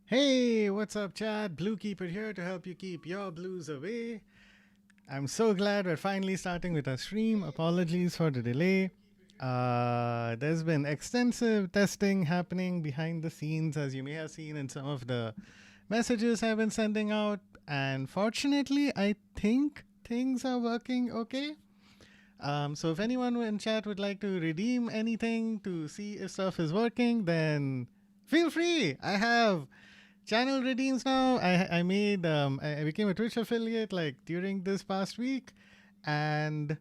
Hey, what's up, Chad? Blookeeper here to help you keep your blues away. I'm so glad we're finally starting with our stream. Apologies for the delay. There's been extensive testing happening behind the scenes, as you may have seen in some of the messages I've been sending out. And fortunately, I think things are working okay. So if anyone in chat would like to redeem anything to see if stuff is working, then feel free. I have channel redeems now. I became a Twitch affiliate like during this past week, and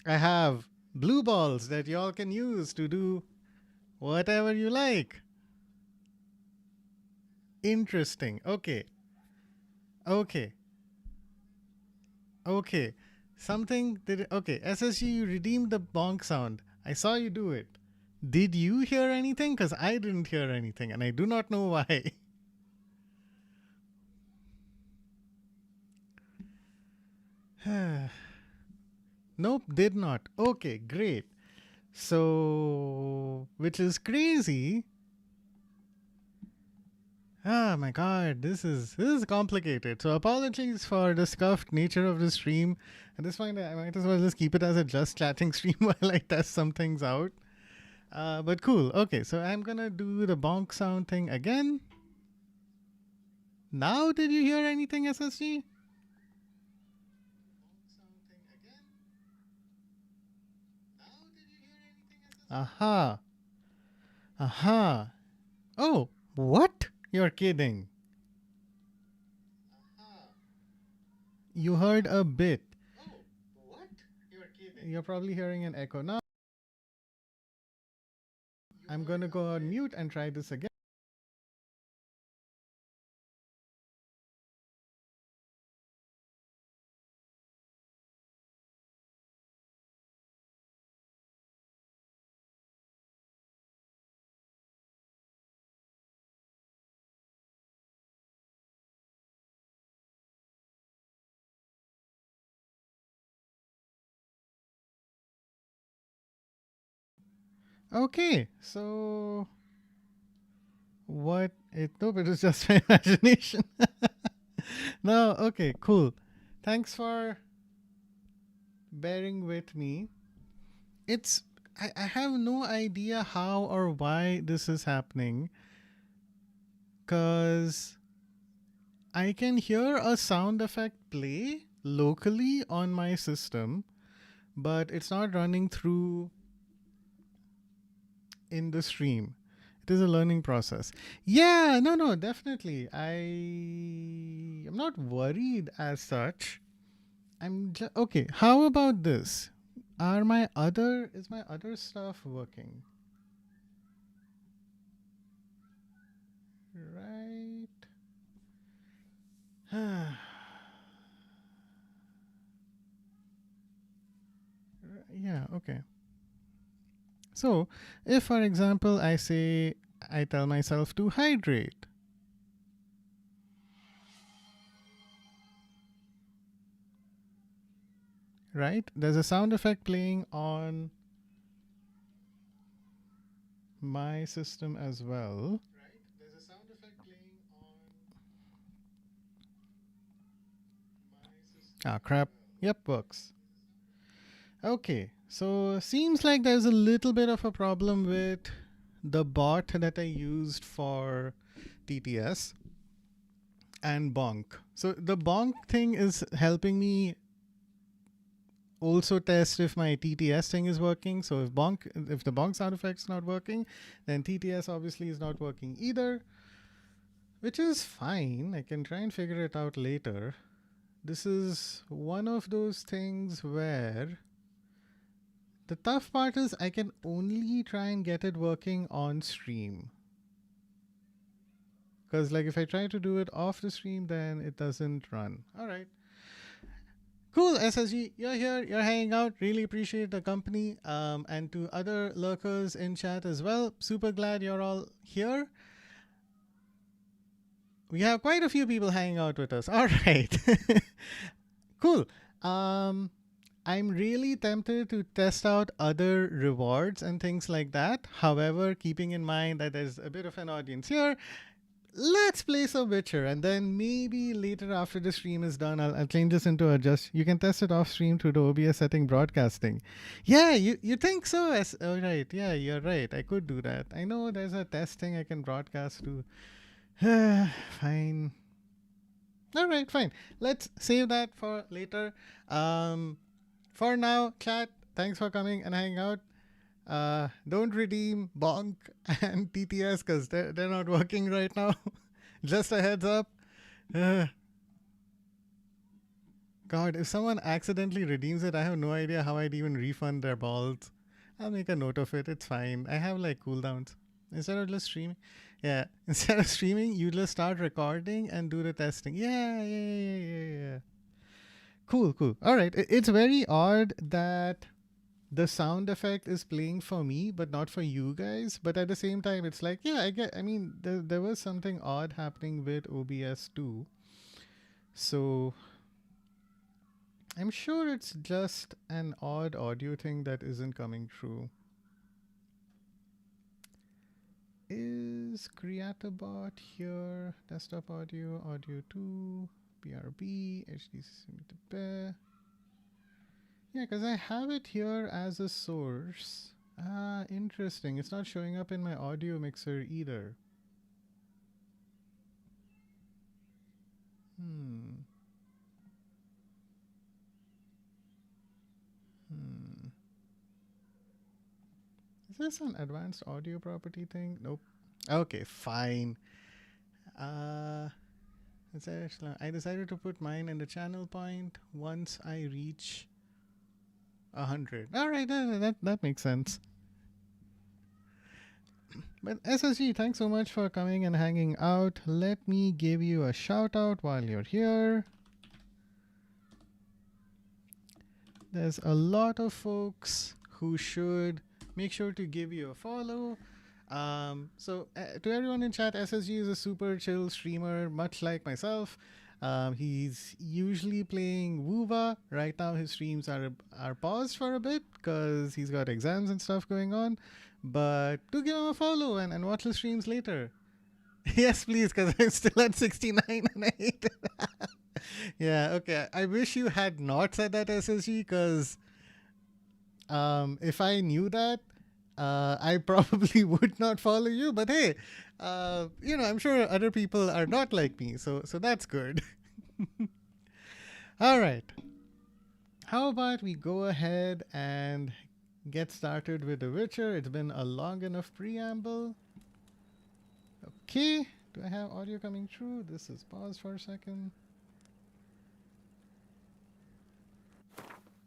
I have blue balls that y'all can use to do whatever you like. Interesting. Okay, okay. Something did okay. SSG, you redeemed the bonk sound. I saw you do it. Did you hear anything? Because I didn't hear anything, and I do not know why. Nope, did not. Okay, great. So, which is crazy. Ah, my God, this is complicated. So, apologies for the scuffed nature of the stream. At this point, I might as well just keep it as a just chatting stream while I test some things out. But cool. Okay, so I'm gonna do the bonk sound thing again. Now, did you hear anything, SSG? Aha. Aha. Oh, what? You're kidding. You heard a bit. You're probably hearing an echo. Now, I'm gonna go on mute and try this again. Okay, so what it nope, it was just my imagination. No, okay, cool. Thanks for bearing with me. It's I have no idea how or why this is happening, cause I can hear a sound effect play locally on my system, but it's not running through in the stream. It is a learning process. Yeah, no, definitely. I'm not worried as such. Okay. How about this? Is my other stuff working? Right. Yeah, okay. So, if for example I tell myself to hydrate, right? There's a sound effect playing on my system as well. Ah, crap. Yep, works. Okay, so seems like there's a little bit of a problem with the bot that I used for TTS and Bonk. So the Bonk thing is helping me also test if my TTS thing is working. So if the Bonk sound effect's not working, then TTS obviously is not working either, which is fine. I can try and figure it out later. This is one of those things where the tough part is I can only try and get it working on stream. Because like if I try to do it off the stream, then it doesn't run. All right. Cool, SSG, you're here, you're hanging out. Really appreciate the company. And to other lurkers in chat as well, super glad you're all here. We have quite a few people hanging out with us. All right. Cool. I'm really tempted to test out other rewards and things like that. However, keeping in mind that there's a bit of an audience here, let's play some Witcher, and then maybe later after the stream is done, I'll change this into a just. You can test it off stream through the OBS setting broadcasting. Yeah, you think so? Oh, right. Yeah, you're right. I could do that. I know there's a testing I can broadcast to. Fine. All right, fine. Let's save that for later. For now, chat. Thanks for coming and hanging out. Don't redeem Bonk and TTS because they're not working right now. Just a heads up. God, if someone accidentally redeems it, I have no idea how I'd even refund their balls. I'll make a note of it. It's fine. I have like cooldowns. Instead of just streaming. Yeah. Instead of streaming, you just start recording and do the testing. Yeah. Cool. All right. It's very odd that the sound effect is playing for me, but not for you guys. But at the same time, it's like, yeah, I mean, there was something odd happening with OBS too. So I'm sure it's just an odd audio thing that isn't coming through. Is CreatorBot here? Desktop audio, audio 2, BRB, HDC. Yeah, because I have it here as a source. Ah, interesting. It's not showing up in my audio mixer either. Is this an advanced audio property thing? Nope. Okay, fine. I decided to put mine in the channel point once I reach 100. All right, that makes sense. But SSG, thanks so much for coming and hanging out. Let me give you a shout out while you're here. There's a lot of folks who should make sure to give you a follow. To everyone in chat, SSG is a super chill streamer, much like myself. He's usually playing WoWa. Right now his streams are paused for a bit because he's got exams and stuff going on. But do give him a follow and watch the streams later. Yes, please, because I'm still at 69 and I hate it. Yeah, okay. I wish you had not said that, SSG, because if I knew that, I probably would not follow you. But hey, I'm sure other people are not like me, so that's good. All right. How about we go ahead and get started with The Witcher? It's been a long enough preamble. Okay. Do I have audio coming through? This is paused for a second.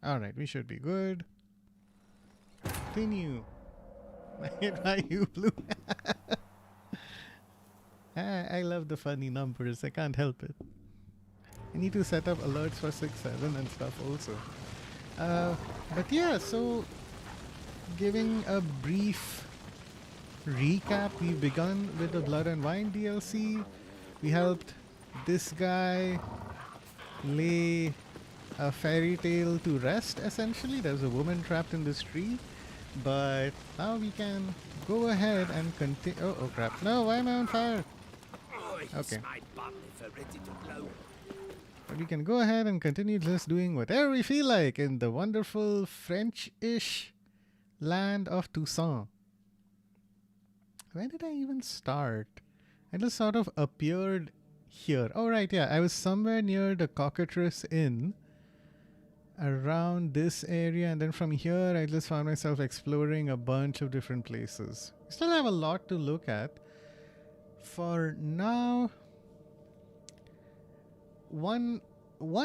All right, we should be good. Continue. Made by you, Blue. I love the funny numbers. I can't help it. I need to set up alerts for 6-7 and stuff also. But yeah, so giving a brief recap, we've begun with the Blood and Wine DLC. We helped this guy lay a fairy tale to rest, essentially. There's a woman trapped in this tree. But now we can go ahead and continue. Oh crap. No, why am I on fire? Okay. But we can go ahead and continue just doing whatever we feel like in the wonderful French-ish land of Toussaint. Where did I even start? I just sort of appeared here. Oh, right, yeah. I was somewhere near the Cockatrice Inn. Around this area, and then from here I just found myself exploring a bunch of different places. Still have a lot to look at. For now, one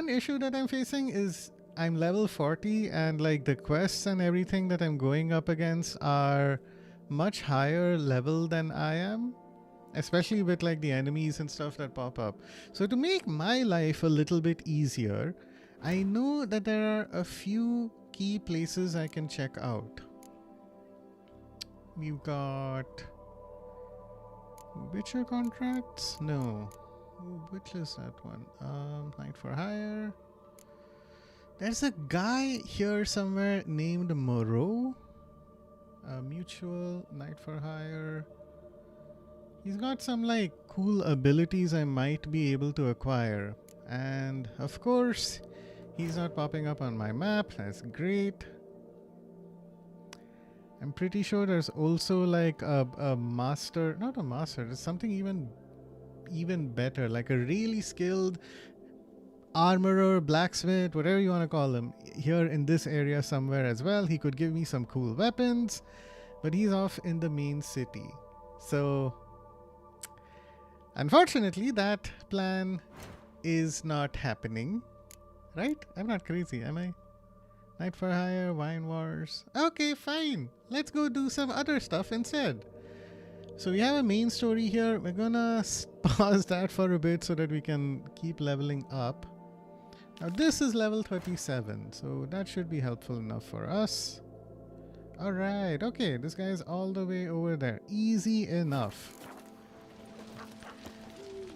issue that I'm facing is I'm level 40 and like the quests and everything that I'm going up against are much higher level than I am, especially with like the enemies and stuff that pop up. So to make my life a little bit easier, I know that there are a few key places I can check out. We've got Witcher contracts? No. Which is that one? Night for Hire. There's a guy here somewhere named Moreau. Mutual, Night for Hire. He's got some like cool abilities I might be able to acquire. And of course, he's not popping up on my map. That's great. I'm pretty sure there's also like a master, not a master, there's something even better, like a really skilled armorer, blacksmith, whatever you want to call him, here in this area somewhere as well. He could give me some cool weapons, but he's off in the main city. So unfortunately, that plan is not happening. Right? I'm not crazy, am I? Night for Hire, Wine Wars. Okay, fine. Let's go do some other stuff instead. So we have a main story here. We're gonna pause that for a bit so that we can keep leveling up. Now this is level 37, so that should be helpful enough for us. Alright, okay, this guy's all the way over there. Easy enough.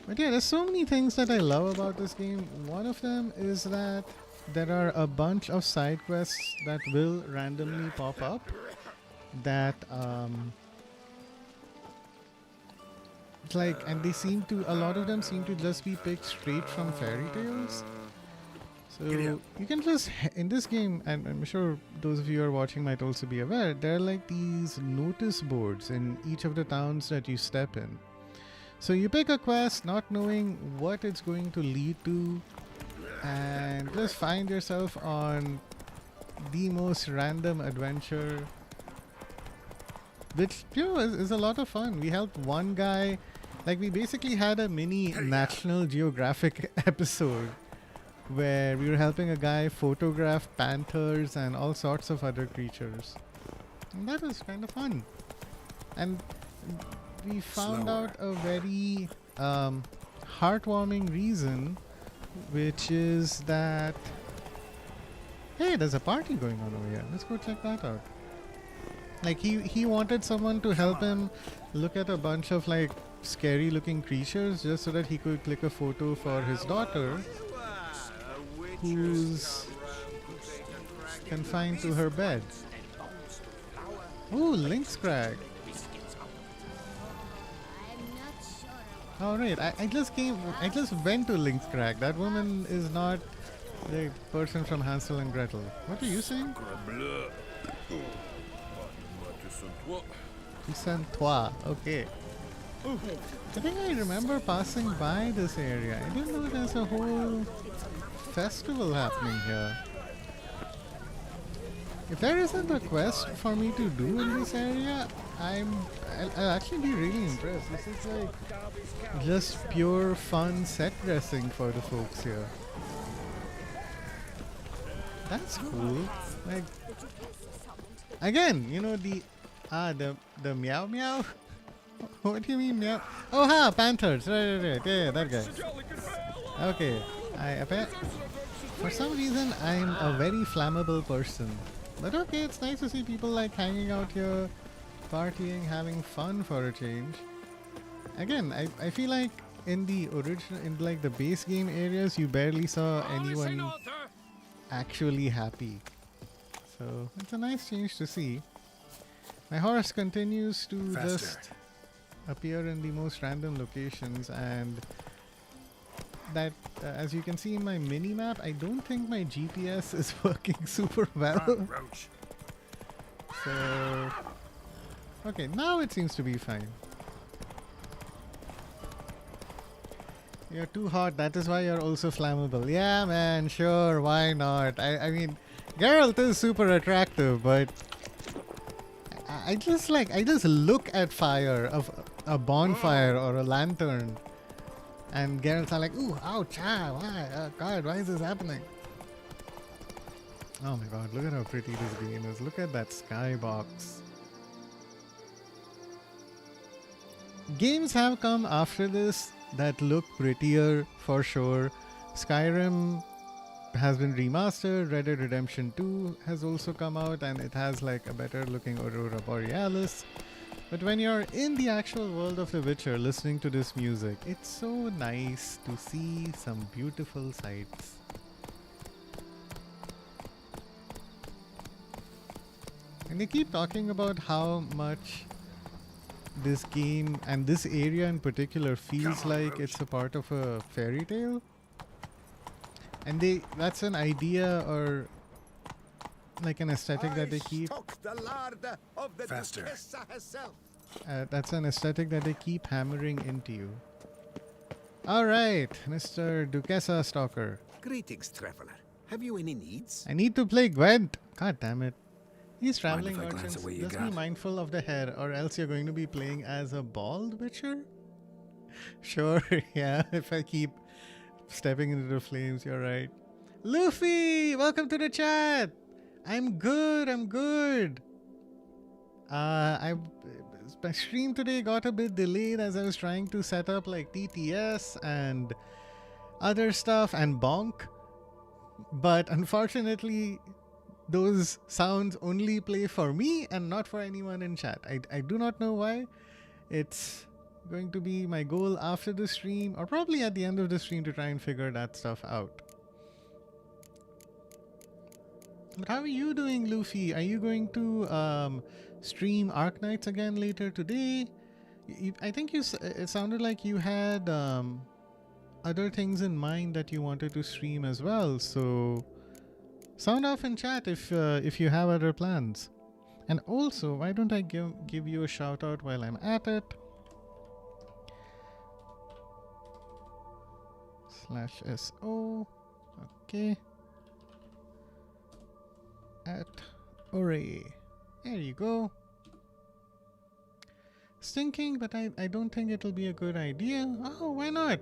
But yeah, there's so many things that I love about this game. One of them is that there are a bunch of side quests that will randomly pop up that it's like, and they seem to, a lot of them seem to just be picked straight from fairy tales. So you can just, in this game, and I'm sure those of you who are watching might also be aware, there are like these notice boards in each of the towns that you step in. So you pick a quest not knowing what it's going to lead to, and just find yourself on the most random adventure, which, you know, is a lot of fun. We helped one guy, like we basically had a mini National Geographic episode where we were helping a guy photograph panthers and all sorts of other creatures. And that was kind of fun. And we found out a very heartwarming reason, which is that, hey, there's a party going on over here. Let's go check that out. Like he wanted someone to help him look at a bunch of like scary looking creatures just so that he could click a photo for his daughter who's confined to her bed. Ooh, Lynx Crag. Alright, I just went to Lynx Crag. That woman is not the person from Hansel and Gretel. What are you saying? Toussaint, okay. I think I remember passing by this area. I didn't know there's a whole festival happening here. If there isn't a quest for me to do in this area, I'll actually be really impressed. This is like just pure fun set dressing for the folks here. That's cool. Like, again, you know, the meow meow. What do you mean meow? Oh ha, panthers. Right. Yeah, that guy. Okay, for some reason I'm a very flammable person. But okay, it's nice to see people like hanging out here, partying, having fun for a change. Again, I feel like in the original, in like the base game areas, you barely saw anyone actually happy. So it's a nice change to see. My horse continues to just appear in the most random locations, and that as you can see in my mini map, I don't think my GPS is working super well. So okay, now it seems to be fine. You're too hot, that is why you're also flammable. Yeah man, sure, why not? I mean, Geralt is super attractive, but I just look at fire, of a bonfire or a lantern, and Geralt's like, ooh, ouch, why? Oh god, why is this happening? Oh my god, look at how pretty this game is. Look at that skybox. Games have come after this that look prettier for sure. Skyrim has been remastered, Red Dead Redemption 2 has also come out, and it has like a better looking Aurora Borealis. But when you're in the actual world of The Witcher listening to this music, it's so nice to see some beautiful sights. And they keep talking about how much this game and this area in particular feels like it's a part of a fairy tale. And that's an idea or like an aesthetic that they keep. Faster. That's an aesthetic that they keep hammering into you. Alright, Mr. Duquesa Stalker. Greetings, traveler. Have you any needs? I need to play Gwent. God damn it. These traveling Mind if I glance merchants, at what you just be got? mindful of the hair or else you're going to be playing as a bald witcher? Sure, yeah, if I keep stepping into the flames, you're right. Luffy, welcome to the chat. I'm good. My stream today got a bit delayed as I was trying to set up like TTS and other stuff and bonk. But unfortunately, those sounds only play for me and not for anyone in chat. I do not know why. It's going to be my goal after the stream or probably at the end of the stream to try and figure that stuff out. But how are you doing, Luffy? Are you going to stream Arknights again later today? I think it sounded like you had other things in mind that you wanted to stream as well. So sound off in chat if you have other plans. And also, why don't I give you a shout out while I'm at it? /SO. Okay. At Ore. There you go. Thinking, but I don't think it'll be a good idea. Oh, why not?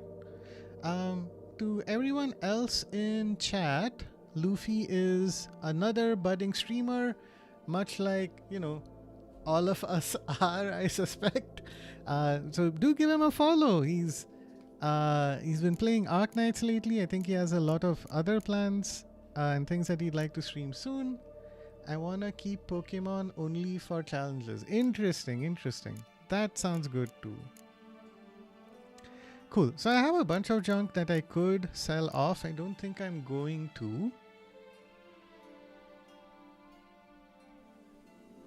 To everyone else in chat, Luffy is another budding streamer, much like, you know, all of us are, I suspect. So do give him a follow. He's been playing Arknights lately. I think he has a lot of other plans and things that he'd like to stream soon. I wanna keep Pokemon only for challenges. Interesting. That sounds good too. Cool. So I have a bunch of junk that I could sell off. I don't think I'm going to,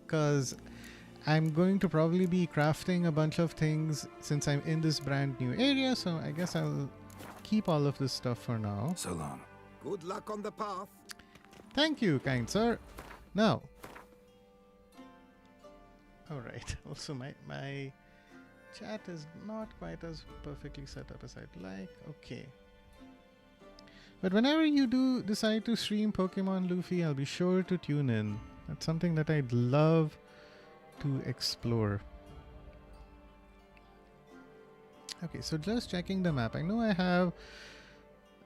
because I'm going to probably be crafting a bunch of things since I'm in this brand new area. So I guess I'll keep all of this stuff for now. So long. Good luck on the path. Thank you, kind sir. Now, alright, also my chat is not quite as perfectly set up as I'd like. Okay. But whenever you do decide to stream Pokemon Luffy, I'll be sure to tune in. That's something that I'd love to explore. Okay, so just checking the map. I know I have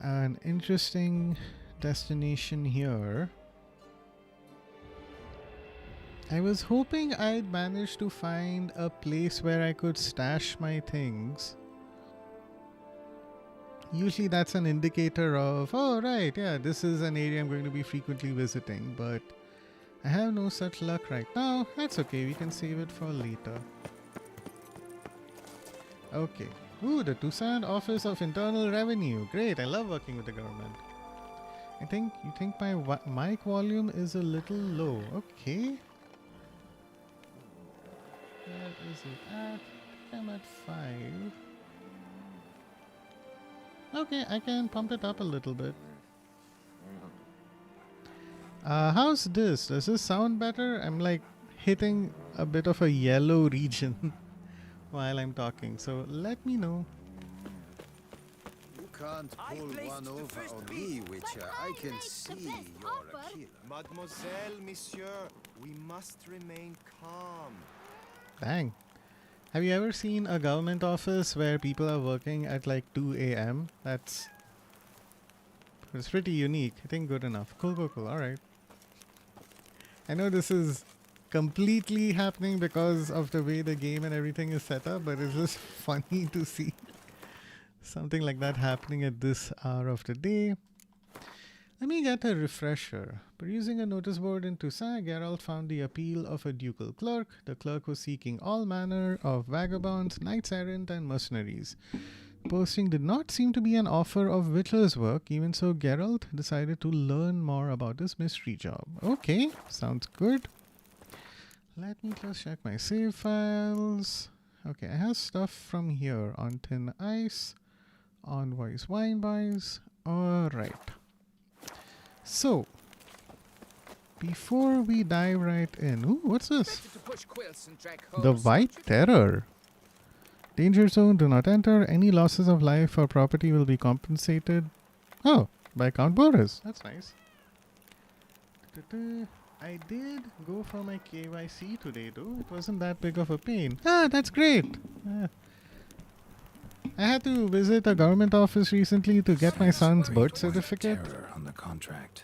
an interesting destination here. I was hoping I'd manage to find a place where I could stash my things. Usually that's an indicator of, oh right, yeah, this is an area I'm going to be frequently visiting, but I have no such luck right now. That's okay, we can save it for later. Okay. Ooh, the Toussaint Office of Internal Revenue. Great, I love working with the government. You think my mic volume is a little low. Okay. Where is it at? I'm at 5. Okay, I can pump it up a little bit. How's this? Does this sound better? I'm like hitting a bit of a yellow region while I'm talking, so let me know. You can't pull one over on me, Witcher. I can see you're a killer. Mademoiselle, monsieur, we must remain calm. Dang. Have you ever seen a government office where people are working at like 2 a.m.? It's pretty unique. I think good enough. Cool. Alright. I know this is completely happening because of the way the game and everything is set up, but it's just funny to see something like that happening at this hour of the day. Let me get a refresher. Perusing a notice board in Toussaint, Geralt found the appeal of a ducal clerk. The clerk was seeking all manner of vagabonds, knights errant, and mercenaries. The posting did not seem to be an offer of witcher's work. Even so, Geralt decided to learn more about this mystery job. Okay, sounds good. Let me just check my save files. Okay, I have stuff from here on Thin Ice, on Voice Wine Boys. Alright. So, before we dive right in... Ooh, what's this? The White Terror. Danger zone, do not enter. Any losses of life or property will be compensated. Oh, by Count Boris. That's nice. I did go for my KYC today though. It wasn't that big of a pain. Ah, that's great. I had to visit a government office recently to get my son's birth certificate. Terror on the contract.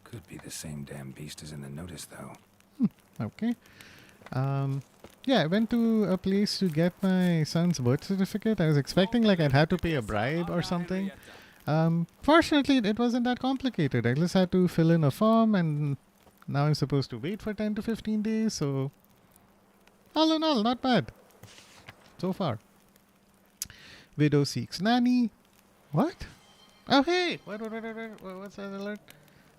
Could be the same damn beast as in the notice though. Okay. Yeah, I went to a place to get my son's birth certificate. I was expecting like I'd have to pay a bribe or something. Fortunately, it wasn't that complicated. I just had to fill in a form and now I'm supposed to wait for 10 to 15 days. So, all in all, not bad. So far. Widow seeks nanny. What? Oh, hey! What's that alert?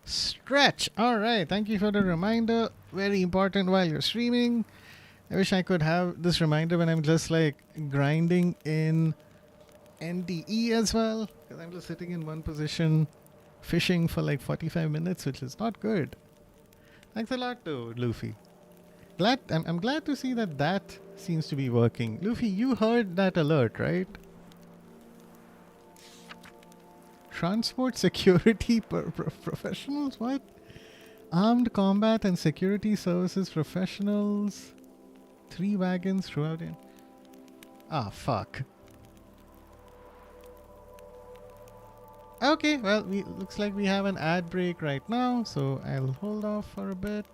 Stretch! Alright, thank you for the reminder. Very important while you're streaming. I wish I could have this reminder when I'm just like grinding in NDE as well. Because I'm just sitting in one position fishing for like 45 minutes, which is not good. Thanks a lot though, Luffy. I'm glad to see that seems to be working. Luffy, you heard that alert, right? Transport security professionals? What? Armed combat and security services professionals. 3 wagons throughout it. Ah, fuck. Okay, well, looks like we have an ad break right now, so I'll hold off for a bit.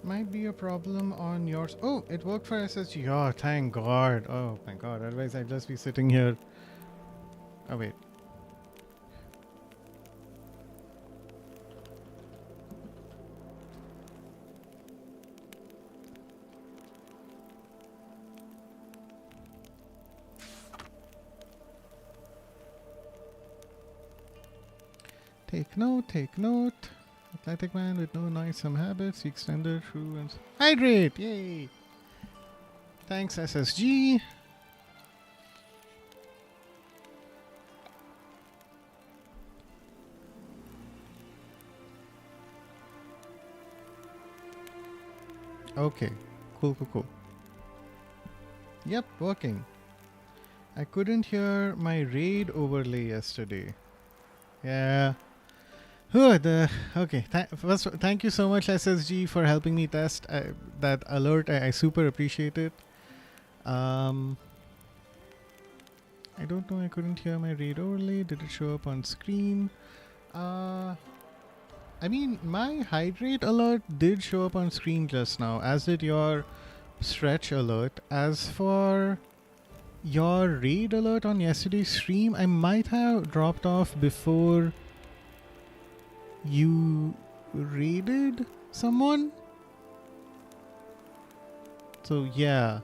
Might be a problem on yours. Oh, it worked for SSG. Oh, thank God. Oh my God. Otherwise, I'd just be sitting here. Oh, wait. Take note, take note. Athletic man with no noisome habits, extended through and hydrate! Yay! Thanks, SSG. Okay, cool. Yep, working. I couldn't hear my raid overlay yesterday. Yeah. Okay. First, thank you so much, SSG, for helping me test that alert. I super appreciate it. I don't know. I couldn't hear my raid overlay. Did it show up on screen? I mean, my hydrate alert did show up on screen just now, as did your stretch alert. As for your raid alert on yesterday's stream, I might have dropped off before you raided someone. So yeah,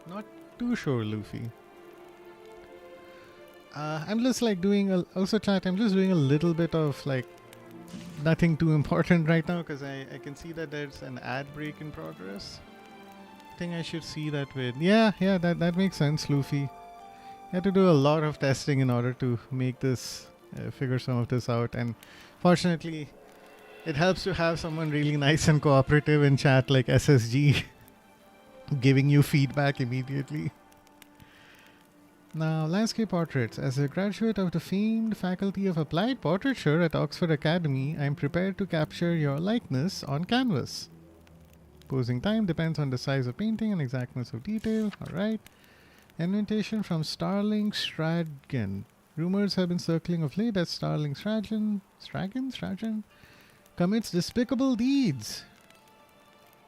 not too sure, Luffy. I'm just like doing also chat, I'm just doing a little bit of like nothing too important right now because I can see that there's an ad break in progress. I think I should see that with that makes sense, Luffy. You have to do a lot of testing in order to make this figure some of this out, and fortunately it helps to have someone really nice and cooperative in chat like SSG giving you feedback immediately. Now, landscape portraits. As a graduate of the famed Faculty of Applied Portraiture at Oxford Academy, I am prepared to capture your likeness on canvas. Posing time depends on the size of painting and exactness of detail. Alright. Invitation from Starling Stragan. Rumors have been circling of late that Starling Stragan commits despicable deeds.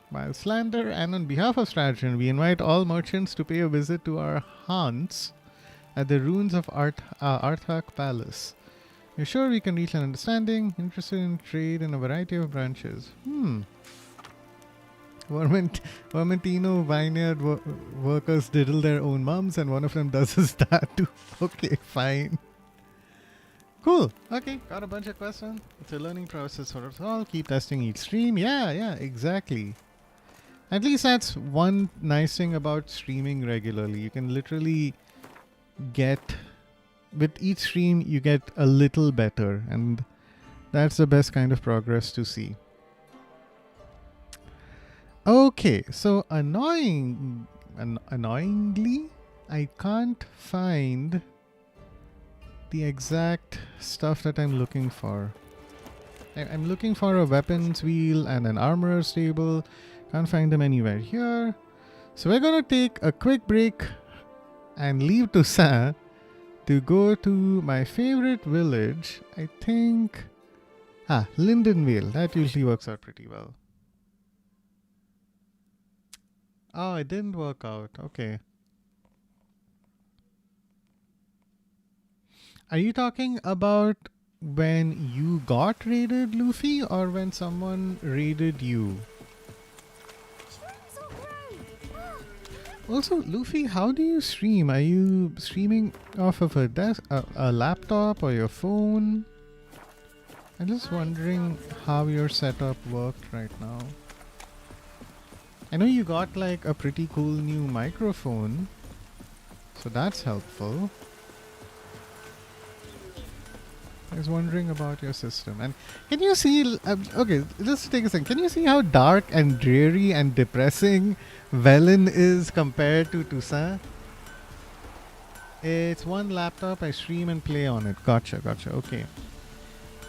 While slander, and on behalf of Stragan, we invite all merchants to pay a visit to our haunts at the ruins of Arthak Palace. We're sure we can reach an understanding, interested in trade in a variety of branches. Vermentino vineyard workers diddle their own mums, and one of them does his tattoo. Okay, fine. Cool. Okay, got a bunch of questions. It's a learning process for us all. Keep testing each stream. Yeah, exactly. At least that's one nice thing about streaming regularly. You can literally get, with each stream, you get a little better, and that's the best kind of progress to see. Okay, so annoyingly, I can't find the exact stuff that I'm looking for. I'm looking for a weapons wheel and an armorer's table. Can't find them anywhere here. So we're gonna take a quick break and leave Toussaint to go to my favorite village. I think... Lindenvale. That usually works out pretty well. Oh, it didn't work out. Okay. Are you talking about when you got raided, Luffy, or when someone raided you? Also, Luffy, how do you stream? Are you streaming off of a laptop or your phone? I'm just wondering how your setup worked right now. I know you got like a pretty cool new microphone, so that's helpful. I was wondering about your system. And can you see, okay, just take a second. Can you see how dark and dreary and depressing Velen is compared to Toussaint? It's one laptop, I stream and play on it. Gotcha, okay.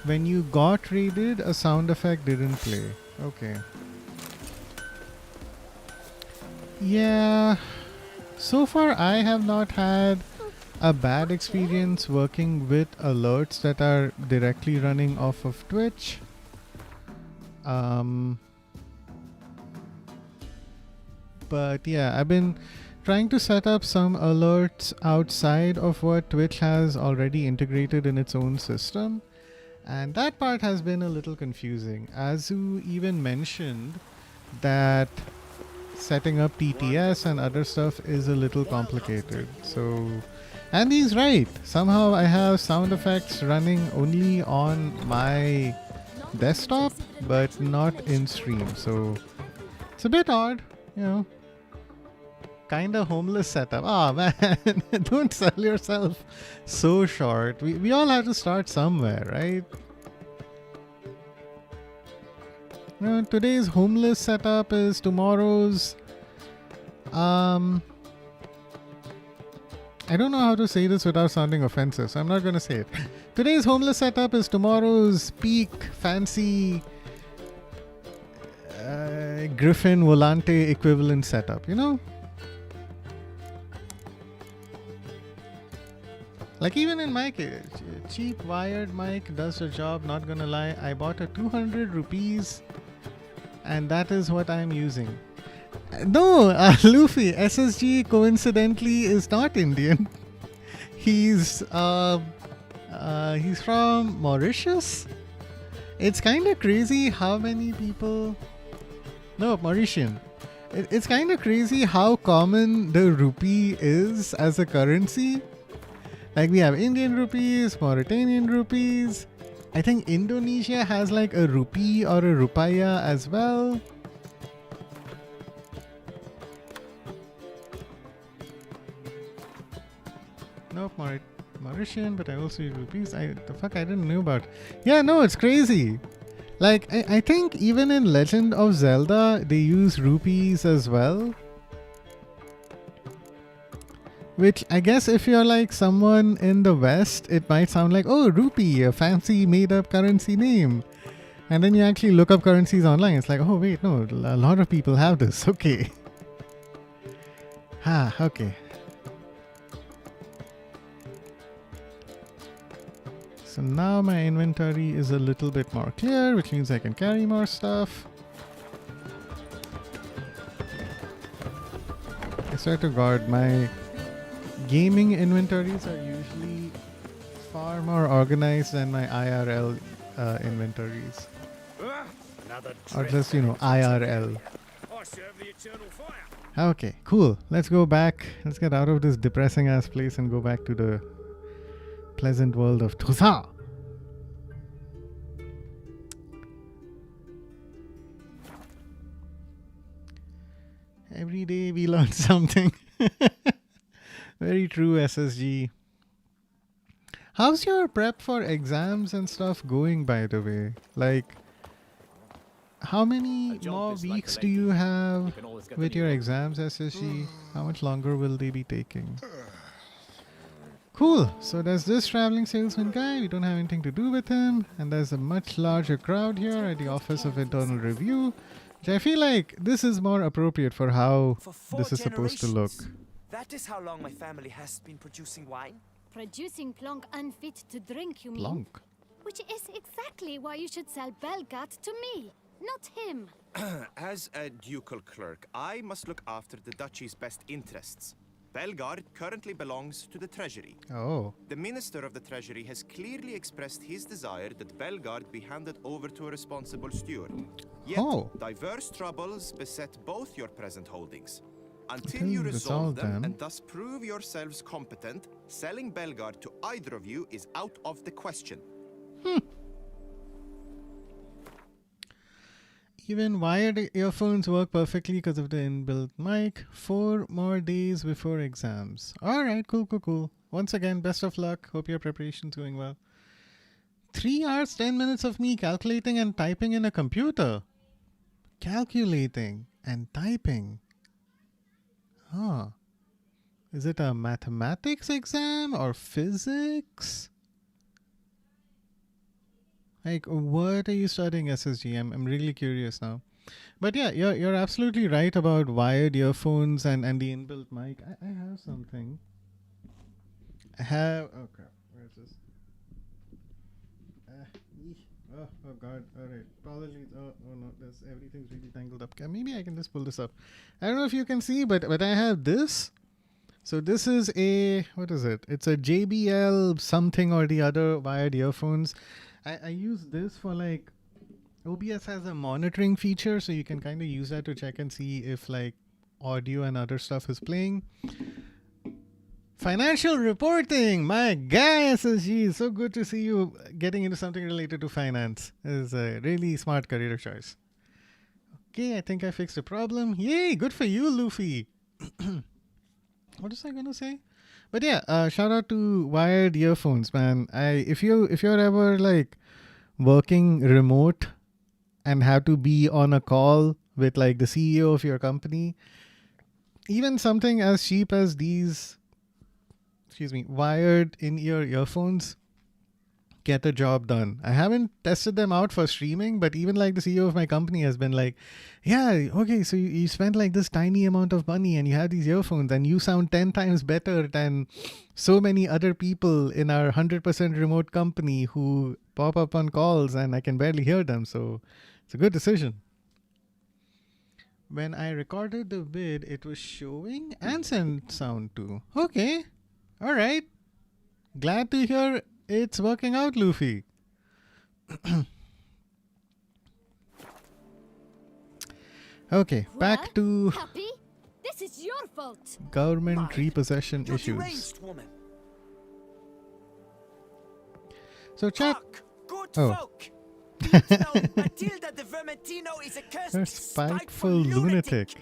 When you got raided, a sound effect didn't play. Okay. Yeah, so far I have not had a bad experience working with alerts that are directly running off of Twitch. But yeah, I've been trying to set up some alerts outside of what Twitch has already integrated in its own system, and that part has been a little confusing. Azu even mentioned that setting up TTS and other stuff is a little complicated. So, and he's right. Somehow I have sound effects running only on my desktop, but not in stream. So it's a bit odd, you know. Kinda homeless setup. Ah, man, don't sell yourself so short. We all have to start somewhere, right? You know, today's homeless setup is tomorrow's. I don't know how to say this without sounding offensive, so I'm not going to say it. Today's homeless setup is tomorrow's peak fancy Griffin Volante equivalent setup, you know? Like even in my case, cheap wired mic does the job, not gonna lie. I bought a 200 rupees and that is what I'm using. No, Luffy, SSG coincidentally is not Indian. He's from Mauritius. It's kind of crazy how many people... No, Mauritian. It's kind of crazy how common the rupee is as a currency. Like we have Indian rupees, Mauritanian rupees. I think Indonesia has like a rupee or a rupaya as well. Nope, Mauritian, but I also use rupees. The fuck I didn't know about. Yeah, no, it's crazy. Like I think even in Legend of Zelda they use rupees as well. Which I guess if you're like someone in the West, it might sound like, oh, rupee, a fancy made up currency name. And then you actually look up currencies online. It's like, oh, wait, no, a lot of people have this. Okay. Okay. So now my inventory is a little bit more clear, which means I can carry more stuff. I swear to God, my gaming inventories are usually far more organized than my IRL inventories. Or just, IRL. Okay, cool. Let's go back. Let's get out of this depressing ass place and go back to the pleasant world of Toussaint. Every day we learn something. Very true, SSG. How's your prep for exams and stuff going, by the way? Like, how many more weeks do you have with your exams, SSG? How much longer will they be taking? Cool. So there's this traveling salesman guy. We don't have anything to do with him. And there's a much larger crowd here at the Office of Internal Review. Which I feel like this is more appropriate for how this is supposed to look. That is how long my family has been producing wine? Producing plonk unfit to drink, you mean? Plonk. Which is exactly why you should sell Belgat to me, not him. As a ducal clerk, I must look after the duchy's best interests. Belgard currently belongs to the treasury. Oh. The minister of the treasury has clearly expressed his desire that Belgard be handed over to a responsible steward. Yet, diverse troubles beset both your present holdings. Until you resolve them and thus prove yourselves competent, selling Belgard to either of you is out of the question. Even wired earphones work perfectly because of the inbuilt mic. 4 more days before exams. Alright, cool. Once again, best of luck. Hope your preparation's going well. 3 hours, 10 minutes of me calculating and typing in a computer. Calculating and typing. Huh. Is it a mathematics exam or physics? Like, what are you studying, SSG? I'm really curious now. But yeah, you're absolutely right about wired earphones and the inbuilt mic. I have something. Oh crap, where is this? Oh god, alright. Apologies. Oh no, everything's really tangled up. Maybe I can just pull this up. I don't know if you can see, but I have this. So this is what is it? It's a JBL something or the other wired earphones. I use this for like, OBS has a monitoring feature, so you can kind of use that to check and see if like audio and other stuff is playing. Financial reporting, my guy SSG, so good to see you getting into something related to finance. It's a really smart career choice. Okay, I think I fixed the problem. Yay, good for you, Luffy. What was I gonna say? But yeah, shout out to wired earphones, man. If you're ever like working remote and have to be on a call with like the CEO of your company, even something as cheap as these, wired in-ear earphones get the job done. I haven't tested them out for streaming, but even like the CEO of my company has been like, yeah, okay, so you spent like this tiny amount of money and you have these earphones and you sound 10 times better than so many other people in our 100% remote company who pop up on calls and I can barely hear them. So it's a good decision. When I recorded the vid, it was showing and sent sound too. Okay. All right. Glad to hear it's working out, Luffy. Okay, back to Happy? This is your fault. government repossession You're issues. deranged, woman. So chat. Hark, good Oh. folk. Now, Matilda de Vermentino is a cursed, A spiteful lunatic.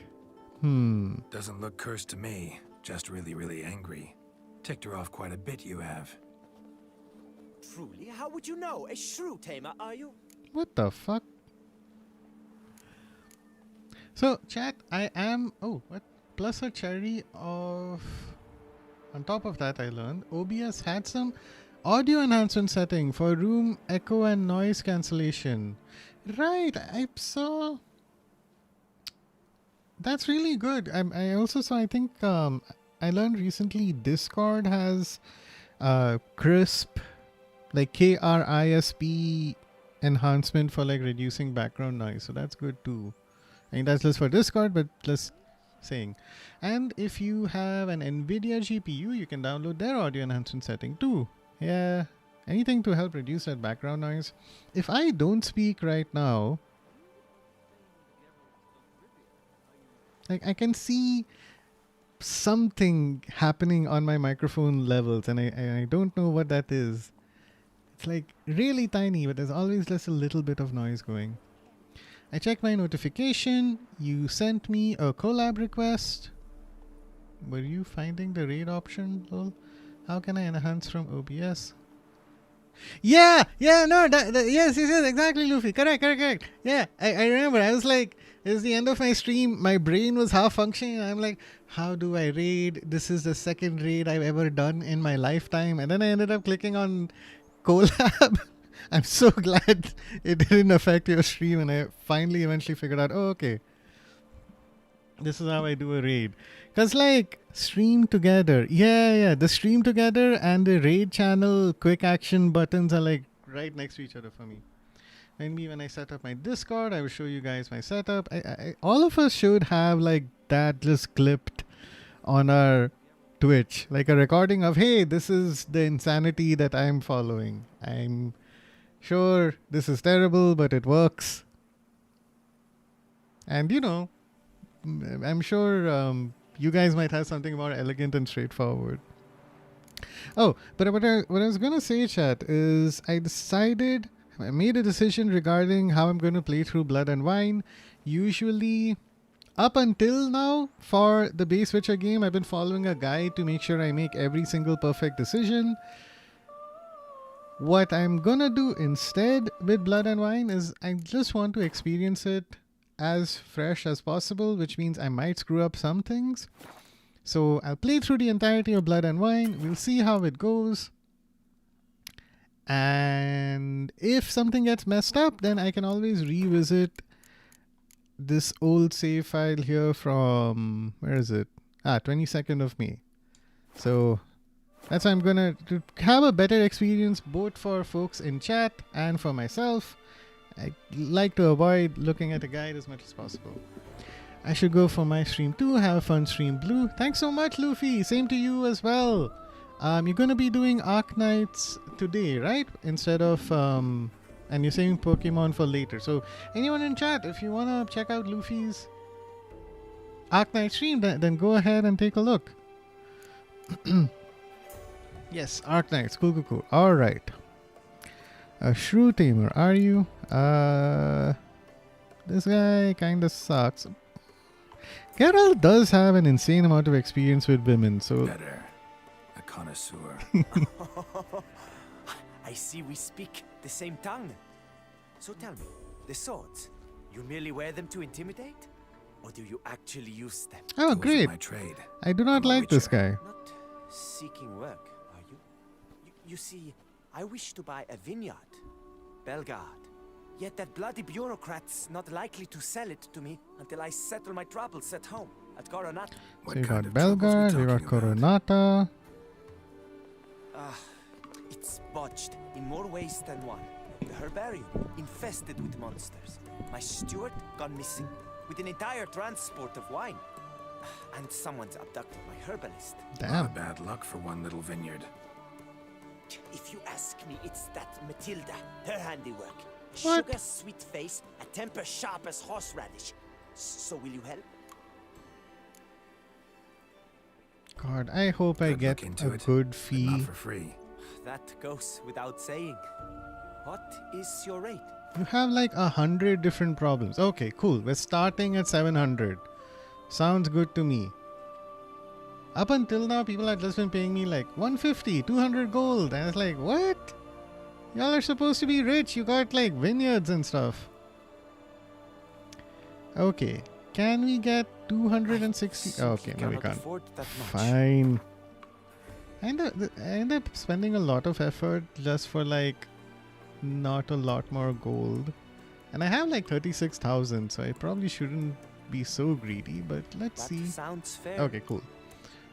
Doesn't look cursed to me. Just really, really angry. Ticked her off quite a bit, you have. Truly, how would you know? A shrew tamer, are you? What the fuck? So chat, I am. Oh, what? Plus a cherry of On top of that, I learned OBS had some audio enhancement setting for room echo and noise cancellation. Right, I saw. That's really good. I also saw, I think, I learned recently Discord has crisp, like KRISP enhancement for like reducing background noise. So that's good too. I mean, that's just for Discord, but just saying. And if you have an NVIDIA GPU, you can download their audio enhancement setting too. Yeah, anything to help reduce that background noise. If I don't speak right now, like I can see something happening on my microphone levels, and I don't know what that is. It's like really tiny, but there's always just a little bit of noise going. I checked my notification. You sent me a collab request. Were you finding the raid option? Lol. How can I enhance from OBS? Yeah, no, yes, exactly, Luffy. Correct. Yeah, I remember. I was like, it was the end of my stream. My brain was half functioning. And I'm like, how do I raid? This is the second raid I've ever done in my lifetime. And then I ended up clicking on collab. I'm so glad it didn't affect your stream. And I finally eventually figured out, oh, okay, this is how I do a raid. Because like stream together. Yeah. The stream together and the raid channel quick action buttons are like right next to each other for me. Maybe when I set up my Discord, I will show you guys my setup. All of us should have like that just clipped on our Twitch. Like a recording of, hey, this is the insanity that I'm following. I'm sure this is terrible, but it works. And you know, I'm sure you guys might have something more elegant and straightforward. Oh, but what I was going to say, chat, is I made a decision regarding how I'm going to play through Blood and Wine. Usually, up until now, for the base Witcher game, I've been following a guide to make sure I make every single perfect decision. What I'm going to do instead with Blood and Wine is I just want to experience it as fresh as possible, which means I might screw up some things. So I'll play through the entirety of Blood and Wine. We'll see how it goes. And if something gets messed up, then I can always revisit this old save file here from, where is it? 22nd of May. So that's why I'm going to have a better experience both for folks in chat and for myself. I like to avoid looking at a guide as much as possible. I should go for my stream too. Have a fun stream, Blue. Thanks so much, Luffy. Same to you as well. You're going to be doing Arc Nights today, right? Instead of, and you're saving Pokemon for later. So anyone in chat, if you want to check out Luffy's Arc Night stream, then go ahead and take a look. Yes, Arc Nights. Cool. All right. A Shrew Tamer, are you? This guy kind of sucks. Geralt does have an insane amount of experience with women, so... Better. A connoisseur. I see we speak the same tongue. So tell me, the swords, you merely wear them to intimidate? Or do you actually use them? Oh, great. My trade. I do not like this guy. Not seeking work, are you? You see, I wish to buy a vineyard. Belgard. Yet that bloody bureaucrat's not likely to sell it to me until I settle my troubles at home, at Coronata. So we got Belgard, we got Coronata. It's botched in more ways than one. The herbarium, infested with monsters. My steward gone missing, with an entire transport of wine. And someone's abducted my herbalist. Damn. Bad luck for one little vineyard. If you ask me, it's that Matilda, her handiwork. What? Sugar sweet face, a temper sharp as horseradish. So will you help? God, I hope I get a good fee. Not for free. That goes without saying. What is your rate? You have like 100 different problems. Okay, cool. We're starting at 700. Sounds good to me. Up until now, people have just been paying me like 150, 200 gold. And it's like, what? Y'all are supposed to be rich. You got like vineyards and stuff. Okay. Can we get 260? Okay, no, we can't. Fine. I end up spending a lot of effort just for like not a lot more gold. And I have like 36,000, so I probably shouldn't be so greedy, but let's see. Sounds fair. Okay, cool.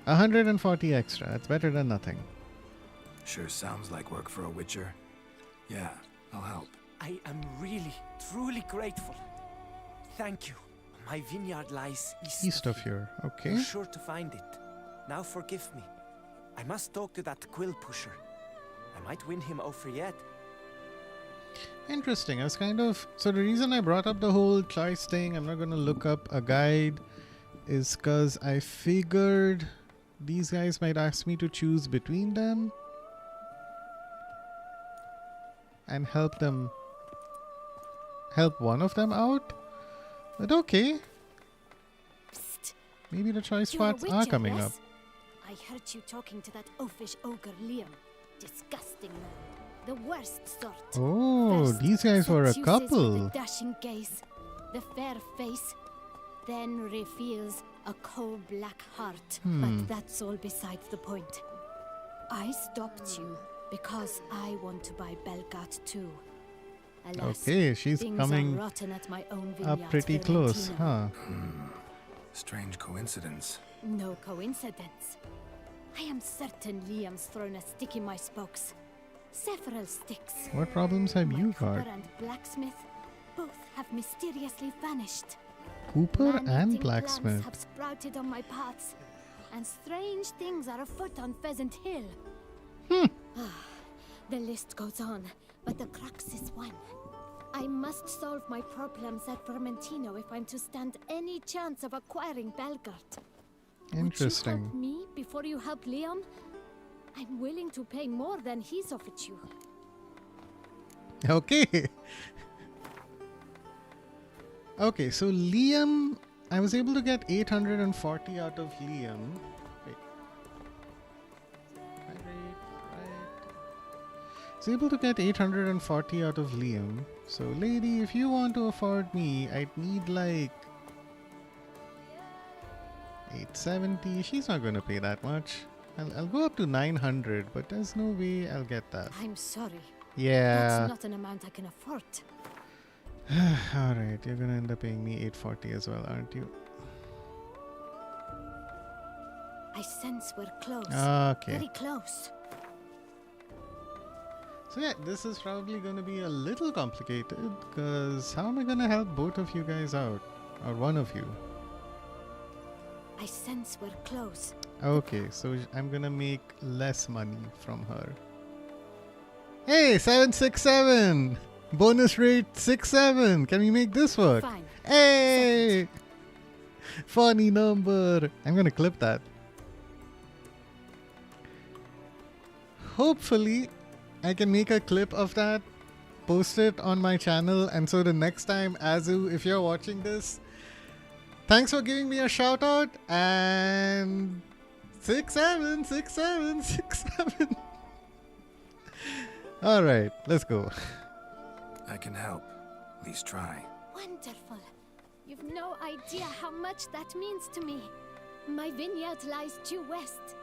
140 extra. That's better than nothing. Sure sounds like work for a witcher. Yeah, I'll help. I am really, truly grateful. Thank you. My vineyard lies East of here. Okay. You're sure to find it. Now forgive me. I must talk to that quill pusher. I might win him over yet. Interesting. I was kind of... So the reason I brought up the whole choice thing, I'm not going to look up a guide, is because I figured these guys might ask me to choose between them and help one of them out. But okay. Psst. Maybe the choice You're a spots are witcher, coming yes? up. I heard you talking to that oafish ogre Liam. Disgusting man. The worst sort. Oh, First, these guys were a seduces with couple. the dashing gaze, the fair face, then reveals a coal-black heart. But that's all besides the point. I stopped you because I want to buy Belgard too. Alas, Okay, she's things coming are rotten at my own up vineyard, pretty close, Fiorentina. huh? Strange coincidence. No coincidence. I am certain Liam's thrown a stick in my spokes. Several sticks. What problems have My you cooper got? and blacksmith both have mysteriously vanished. Cooper and Man-eating blacksmith. plants have sprouted on my paths, and strange things are afoot on Pheasant Hill. The list goes on, but the crux is one. I must solve my problems at Vermentino if I'm to stand any chance of acquiring Belgard. Would you Interesting. help me before you help Liam? I'm willing to pay more than he's offered you. Okay. Okay, so Liam, I was able to get 840 out of Liam. Wait. Right. I was able to get 840 out of Liam. So, lady, if you want to afford me, I'd need like 870. She's not going to pay that much. I'll go up to 900, but there's no way I'll get that. I'm sorry. Yeah. That's not an amount I can afford. Alright, you're gonna end up paying me 840 as well, aren't you? I sense we're close. Okay. Very close. So yeah, this is probably gonna be a little complicated, because how am I gonna help both of you guys out? Or one of you? I sense we're close. Okay, so I'm gonna make less money from her. Hey, 767! Bonus rate 67! Can we make this work? Fine. Hey! Funny number! I'm gonna clip that. Hopefully, I can make a clip of that, post it on my channel, and so the next time, Azu, if you're watching this, thanks for giving me a shout out, and 67. Alright, let's go. I can help. At least try. Wonderful. You've no idea how much that means to me. My vineyard lies due west.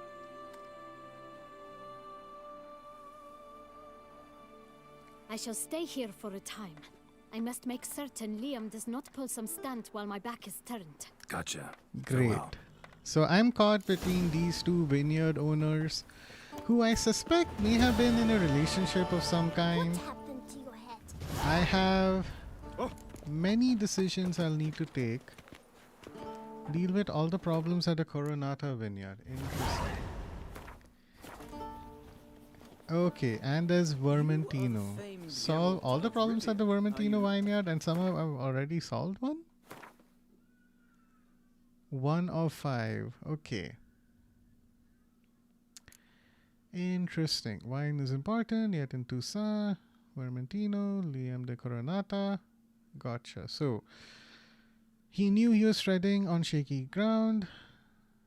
I shall stay here for a time. I must make certain Liam does not pull some stunt while my back is turned. Gotcha. Great. Farewell. So I'm caught between these two vineyard owners, who I suspect may have been in a relationship of some kind. What happened to your head? I have many decisions I'll need to take. Deal with all the problems at the Coronata vineyard. Interesting. Okay, and there's Vermentino. Solve all the problems at the Vermentino vineyard, and somehow I've already solved one? 1 of 5. Okay. Interesting. Wine is important, yet in Toussaint, Vermentino, Liam de Coronata. Gotcha. So, he knew he was treading on shaky ground,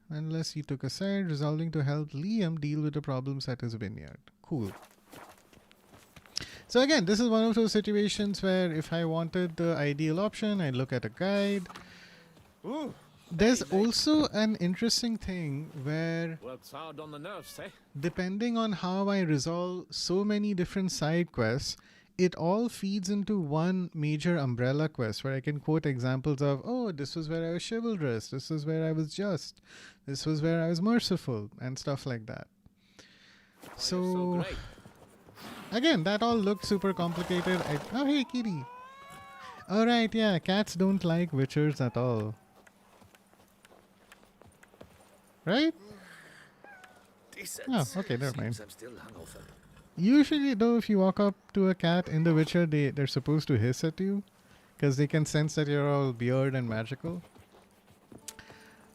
unless he took a side, resolving to help Liam deal with the problems at his vineyard. Cool. So again, this is one of those situations where if I wanted the ideal option, I'd look at a guide. Ooh, there's also an interesting thing where, Works hard on the nerves, eh? depending on how I resolve so many different side quests, it all feeds into one major umbrella quest where I can quote examples of, oh, this was where I was chivalrous, this was where I was just, this was where I was merciful, and stuff like that. So, great. again, that all looked super complicated. Oh, hey, kitty. Alright, yeah, cats don't like witchers at all. Right? Oh, okay, never mind. I'm still hungover. Usually, though, if you walk up to a cat in The Witcher, they're supposed to hiss at you because they can sense that you're all weird and magical.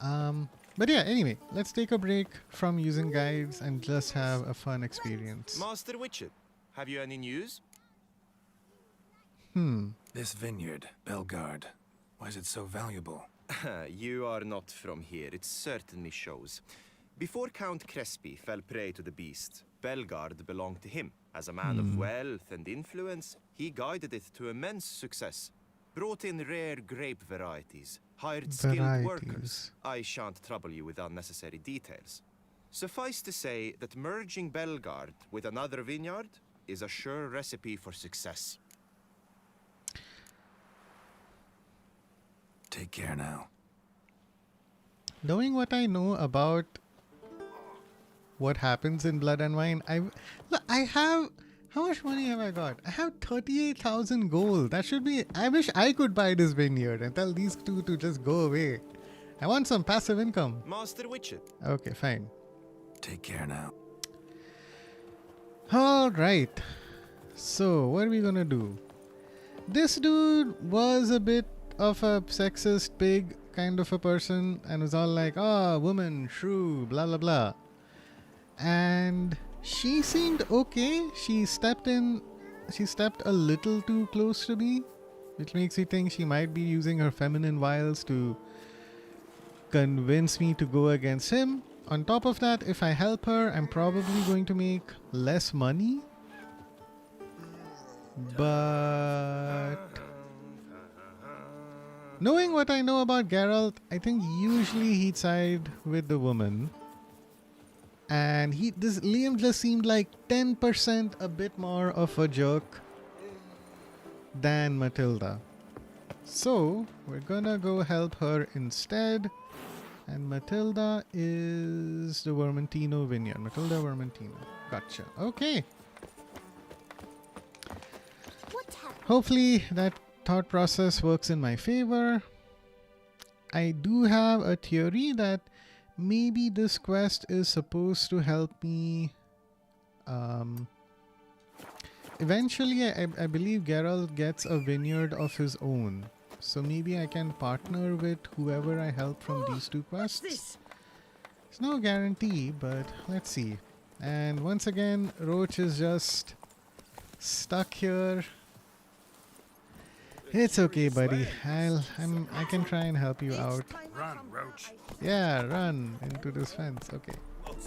But yeah, anyway, let's take a break from using guides and just have a fun experience. Master Witcher, have you any news? This vineyard, Belgard, why is it so valuable? You are not from here, it certainly shows. Before Count Crespi fell prey to the beast, Belgard belonged to him. As a man of wealth and influence, he guided it to immense success. Brought in rare grape varieties, hired skilled workers. I shan't trouble you with unnecessary details. Suffice to say that merging Belgard with another vineyard is a sure recipe for success. Take care now. Knowing what I know about what happens in Blood and Wine, I have, how much money have I got? I have 38,000 gold. That should be, I wish I could buy this vineyard and tell these two to just go away. I want some passive income. Master Witcher. Okay, fine. Take care now. Alright. So, what are we gonna do? This dude was a bit of a sexist pig kind of a person and was all like, oh, woman, shrew, blah blah blah. And she seemed okay. She stepped a little too close to me, which makes me think she might be using her feminine wiles to convince me to go against him. On top of that, if I help her, I'm probably going to make less money. But knowing what I know about Geralt, I think usually he'd side with the woman. And Liam just seemed like 10% a bit more of a jerk than Matilda. So, we're gonna go help her instead. And Matilda is the Vermentino vineyard. Matilda Vermentino. Gotcha. Okay. Hopefully that thought process works in my favor. I do have a theory that maybe this quest is supposed to help me. Eventually, I believe Geralt gets a vineyard of his own. So maybe I can partner with whoever I help from these two quests. It's no guarantee, but let's see. And once again, Roach is just stuck here. It's okay, buddy. I can try and help you out. Run, Roach. Yeah, run into this fence. Okay.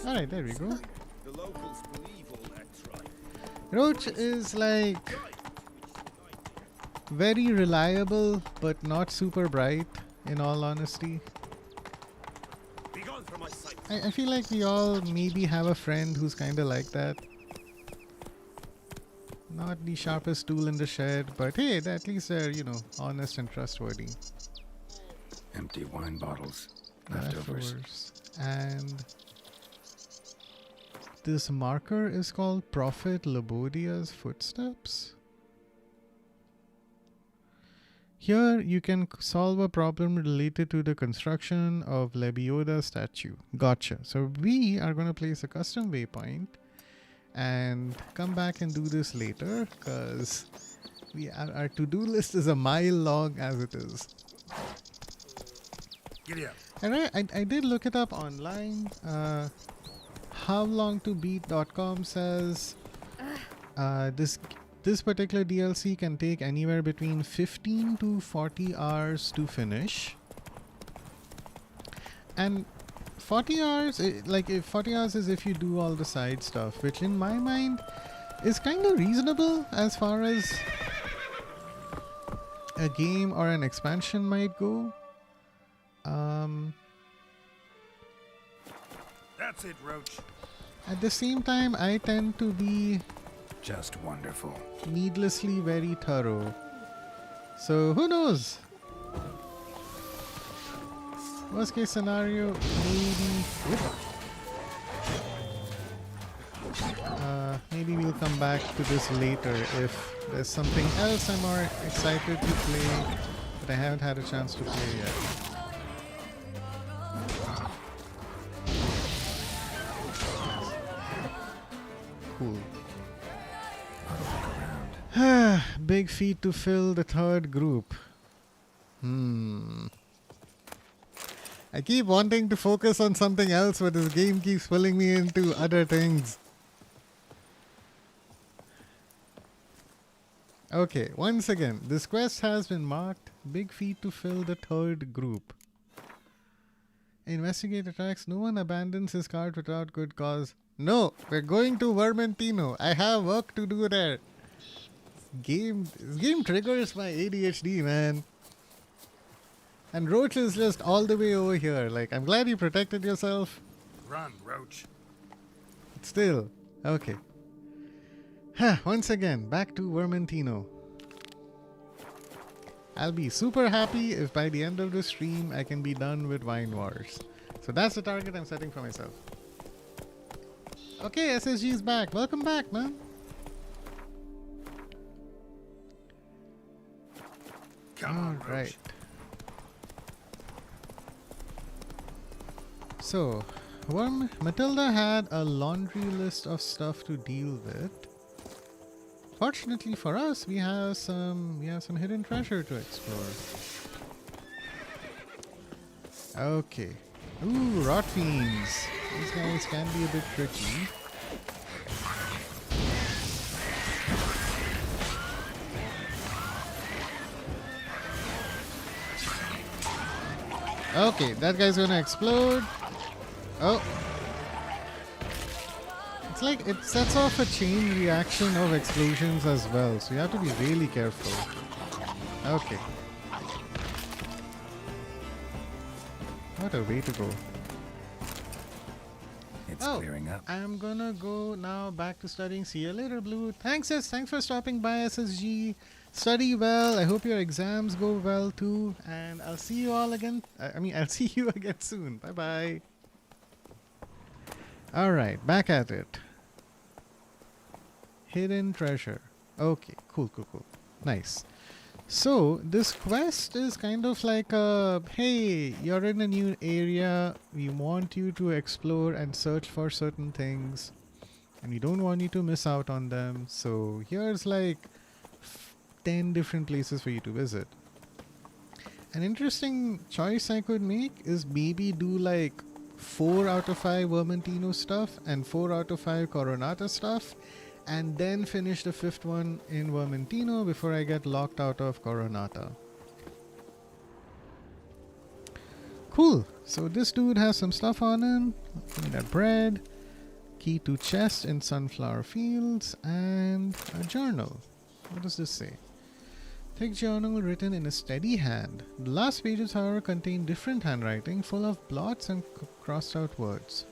Alright, there we go. The locals believe all that's right. Roach is like very reliable, but not super bright, in all honesty. Be gone from my sight. I feel like we all maybe have a friend who's kinda like that. Not the sharpest tool in the shed, but hey, at least they're, honest and trustworthy. Empty wine bottles. Leftovers. And this marker is called Prophet Labodia's Footsteps. Here you can solve a problem related to the construction of Lebioda's statue. Gotcha. So we are going to place a custom waypoint and come back and do this later because our to-do list is a mile long as it is. Giddy up. I did look it up online. Howlongtobeat.com says this particular DLC can take anywhere between 15 to 40 hours to finish. And 40 hours, if 40 hours is if you do all the side stuff, which in my mind is kind of reasonable as far as a game or an expansion might go. That's it, Roach. At the same time, I tend to be Just wonderful. needlessly very thorough. So who knows? Worst case scenario, maybe. Maybe we'll come back to this later if there's something else I'm more excited to play, but I haven't had a chance to play yet. Cool. Big feat to fill the third group. I keep wanting to focus on something else, but this game keeps pulling me into other things. Okay, once again, this quest has been marked. Big feat to fill the third group. Investigate attacks. No one abandons his cart without good cause. No, we're going to Vermentino. I have work to do there. This game triggers my ADHD, man. And Roach is just all the way over here. Like, I'm glad you protected yourself. Run, Roach. But still, okay. Once again, back to Vermentino. I'll be super happy if by the end of the stream I can be done with Wine Wars. So that's the target I'm setting for myself. Okay, SSG is back. Welcome back, man. Come on, Roach. Right. So, Matilda had a laundry list of stuff to deal with. Fortunately for us, we have some hidden treasure to explore. Okay. Ooh, rot fiends. These guys can be a bit tricky. Okay, that guy's gonna explode. Oh. It's like it sets off a chain reaction of explosions as well, so you have to be really careful. Okay. What a way to go. It's clearing up. I'm gonna go now back to studying. See you later, Blue. Thanks for stopping by, SSG. Study well. I hope your exams go well too. And I'll see you all again. I'll see you again soon. Bye bye. Alright, back at it. Hidden treasure. Okay, cool. Nice. So, this quest is kind of like a, hey, you're in a new area, we want you to explore and search for certain things, and we don't want you to miss out on them, so here's like 10 different places for you to visit. An interesting choice I could make is maybe do like 4 out of 5 Vermentino stuff and 4 out of 5 Coronata stuff, and then finish the 5th one in Vermentino before I get locked out of Coronata. Cool. So this dude has some stuff on him. Give me that bread. Key to chest in sunflower fields. And a journal. What does this say? Thick journal written in a steady hand. The last pages, however, contain different handwriting full of blots and crossed out words.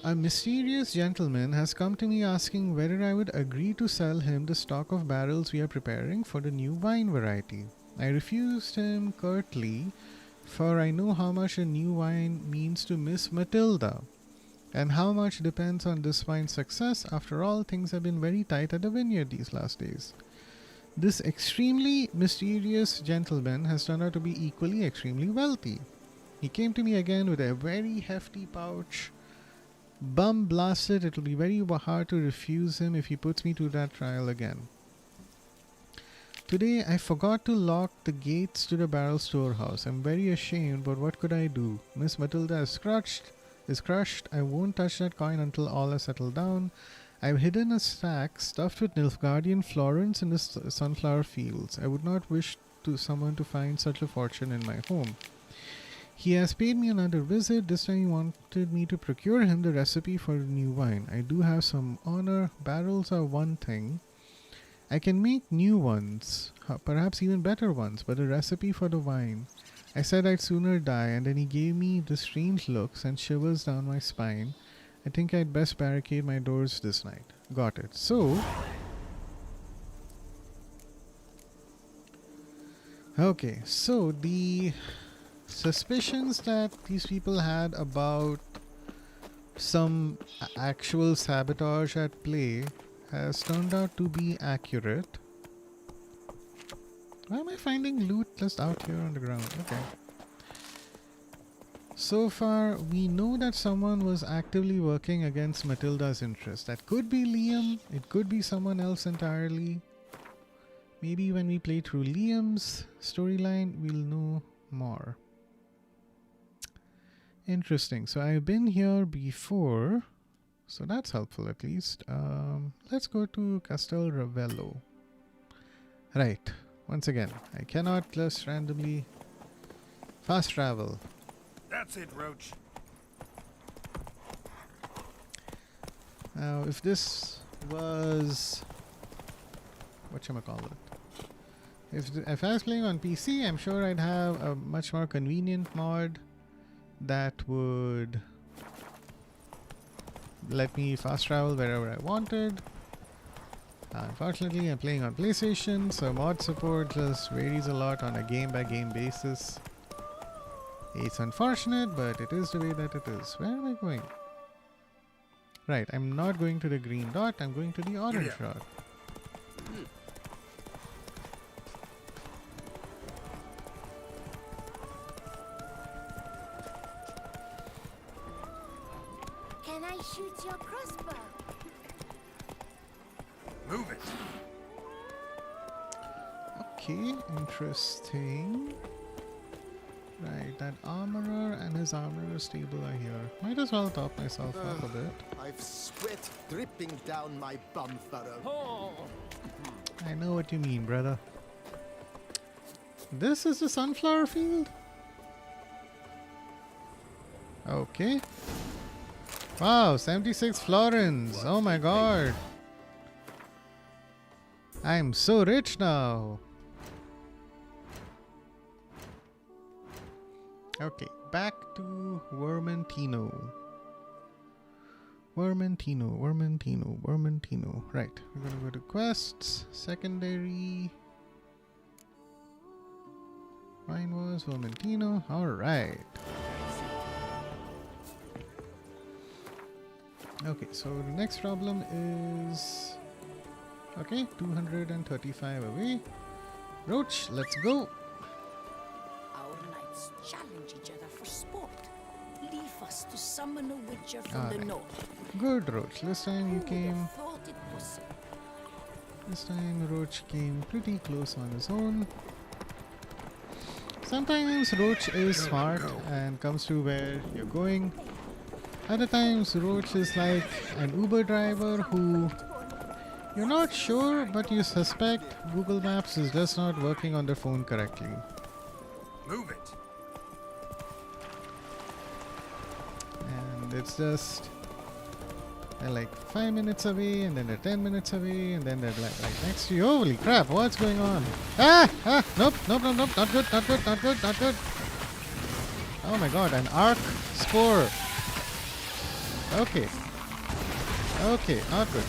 A mysterious gentleman has come to me asking whether I would agree to sell him the stock of barrels we are preparing for the new wine variety. I refused him curtly, for I know how much a new wine means to Miss Matilda, and how much depends on this wine's success. After all, things have been very tight at the vineyard these last days. This extremely mysterious gentleman has turned out to be equally extremely wealthy. He came to me again with a very hefty pouch. Bum blasted, it will be very hard to refuse him if he puts me to that trial again. Today I forgot to lock the gates to the barrel storehouse. I'm very ashamed, but what could I do? Miss Matilda is crushed. I won't touch that coin until all is settled down. I've hidden a sack stuffed with Nilfgaardian florins in the sunflower fields. I would not wish someone to find such a fortune in my home. He has paid me another visit. This time he wanted me to procure him the recipe for the new wine. I do have some honor. Barrels are one thing. I can make new ones, perhaps even better ones, but the recipe for the wine, I said I'd sooner die, and then he gave me the strange looks and shivers down my spine. I think I'd best barricade my doors this night. Got it. So... okay, so the suspicions that these people had about some actual sabotage at play has turned out to be accurate. Why am I finding loot just out here on the ground? Okay. So far, we know that someone was actively working against Matilda's interest. That could be Liam, it could be someone else entirely. Maybe when we play through Liam's storyline, we'll know more. Interesting. So I've been here before, so that's helpful at least. Let's go to Castel Ravello. Right. Once again, I cannot just randomly fast travel. That's it, Roach. Now, if this was... whatchamacallit? If I was playing on PC, I'm sure I'd have a much more convenient mod that would let me fast travel wherever I wanted. Unfortunately, I'm playing on PlayStation, so mod support just varies a lot on a game-by-game basis. It's unfortunate, but it is the way that it is. Where am I going? Right, I'm not going to the green dot, I'm going to the orange dot. Can I shoot your crossbow? Move it. Okay, interesting. Right, that armorer and his armorer stable are here. Might as well top myself up a bit. I've sweat dripping down my bum furrow. I know what you mean, brother. This is the sunflower field? Okay. Wow, 76 florins. Oh my god. I'm so rich now. Okay, back to Vermentino. Vermentino. Right, we're gonna go to quests, secondary. Mine was Vermentino. Alright. Okay, so the next problem is... okay, 235 away. Roach, let's go. Our knights challenge each other for sport. Leave us to summon a witcher from the north. Good, Roach. This time you Who would came... have thought it possible? this time Roach came pretty close on his own. Sometimes Roach is smart and comes to where you're going. Other times Roach is like an Uber driver who you're not sure, but you suspect Google Maps is just not working on their phone correctly. Move it. And it's just they're like 5 minutes away, and then they're 10 minutes away, and then they're like right next to you. Holy crap, what's going on? Nope, not good. Oh my god, an arc spore. Okay, not good.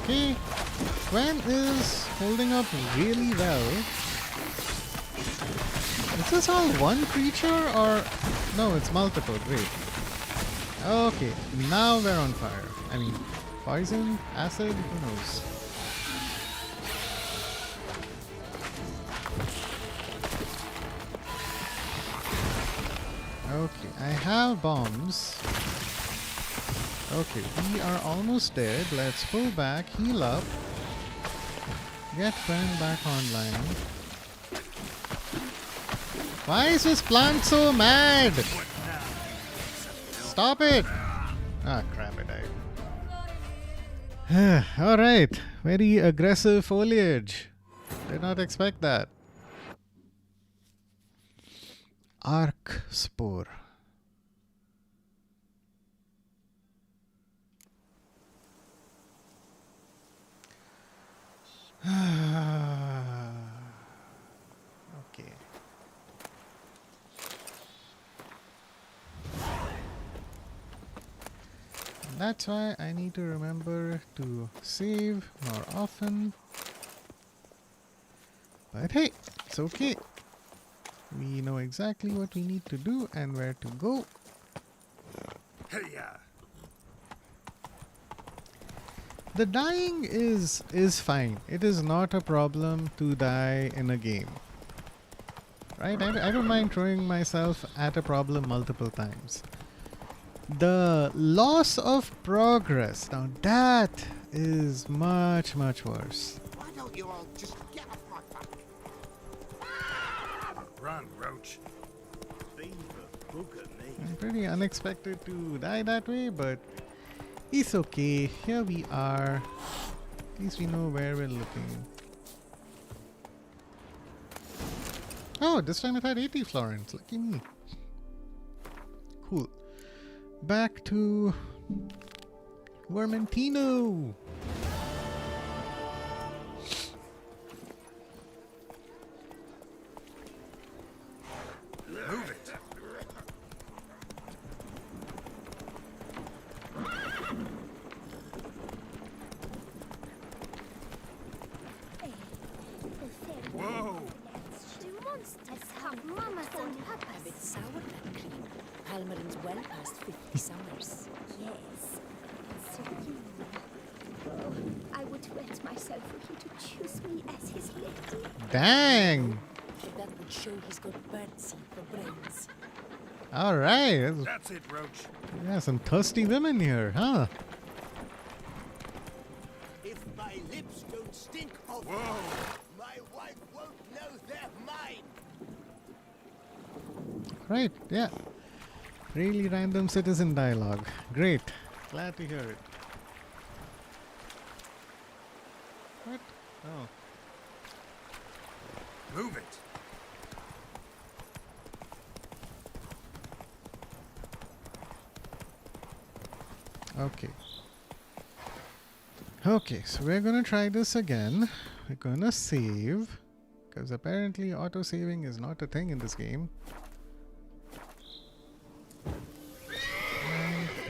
Okay, Gwen is holding up really well. Is this all one creature or... no, it's multiple, great. Okay, now we're on fire. I mean, poison, acid, who knows. Okay, I have bombs. Okay, we are almost dead. Let's pull back, heal up, get Gwen back online. Why is this plant so mad? Stop it! Ah, crap, it died. Alright, very aggressive foliage. Did not expect that. Arc Spore. Okay. That's why I need to remember to save more often. But hey, it's okay. We know exactly what we need to do and where to go. Hey-ya! The dying is fine. It is not a problem to die in a game. Right? I don't mind throwing myself at a problem multiple times. The loss of progress, now that is much, much worse. Why don't you all just get off my back? Run, Roach. Pretty unexpected to die that way, but it's okay. Here we are. At least we know where we're looking. Oh, this time it had 80 florins. Lucky me. Cool. Back to Vermentino. Move it. Whoa! Do monsters have mamas and A papas? bit sour, that cream. Palmerin's well past 50 summers. Yes. So you. Oh, I would wet myself for him to choose me as his lady. Dang! That would show he's got birdseed for brains. Alright. That's it, Roach. Yeah, some thirsty women here, huh? If my lips don't stink of Whoa! my wife won't know they're mine. Right, yeah. Really random citizen dialogue. Great. Glad to hear it. What? Oh. Move it. Okay. Okay, so we're gonna try this again. We're gonna save. Because apparently auto-saving is not a thing in this game. And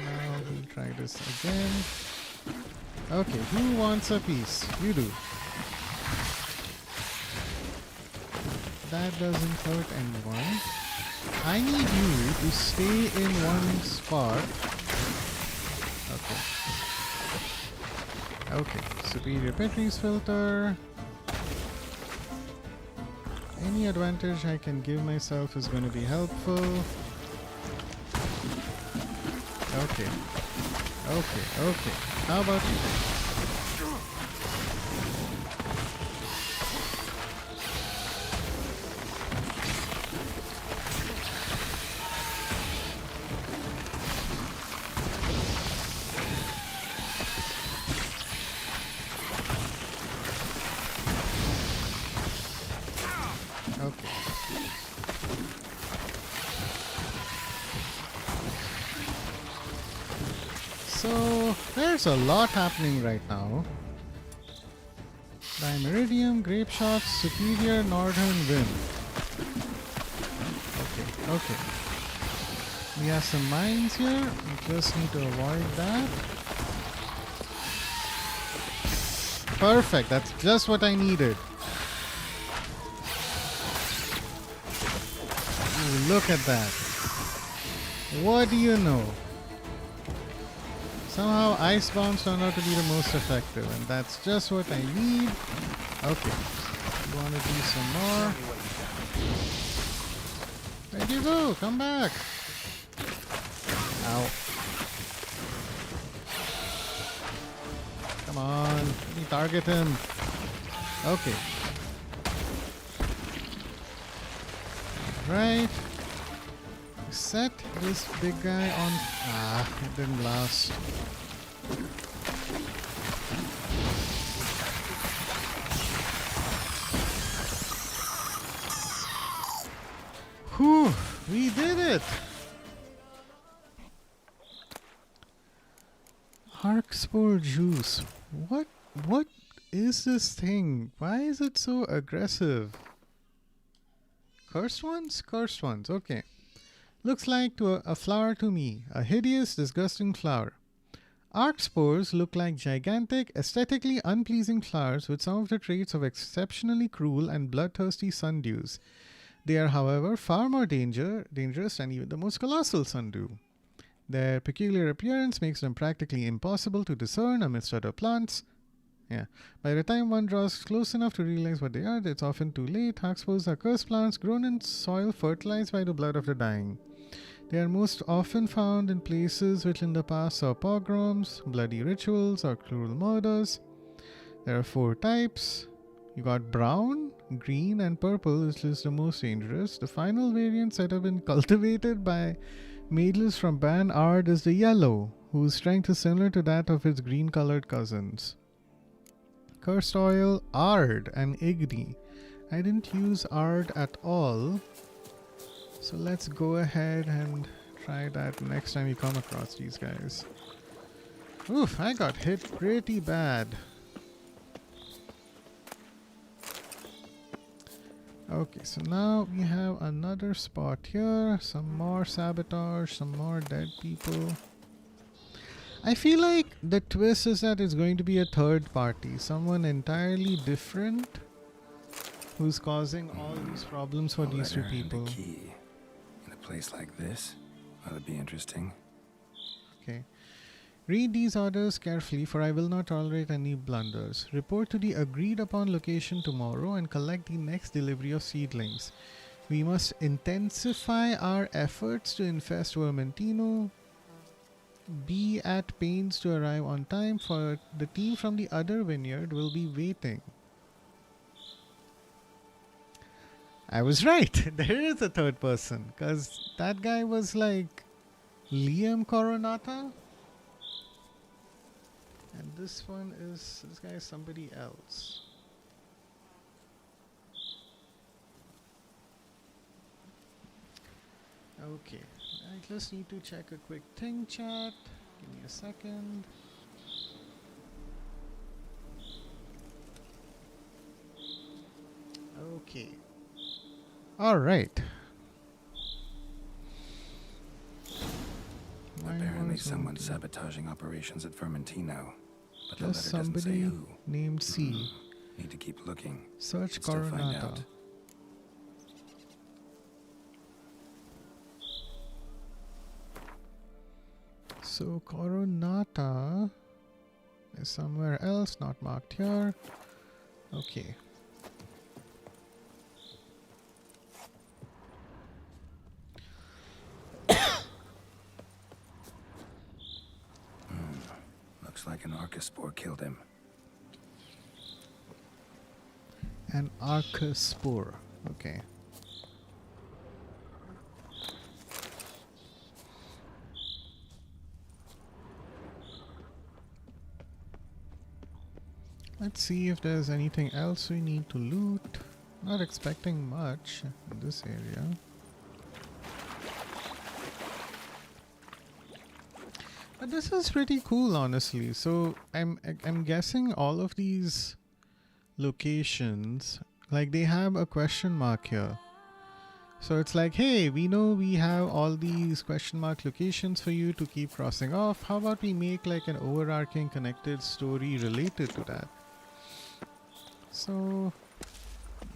now we'll try this again. Okay, who wants a piece? You do. That doesn't hurt anyone. I need you to stay in one spot. Okay. Okay, superior Petrie's filter. Any advantage I can give myself is going to be helpful. Okay. Okay, okay. How about you? Okay. So there's a lot happening right now. Dimeridium, grape shots, superior northern wind. Okay, okay. We have some mines here. We just need to avoid that. Perfect, that's just what I needed. Ooh, look at that. What do you know? Somehow ice bombs turn out to be the most effective, and that's just what I need. Okay, you want to do some more? Where'd you go? Come back! Ow. Come on, let me target him. Okay. Right. Set this big guy on. Ah, it didn't last. Whew, We did it! Arcspore juice. What is this thing? Why is it so aggressive? Cursed ones? Cursed ones, okay. Looks like a flower to me. A hideous, disgusting flower. Arcspores look like gigantic, aesthetically unpleasing flowers with some of the traits of exceptionally cruel and bloodthirsty sundews. They are, however, far more dangerous than even the most colossal sundew. Their peculiar appearance makes them practically impossible to discern amidst other plants. Yeah. By the time one draws close enough to realize what they are, it's often too late. Arcspores are cursed plants grown in soil fertilized by the blood of the dying. They are most often found in places which in the past saw pogroms, bloody rituals, or cruel murders. There are 4 types. You got brown, green, and purple, which is the most dangerous. The final variants that have been cultivated by Maidless from Ban Ard is the yellow, whose strength is similar to that of its green-colored cousins. Cursed oil, Ard, and Igni. I didn't use Ard at all, so let's go ahead and try that next time you come across these guys. Oof, I got hit pretty bad. Okay, so now we have another spot here. Some more sabotage, some more dead people. I feel like the twist is that it's going to be a third party. Someone entirely different who's causing all these problems for these 2 people. The key. In a place like this, that'd be interesting. Okay. Read these orders carefully, for I will not tolerate any blunders. Report to the agreed upon location tomorrow and collect the next delivery of seedlings. We must intensify our efforts to infest Vermentino. Be at pains to arrive on time, for the team from the other vineyard will be waiting. I was right. There is a third person, because that guy was like Liam Coronata. And this guy is somebody else. Okay, I just need to check a quick thing, chat. Give me a second. Okay. Alright. Apparently someone's sabotaging operations at Vermentino. But the Just letter doesn't say somebody who. named C. Need to keep looking. Search Still find Coronata. out. So Coronata is somewhere else, not marked here. Okay. Looks like an Arcaspore killed him. An Arcaspore. Okay. Let's see if there's anything else we need to loot. Not expecting much in this area. But this is pretty cool, honestly. So I'm guessing all of these locations, like they have a question mark here. So it's like, hey, we know we have all these question mark locations for you to keep crossing off. How about we make like an overarching connected story related to that? So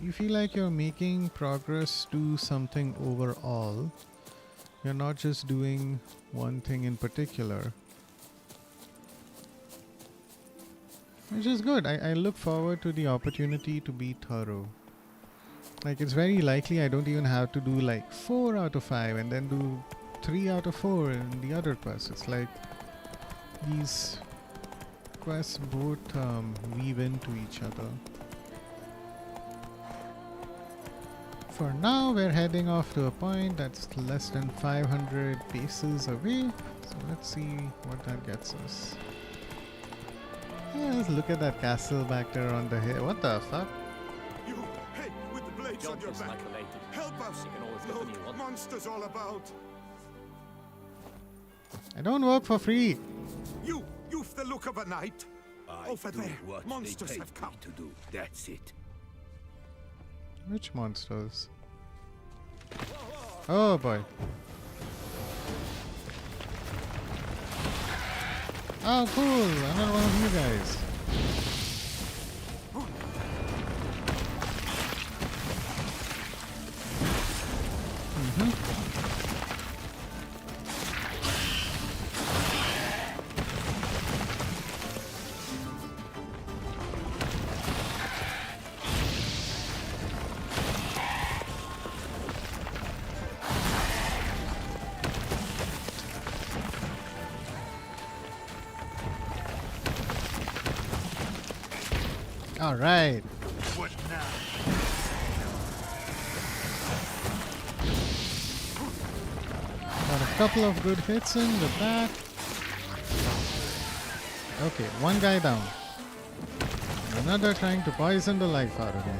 you feel like you're making progress to something overall. You're not just doing one thing in particular. Which is good. I look forward to the opportunity to be thorough. Like, it's very likely I don't even have to do like 4 out of 5 and then do 3 out of 4 in the other quests. It's like these quests both weave into each other. For now, we're heading off to a point that's less than 500 paces away. So let's see what that gets us. Yeah, let's look at that castle back there on the hill. What the fuck? You, hey, with the blade, us on your back. Help us! Look, monsters all about. I don't work for free. You've the look of a knight. Over there, monsters have come. to do. That's it. Which monsters? Oh boy. Oh cool, another one of you guys. All right. What now? Got a couple of good hits in with that. Okay, one guy down. Another trying to poison the life out of me.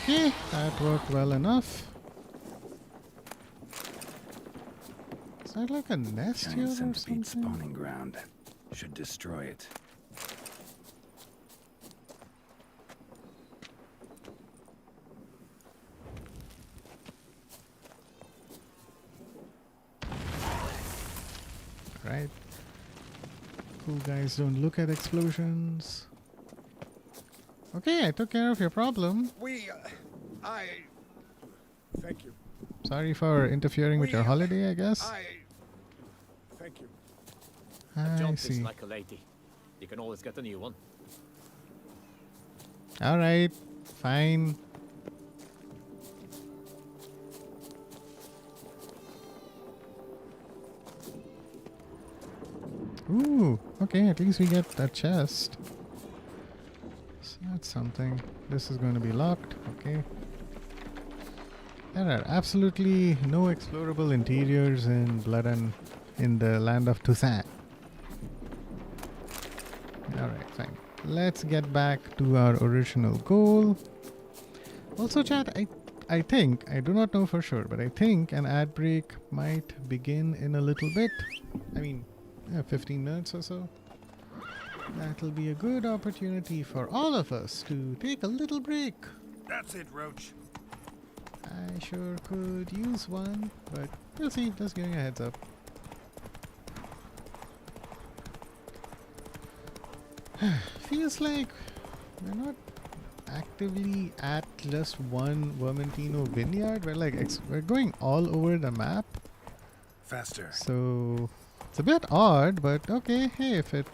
Okay, that worked well enough. Is that like a nest here or Giant something? centipede spawning ground. Should destroy it. Right. Cool guys don't look at explosions. Okay, I took care of your problem. Thank you. Sorry for interfering with your holiday, I guess. Thank you. I see. like a lady. You can always get a new one. Alright, fine. Ooh, okay, at least we get that chest. So that's something. This is going to be locked, okay. There are absolutely no explorable interiors in Blood and in the land of Toussaint. Alright, fine. Let's get back to our original goal. Also, chat, I think, I do not know for sure, but I think an ad break might begin in a little bit. I mean, 15 minutes or so. That'll be a good opportunity for all of us to take a little break. That's it, Roach. I sure could use one, but we'll see. Just giving a heads up. Feels like we're not actively at just one Vermentino vineyard. We're like we're going all over the map. Faster. So it's a bit odd, but okay. Hey, if it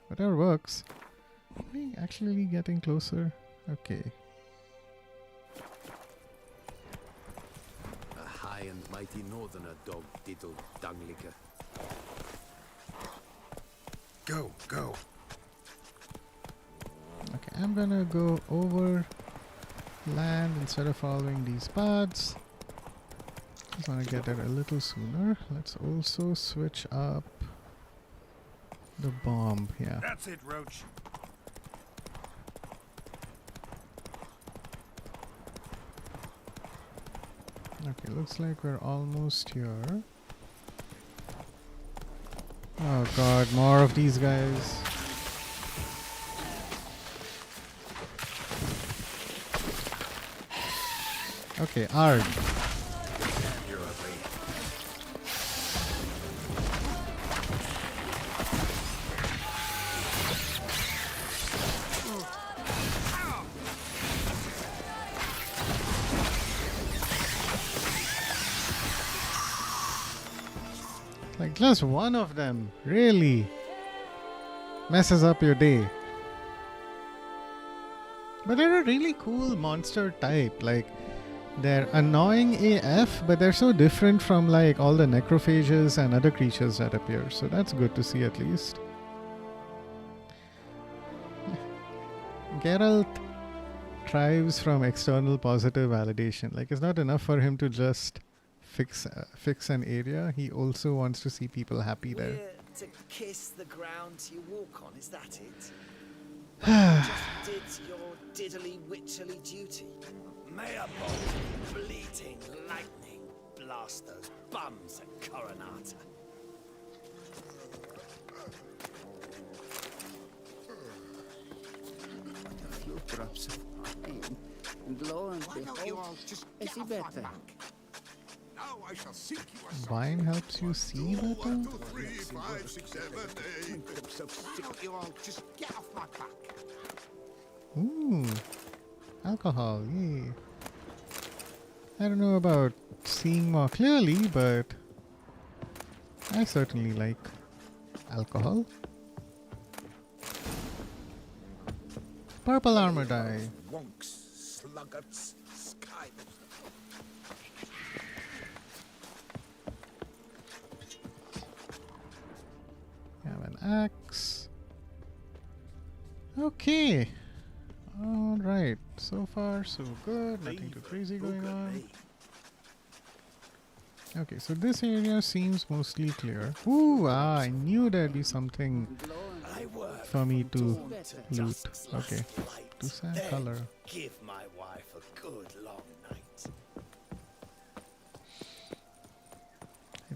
whatever works. Are we actually getting closer? Okay. A high and mighty northerner, dog diddle dunglicker. Go, go. Okay, I'm gonna go over land instead of following these paths. Just wanna get there a little sooner. Let's also switch up the bomb here. That's it, Roach. Okay, looks like we're almost here. Oh god, more of these guys. Okay, Arg. Damn, you're ugly. Like just one of them really messes up your day. But they're a really cool monster type. Like, they're annoying AF, but they're so different from like all the necrophages and other creatures that appear. So that's good to see at least. Geralt thrives from external positive validation. Like, it's not enough for him to just fix an area. He also wants to see people happy there. To kiss the ground you walk on, is that it? Just did your diddly witcherly duty. May a bolt bleating lightning blast those bums at Coronata. A few drops of wine, and lo and behold, is he better? Now I shall seek you a Wine helps you see better? 1, 2, 3, 5, 6, 7, 8. I'm so sick. You all just get off my back. Ooh, alcohol, yay. I don't know about seeing more clearly, but I certainly like alcohol. Purple armor die. Wonks, sluggards, sky. We have an axe. Okay. Alright. So far, so good. Nothing too crazy going on. Okay, so this area seems mostly clear. Ooh, I knew there'd be something for me to loot. Okay. Toussaint color. Give my wife a good long night.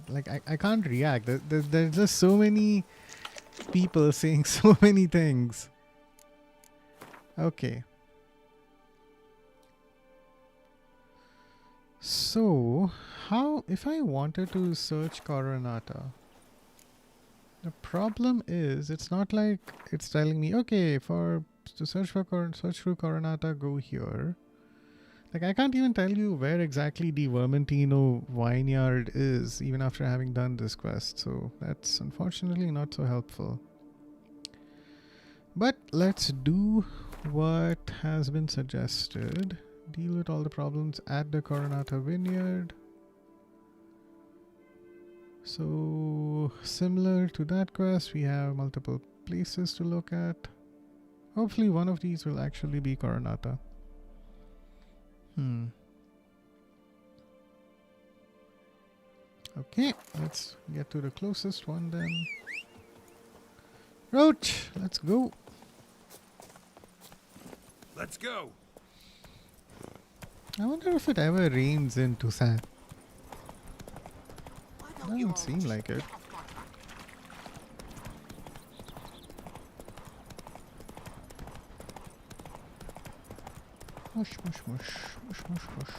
Like, I can't react. There's just so many people saying so many things. Okay. So, how, if I wanted to search Coronata, the problem is it's not like it's telling me, okay, to search through Coronata, go here. Like, I can't even tell you where exactly the Vermentino vineyard is, even after having done this quest. So that's unfortunately not so helpful. But let's do what has been suggested. Deal with all the problems at the Coronata vineyard. So similar to that quest, we have multiple places to look at. Hopefully one of these will actually be Coronata. Okay, let's get to the closest one then. Roach, let's go. Let's go. I wonder if it ever rains in Toussaint. Doesn't seem like it. Mush, mush, mush, mush, mush, mush.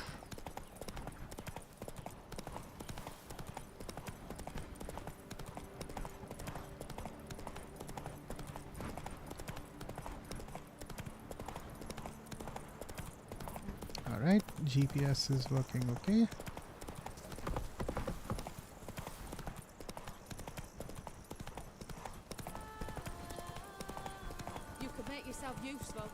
Alright, GPS is working okay. You could make yourself useful.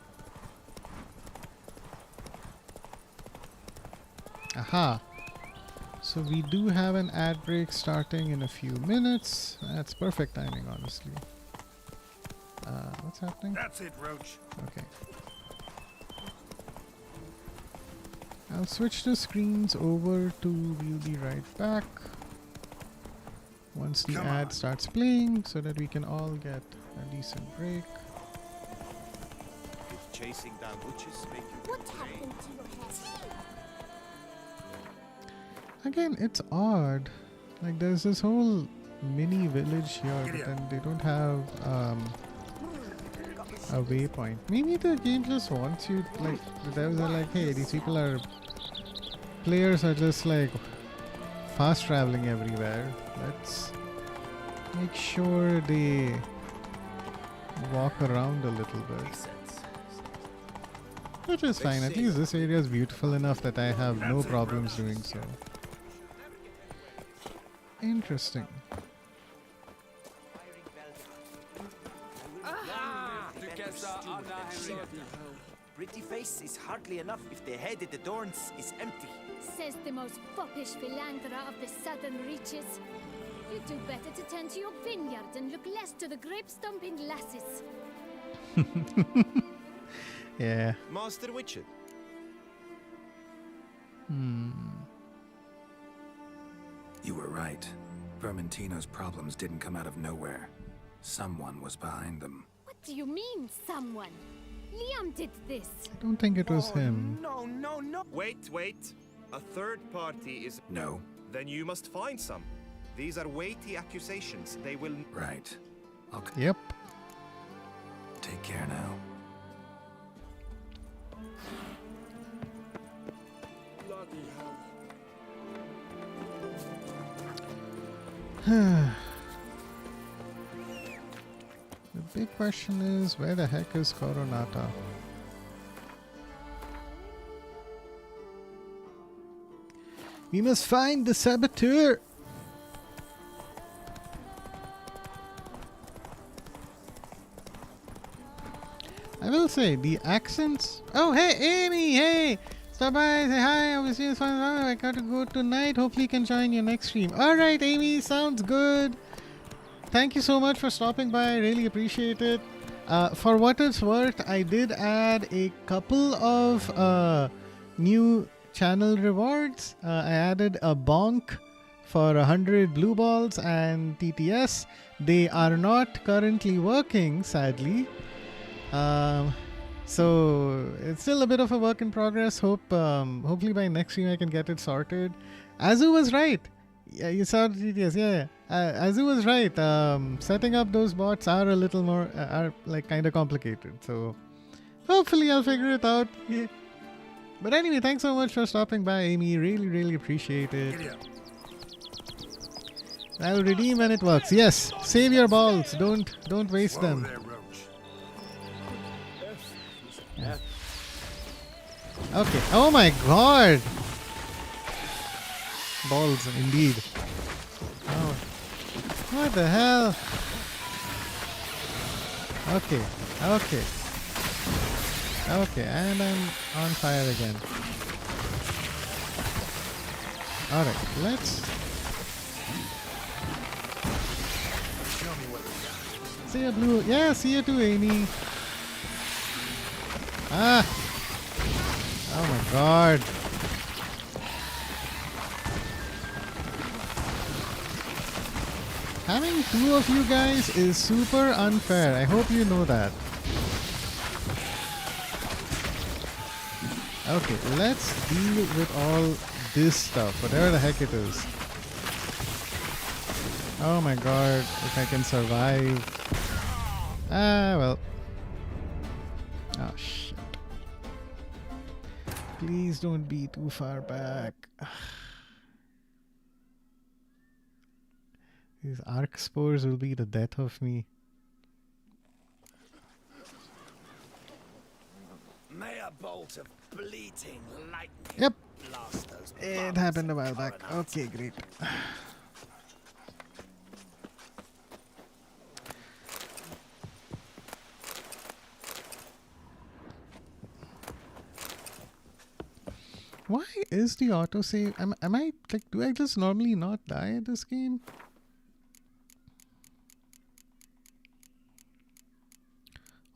Aha! So we do have an ad break starting in a few minutes. That's perfect timing, honestly. What's happening? That's it, Roach. Okay. I'll switch the screens over to we'll be right back once the ad starts playing so that we can all get a decent break. Did chasing down witches make you What happened to your head? Again, it's odd. Like, there's this whole mini village here, but then they don't have a waypoint. Maybe the game just wants you, like, the devs are like, hey, these people are... Players are just, like, fast traveling everywhere. Let's make sure they walk around a little bit. Which is fine. At least this area is beautiful enough that I have no problems doing so. Interesting. Pretty face is hardly enough if the head it adorns is empty. Says the most foppish philanderer of the southern reaches. You do better to tend to your vineyard and look less to the grape-stomping lasses. Yeah. Master Witcher. You were right. Vermentino's problems didn't come out of nowhere. Someone was behind them. What do you mean, someone? Liam did this. I don't think it was him. No, no, no. Wait. A third party is... No. Then you must find some. These are weighty accusations. They will... Right. Yep. Take care now. Bloody The big question is, where the heck is Coronata? We must find the saboteur! I will say, the accents... Oh, hey, Amy, hey! Stop by, say hi, obviously it's fun. I got to go tonight. Hopefully you can join your next stream. Alright, Amy, sounds good. Thank you so much for stopping by. I really appreciate it. For what it's worth, I did add a couple of new channel rewards. I added a bonk for 100 blue balls and TTS. They are not currently working, sadly. So it's still a bit of a work in progress. Hopefully by next stream I can get it sorted. Azu was right. Yeah, you saw TTS. Yeah. Azu was right. Setting up those bots are a little more are like kind of complicated. So hopefully I'll figure it out. Yeah. But anyway, thanks so much for stopping by, Amy. Really appreciate it. I'll redeem when it works. Yes, save your balls. Don't waste them. Yeah. Okay. Oh my god. Balls, indeed. Oh. What the hell? Okay. Okay, and I'm on fire again. Alright, let's... See ya, Blue. Yeah, see you too, Amy. Ah! Oh my god. Having two of you guys is super unfair. I hope you know that. Okay, let's deal with all this stuff, whatever the heck it is. Oh my god, if I can survive. Ah, well. Oh shit. Please don't be too far back. These arc spores will be the death of me. May a bolt of bleating lightning. Yep. Blast those It happened a while back. Okay, great. Why is the autosave? Am I like? Do I just normally not die at this game?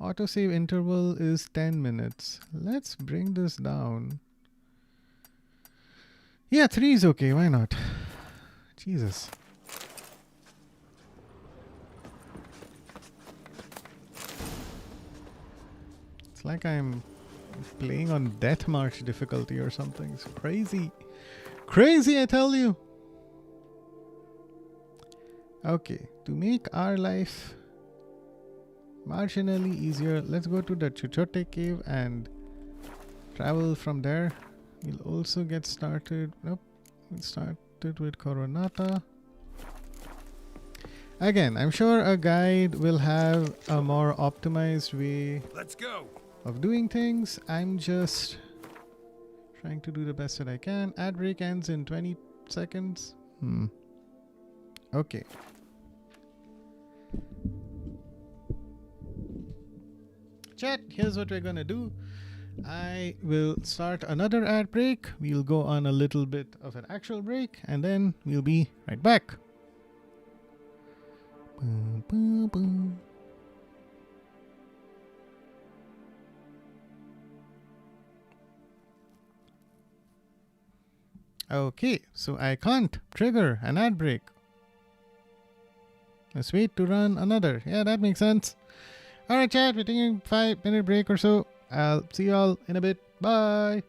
Autosave interval is 10 minutes. Let's bring this down. Yeah, 3 is okay. Why not? Jesus. It's like I'm playing on Death March difficulty or something. It's crazy. Crazy, I tell you. Okay, to make our life marginally easier, let's go to the Chuchote cave and travel from there. We'll also get started. Nope. We'll start it with Coronata. Again, I'm sure a guide will have a more optimized way of doing things. I'm just trying to do the best that I can. Ad break ends in 20 seconds. Okay. Chat, here's what we're gonna do. I will start another ad break. We'll go on a little bit of an actual break, and then we'll be right back. Boom, boom, boom. Okay, so I can't trigger an ad break. Let's wait to run another. Yeah, that makes sense. Alright, chat, we're taking a 5-minute break or so. I'll see you all in a bit. Bye.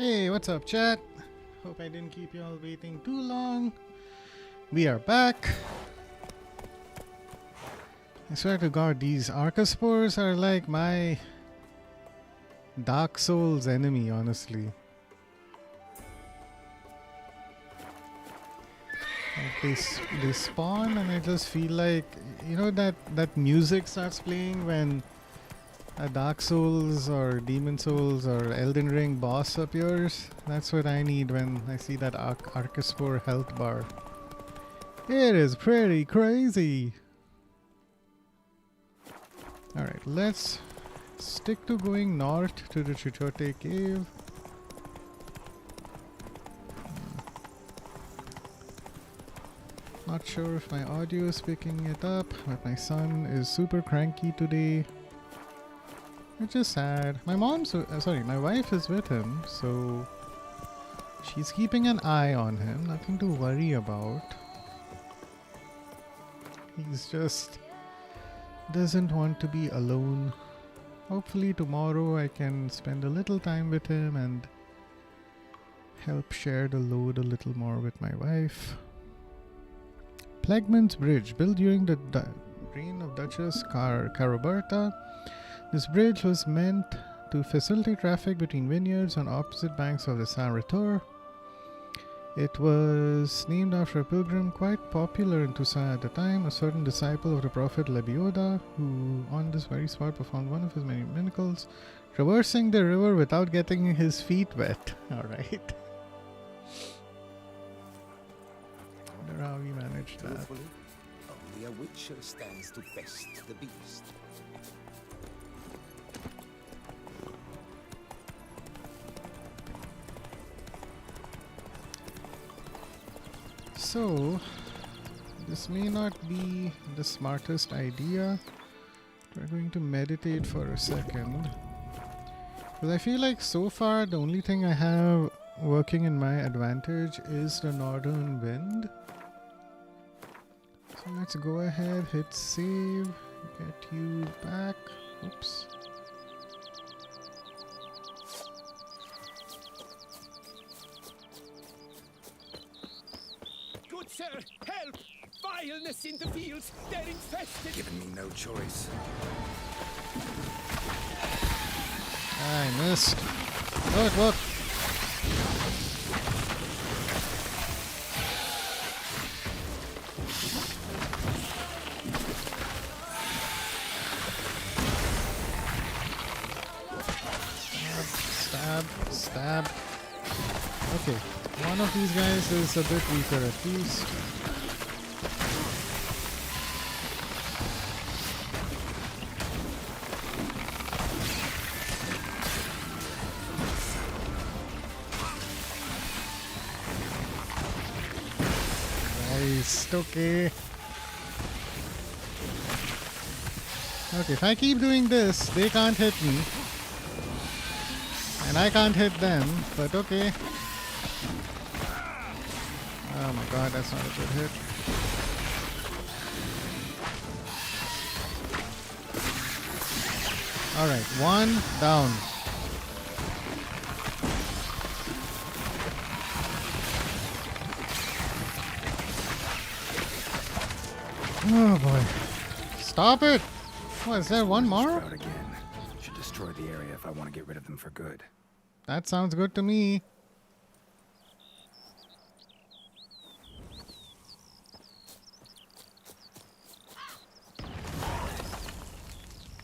Hey, what's up, chat? Hope I didn't keep you all waiting too long. We are back. I swear to God, these Archospores are like my Dark Souls enemy, honestly. Like they spawn and I just feel like, you know, that music starts playing when a Dark Souls or Demon Souls or Elden Ring boss appears. That's what I need when I see that Archospore health bar. It is pretty crazy. Alright, let's stick to going north to the Chichote cave. Not sure if my audio is picking it up, but my son is super cranky today. Which is sad. My my wife is with him, so she's keeping an eye on him. Nothing to worry about. He's just doesn't want to be alone. Hopefully tomorrow I can spend a little time with him and help share the load a little more with my wife. Plagman's Bridge, built during the reign of Duchess Caroberta. This bridge was meant to facilitate traffic between vineyards on opposite banks of the Saint-Retour. It was named after a pilgrim quite popular in Toussaint at the time, a certain disciple of the prophet Lebioda, who on this very spot performed one of his many miracles, traversing the river without getting his feet wet. Alright. Wonder how he managed that. Truthfully, only a witcher stands to best the beast. So, this may not be the smartest idea. We're going to meditate for a second. Because I feel like so far the only thing I have working in my advantage is the northern wind. So let's go ahead, hit save, get you back. Oops. Good sir, help! Vileness in the fields, they're infested! Giving me no choice. I missed. Look, look. Stab. Okay, one of these guys is a bit weaker at least. Nice, okay. Okay, if I keep doing this, they can't hit me. And I can't hit them, but okay. Oh my god, that's not a good hit. Alright, one down. Oh boy. Stop it! What, is there one more? Sprout again. Should destroy the area if I want to get rid of them for good. That sounds good to me.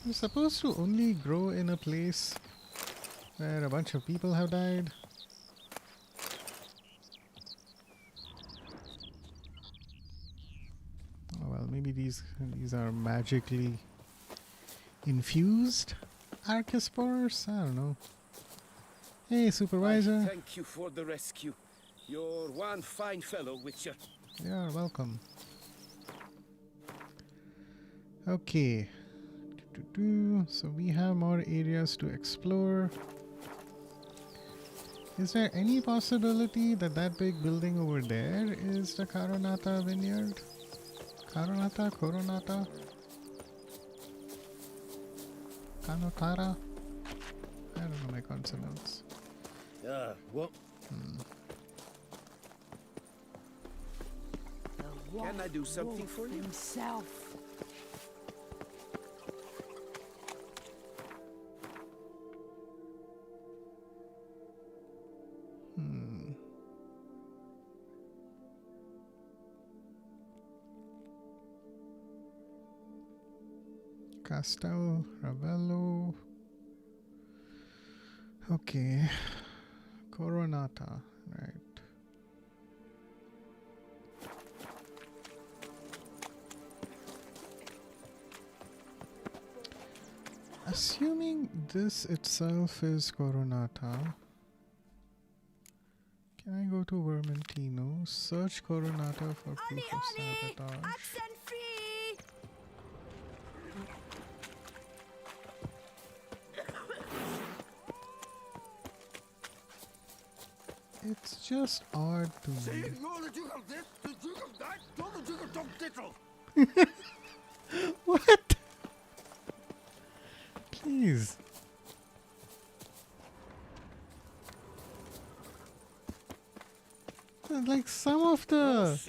You're supposed to only grow in a place where a bunch of people have died. Oh well, maybe these are magically infused Archospores? I don't know. Hey, supervisor. Thank you for the rescue. You're one fine fellow, Witcher. You're welcome. Okay. So we have more areas to explore. Is there any possibility that that big building over there is the Coronata vineyard? Coronata? Canotara? I don't know my consonants. What? Can I do something for you? Himself. Castel Ravello. Okay. Coronata, right. Assuming this itself is Coronata, can I go to Vermentino, search Coronata for proof of sabotage? Accent free! It's just odd to me. See, you're the Duke of this, the Duke of that, you're the Duke of Dog Diddle. What? Please. Like some of the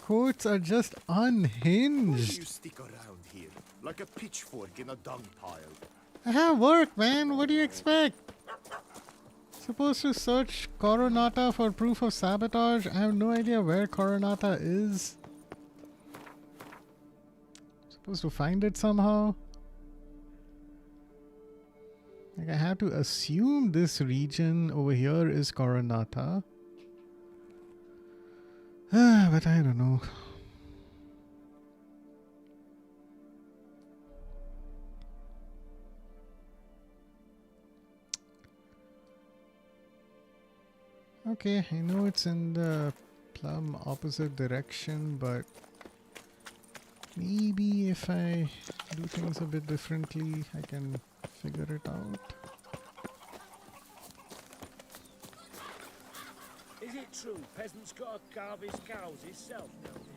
quotes are just Why do unhinged. you stick around here like a pitchfork in a dung pile? I have work, man. What do you expect? Supposed to search Coronata for proof of sabotage. I have no idea where Coronata is. Supposed to find it somehow. Like I have to assume this region over here is Coronata. But I don't know. Okay, I know it's in the plumb opposite direction, but maybe if I do things a bit differently, I can figure it out. Is it true peasants gotta carve his cows himself nowadays?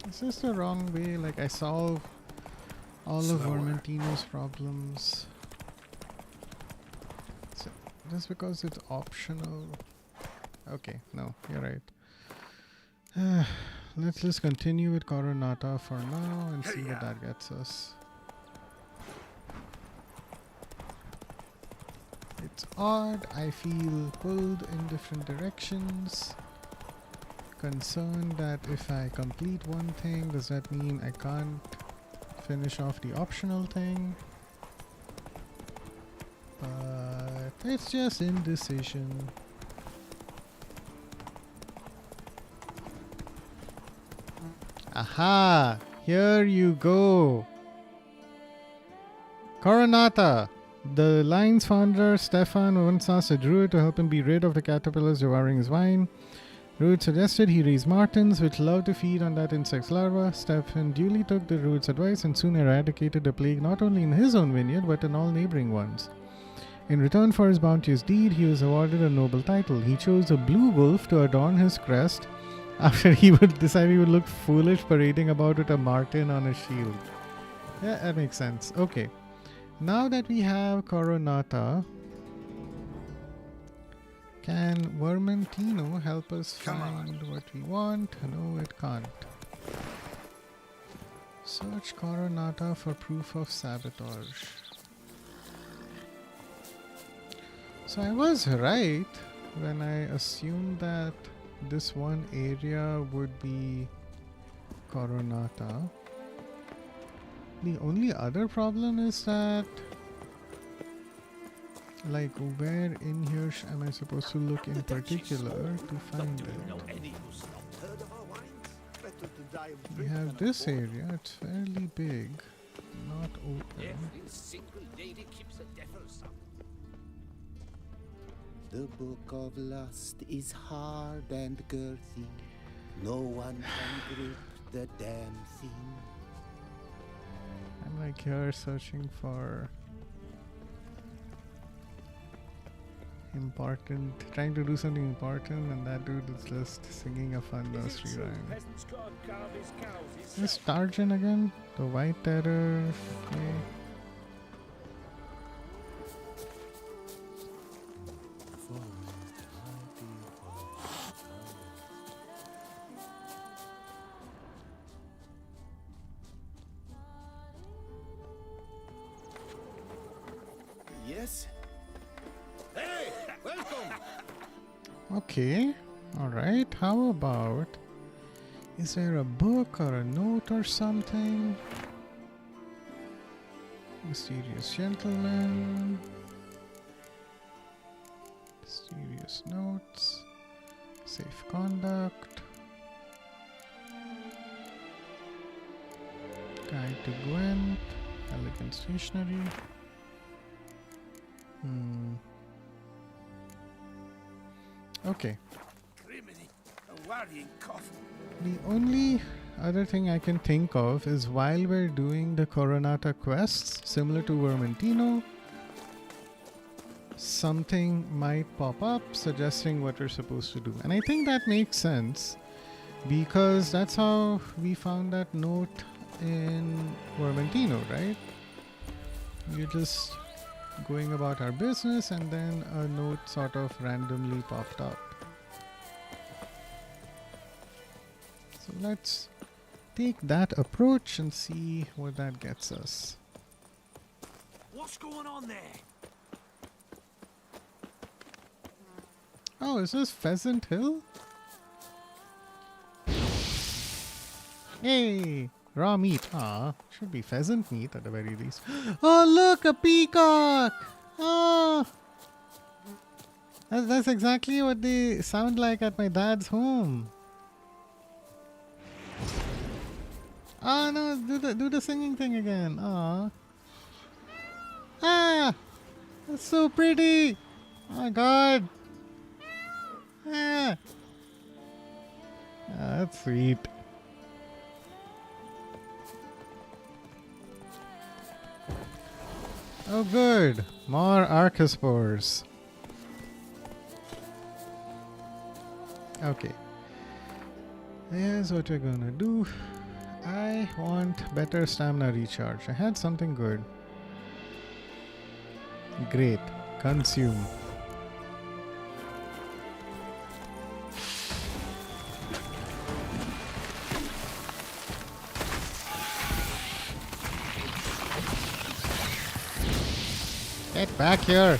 Is this the wrong way? Like I solve all of Vermentino's problems. So, just because it's optional. Okay, no, you're right. Let's just continue with Coronata for now and see what that gets us. It's odd, I feel pulled in different directions. Concerned that if I complete one thing, does that mean I can't finish off the optional thing? But it's just indecision. Aha! Here you go! Coronata! The line's founder, Stefan, once asked a druid to help him be rid of the caterpillars devouring his wine. Druid suggested he raise martins, which love to feed on that insect's larva. Stefan duly took the druid's advice and soon eradicated the plague not only in his own vineyard but in all neighboring ones. In return for his bounteous deed, he was awarded a noble title. He chose a blue wolf to adorn his crest after he would decide he would look foolish parading about with a martin on his shield. Yeah, that makes sense. Okay. Now that we have Coronata, can Vermentino help us find what we want? No, it can't. Search Coronata for proof of sabotage. So I was right when I assumed that this one area would be Coronata. The only other problem is that, like, where in here am I supposed to look in particular to find it? We have this area, it's fairly big, not open. The book of lust is hard and girthy. No one can grip the damn thing. I'm like here searching for important, trying to do something important, and that dude is just singing a fun Is it nursery true rhyme. peasants gotta carve his cows Is himself? Tarjan again? The White Terror. Okay. Yes? Hey, welcome! Okay. Alright. How about. Is there a book or a note or something? Mysterious Gentleman. Mysterious Notes. Safe Conduct. Guide to Gwent. Elegant Stationery. Okay. Criminy, a worrying cough. The only other thing I can think of is while we're doing the Coronata quests, similar to Vermentino, something might pop up suggesting what we're supposed to do. And I think that makes sense because that's how we found that note in Vermentino, right? We're just going about our business and then a note sort of randomly popped up. So let's take that approach and see what that gets us. What's going on there? Oh, is this Pheasant Hill? Hey! Raw meat. Ah, should be pheasant meat at the very least. Oh, look! A peacock! Oh! That's exactly what they sound like at my dad's home. Ah, no, do the singing thing again. Ah. Ah! That's so pretty! Oh my god! Ah! Ah, that's sweet. Oh good! More archospores. Okay. Here's what we're gonna do. I want better stamina recharge. I had something good. Great. Consume. Get back here!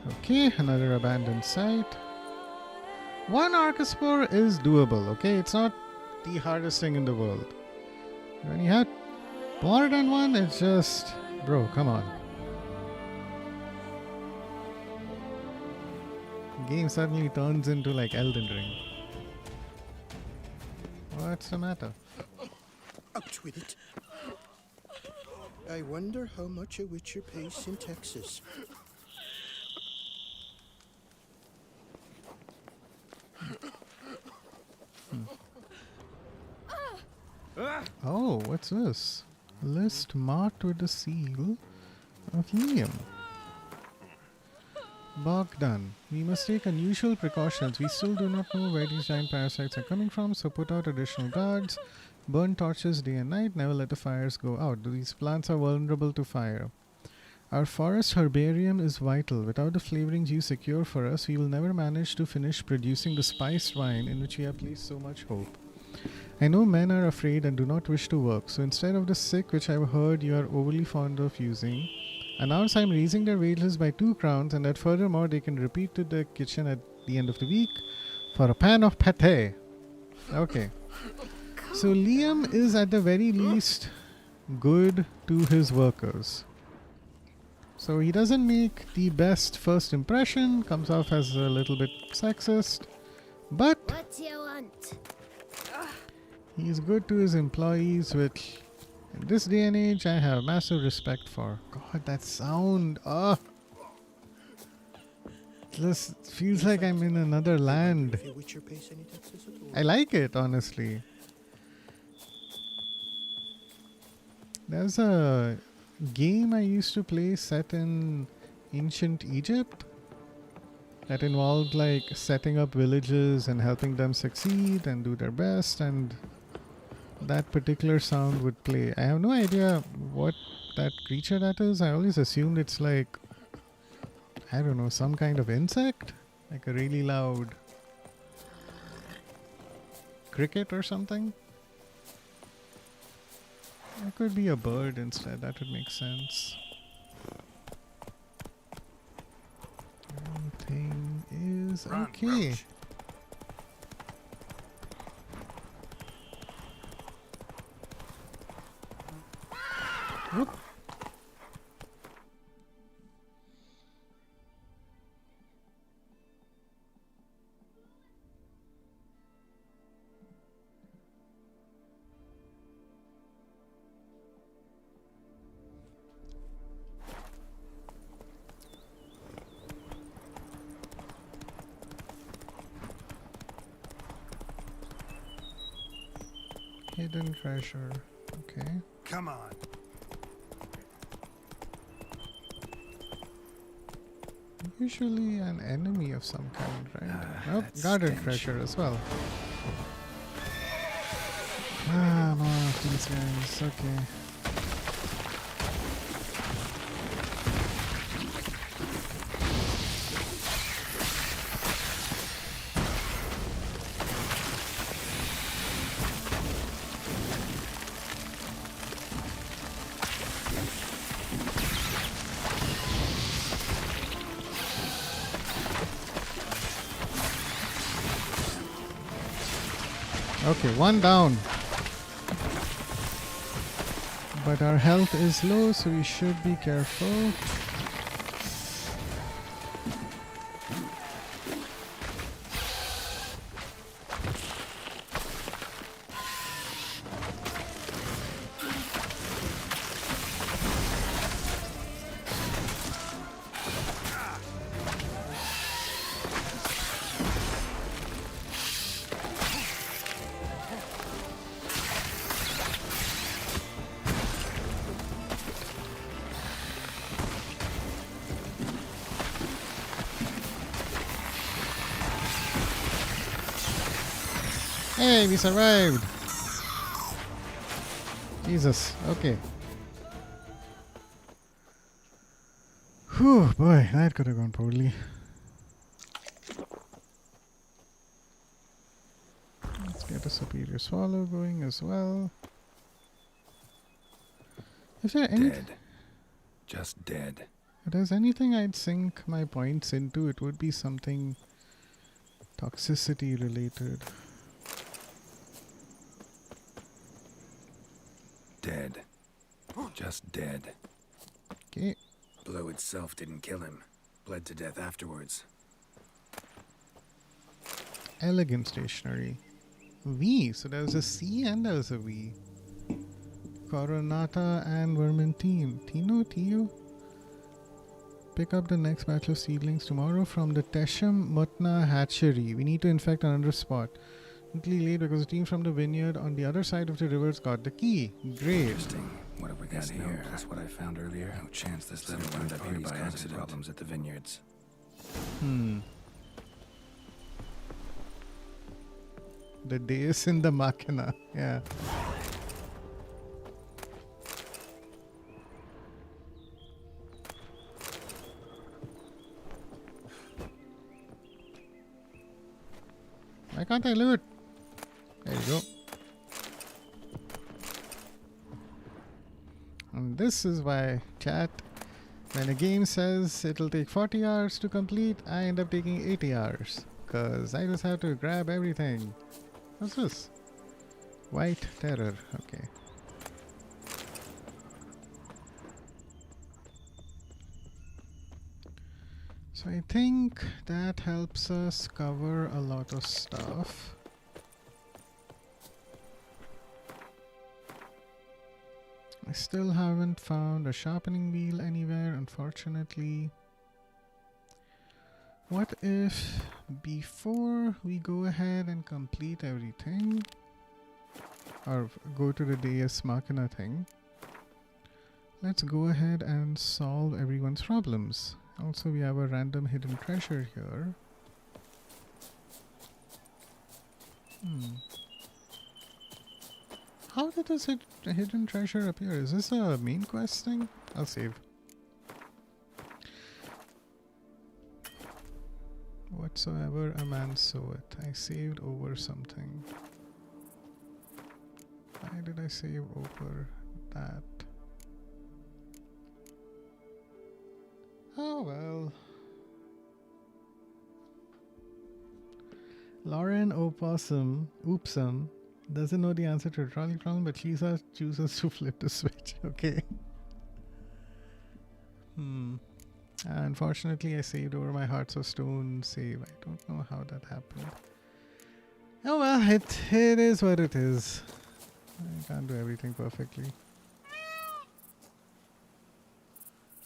Okay, another abandoned site. One archospore is doable, okay? It's not the hardest thing in the world. When you have more than one, it's just... Bro, come on. Game suddenly turns into like Elden Ring. What's the matter? Out with it. I wonder how much a witcher pays in Texas. Oh, what's this? List marked with the seal of Liam. Bogdan. We must take unusual precautions. We still do not know where these giant parasites are coming from, so put out additional guards. Burn torches day and night. Never let the fires go out. These plants are vulnerable to fire. Our forest herbarium is vital. Without the flavorings you secure for us, we will never manage to finish producing the spiced wine in which we have placed so much hope. I know men are afraid and do not wish to work, so instead of the sick, which I've heard you are overly fond of using, announce I'm raising their wages by 2 crowns and that furthermore they can repeat to the kitchen at the end of the week for a pan of pate. Okay. So Liam is at the very least good to his workers. So he doesn't make the best first impression, comes off as a little bit sexist, but What do you want? he's good to his employees, which in this day and age I have massive respect for. God, that sound. just feels like I'm in another land. If your Witcher pays any taxes at all. I like it, honestly. There's a game I used to play set in ancient Egypt that involved like setting up villages and helping them succeed and do their best, and that particular sound would play. I have no idea what that creature that is. I always assumed it's like, I don't know, some kind of insect, like a really loud cricket or something. It could be a bird instead. That would make sense. Everything is okay. Roach. Whoop. Hidden treasure. Okay. Come on. Usually an enemy of some kind, right? Oh, that guarded stench. treasure as well. Ah, more of these guys. Okay. Okay, one down. But our health is low, so we should be careful. Hey, we survived! Jesus, okay. Whew, boy, that could have gone poorly. Let's get a superior swallow going as well. Is there any... Dead. Just dead. If there's anything I'd sink my points into, it would be something toxicity related. Dead. Just dead. Okay. Blow itself didn't kill him. Bled to death afterwards. Elegant stationery. V. So there was a C and there was a V. Coronata and Vermintine. Tino, Tio. Pick up the next batch of seedlings tomorrow from the Tesham Mutna hatchery. We need to infect another spot. Little late because the team from the vineyard on the other side of the rivers got the key. Great. Interesting. What have we got here? That's what I found earlier. No chance this letter wound up here by accident. Problems at the vineyards. The Deus in the Machina. Yeah. Why can't I loot? There you go. And this is why, chat, when a game says it'll take 40 hours to complete, I end up taking 80 hours. Because I just have to grab everything. What's this? White Terror. Okay. So I think that helps us cover a lot of stuff. I still haven't found a sharpening wheel anywhere, unfortunately. What if before we go ahead and complete everything, or go to the Deus Machina thing, let's go ahead and solve everyone's problems. Also, we have a random hidden treasure here. How did this hidden treasure appear? Is this a main quest thing? I'll save. Whatsoever a man soweth. I saved over something. Why did I save over that? Oh well. Lauren Opossum, Oopsum, doesn't know the answer to a trolley problem, but Lisa chooses to flip the switch. Okay. Unfortunately, I saved over my Hearts of Stone save. I don't know how that happened. Oh well, it is what it is. I can't do everything perfectly.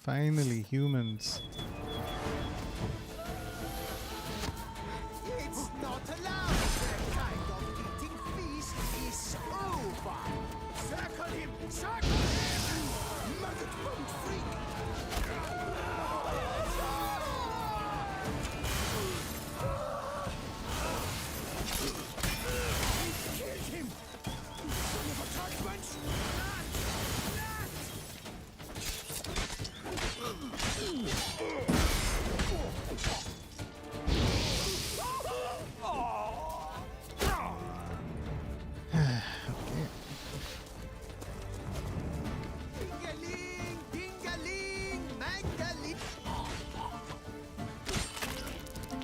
Finally, humans. It's not allowed. That kind of eating feast is over. Circle him! Circle him! Maggot bone freak! Kill him! Son of a judgment!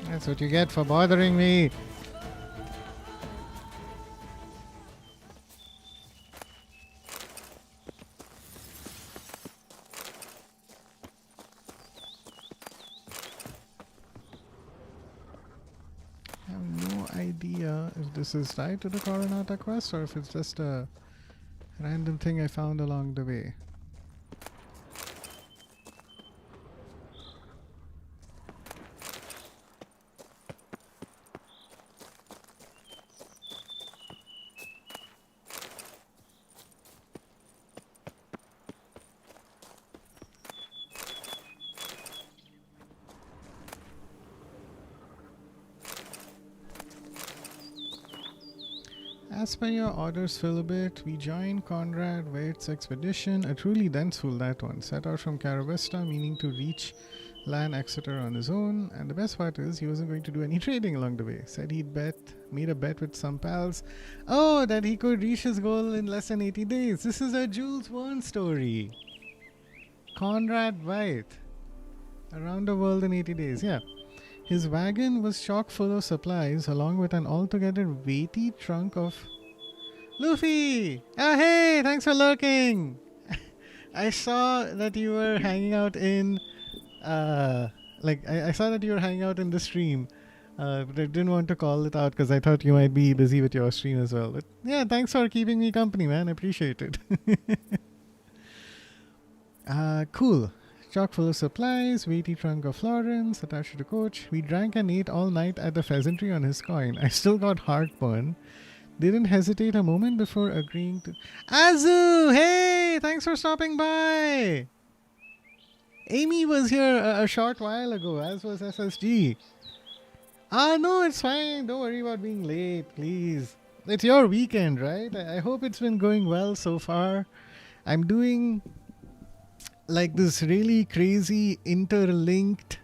That's what you get for bothering me. I have no idea if this is tied to the Coronata quest or if it's just a random thing I found along the way. As per your orders, Philibert, we join Conrad Waite's expedition, a truly dense fool that one, set out from Caravesta, meaning to reach Lan Exeter on his own, and the best part is he wasn't going to do any trading along the way. Said he'd made a bet with some pals, that he could reach his goal in less than 80 days. This is a Jules Verne story. Conrad Waite, around the world in 80 days, yeah. His wagon was chock full of supplies, along with an altogether weighty trunk of... Luffy! Oh hey! Thanks for lurking! I saw that you were hanging out in... I saw that you were hanging out in the stream. But I didn't want to call it out because I thought you might be busy with your stream as well. But yeah, thanks for keeping me company, man. I appreciate it. Cool. Chock full of supplies, weighty trunk of Florence attached to the coach. We drank and ate all night at the pheasantry on his coin. I still got heartburn. Didn't hesitate a moment before agreeing to... Azu! Hey! Thanks for stopping by! Amy was here a short while ago, as was SSG. No, it's fine. Don't worry about being late, please. It's your weekend, right? I hope it's been going well so far. I'm doing... like this really crazy interlinked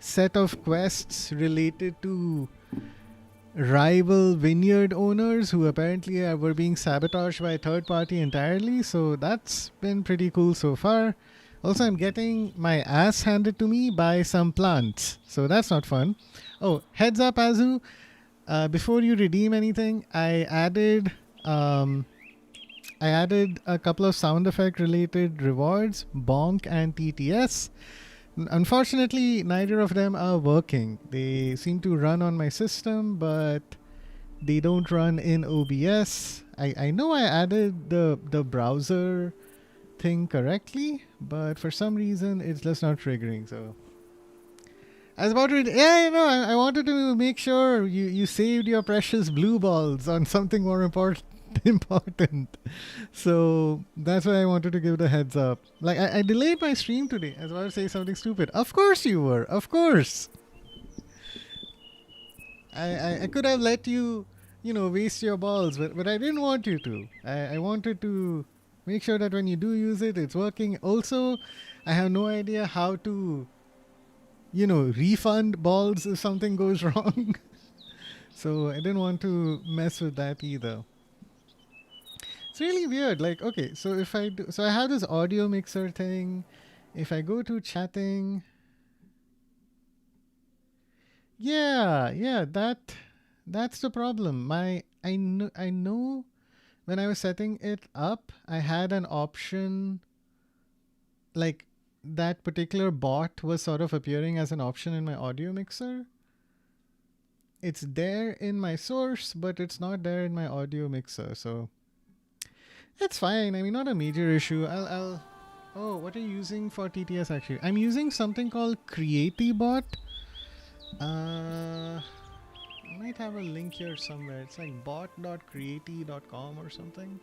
set of quests related to rival vineyard owners who apparently were being sabotaged by a third party entirely. So that's been pretty cool so far. Also, I'm getting my ass handed to me by some plants. So that's not fun. Oh, heads up, Azu. Before you redeem anything, I added a couple of sound effect related rewards, Bonk and TTS. Unfortunately, neither of them are working. They seem to run on my system, but they don't run in OBS. I know I added the browser thing correctly, but for some reason it's just not triggering. So I was about to. Yeah, I wanted to make sure you saved your precious blue balls on something more important. Important. So that's why I wanted to give the heads up. Like I delayed my stream today. I was about to say something stupid. Of course you were. Of course. I could have let you, waste your balls, but I didn't want you to. I wanted to make sure that when you do use it, it's working. Also, I have no idea how to, refund balls if something goes wrong. So I didn't want to mess with that either. It's really weird. Like, okay, so if I do, so I have this audio mixer thing. If I go to chatting, yeah, that's the problem. I know when I was setting it up, I had an option, like that particular bot was sort of appearing as an option in my audio mixer. It's there in my source, but it's not there in my audio mixer, so it's fine. I mean, not a major issue. Oh, what are you using for TTS actually? I'm using something called CreatyBot. I might have a link here somewhere. It's like bot.creaty.com or something.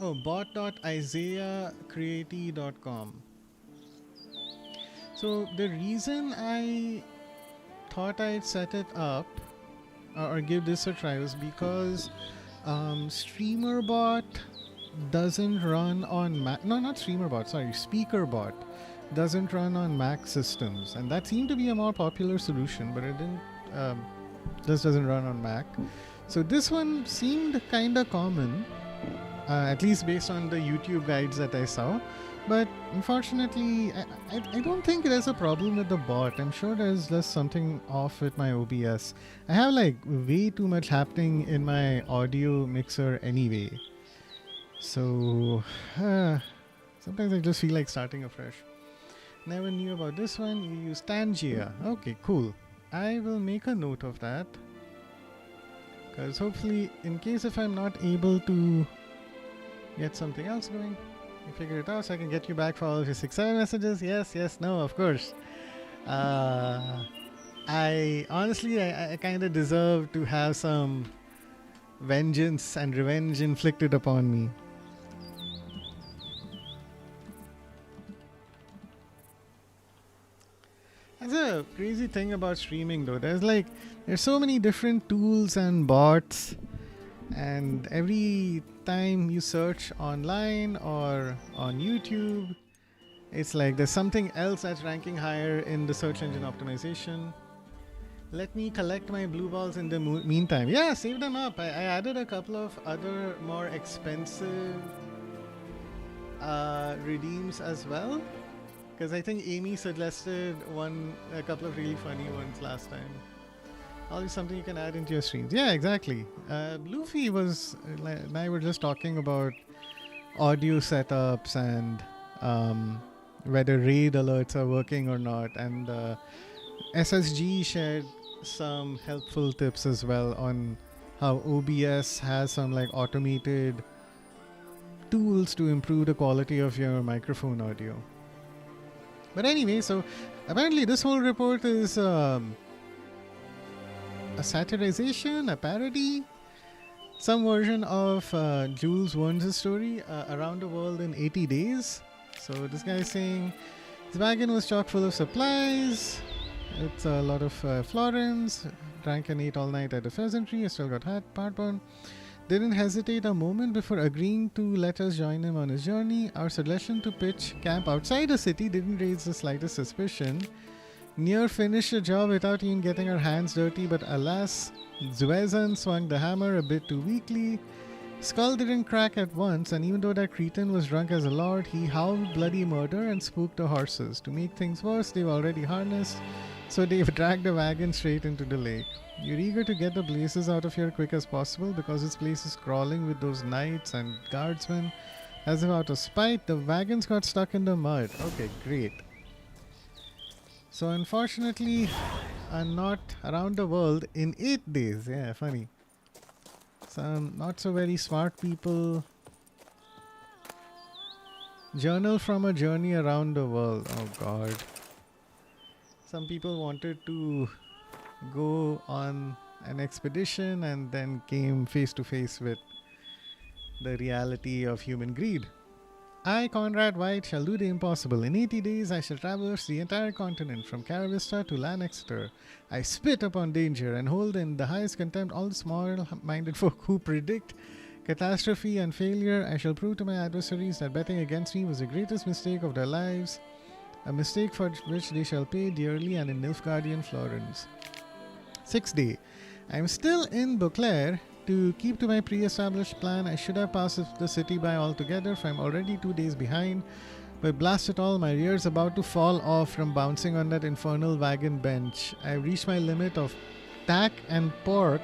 Oh, bot.isaiahcreaty.com. So the reason I thought I'd set it up or give this a try was because StreamerBot doesn't run on Mac. No, not StreamerBot. Sorry, SpeakerBot doesn't run on Mac systems, and that seemed to be a more popular solution. But it didn't. This doesn't run on Mac, so this one seemed kind of common, at least based on the YouTube guides that I saw. But unfortunately, I don't think there's a problem with the bot. I'm sure there's just something off with my OBS. I have like way too much happening in my audio mixer anyway. So sometimes I just feel like starting afresh. Never knew about this one. You use Tangia. Okay, cool. I will make a note of that. Because hopefully, in case if I'm not able to get something else going, you figure it out so I can get you back for all of your 6-7 messages. Yes, no, of course. I honestly, I kind of deserve to have some vengeance and revenge inflicted upon me. That's a crazy thing about streaming though. There's so many different tools and bots, and every time you search online or on YouTube, it's like there's something else that's ranking higher in the search engine optimization. Let me collect my blue balls in the meantime. Yeah, save them up. I added a couple of other more expensive redeems as well, because I think Amy suggested a couple of really funny ones last time. Always something you can add into your streams. Yeah, exactly. Bluefy and I were just talking about audio setups and whether raid alerts are working or not. And SSG shared some helpful tips as well on how OBS has some like automated tools to improve the quality of your microphone audio. But anyway, so apparently this whole report is a satirization, a parody, some version of Jules Verne's story, Around the World in 80 Days. So this guy is saying his wagon was chock full of supplies. It's a lot of florins. Drank and ate all night at the pheasantry. Still got heartburn. Didn't hesitate a moment before agreeing to let us join him on his journey. Our suggestion to pitch camp outside the city didn't raise the slightest suspicion. Near finished the job without even getting our hands dirty, but alas, Zuezan swung the hammer a bit too weakly. Skull didn't crack at once, and even though that cretin was drunk as a lord, he howled bloody murder and spooked the horses. To make things worse, they've already harnessed, so they've dragged the wagon straight into the lake. You're eager to get the blazes out of here quick as possible because this place is crawling with those knights and guardsmen. As if out of spite, the wagons got stuck in the mud. Okay, great. So unfortunately, I'm not around the world in 8 days. Yeah, funny. Some not so very smart people Journal from a journey around the world. Oh god. Some people wanted to go on an expedition and then came face to face with the reality of human greed. I, Conrad White, shall do the impossible. In 80 days, I shall traverse the entire continent from Caravista to Lancaster. I spit upon danger and hold in the highest contempt all the small-minded folk who predict catastrophe and failure. I shall prove to my adversaries that betting against me was the greatest mistake of their lives, a mistake for which they shall pay dearly, and in Nilfgaardian Florence. 6th day. I am still in Beauclair. To keep to my pre-established plan, I should have passed the city by altogether, for I am already 2 days behind. But blast it all, my rear's about to fall off from bouncing on that infernal wagon bench. I have reached my limit of tack and pork.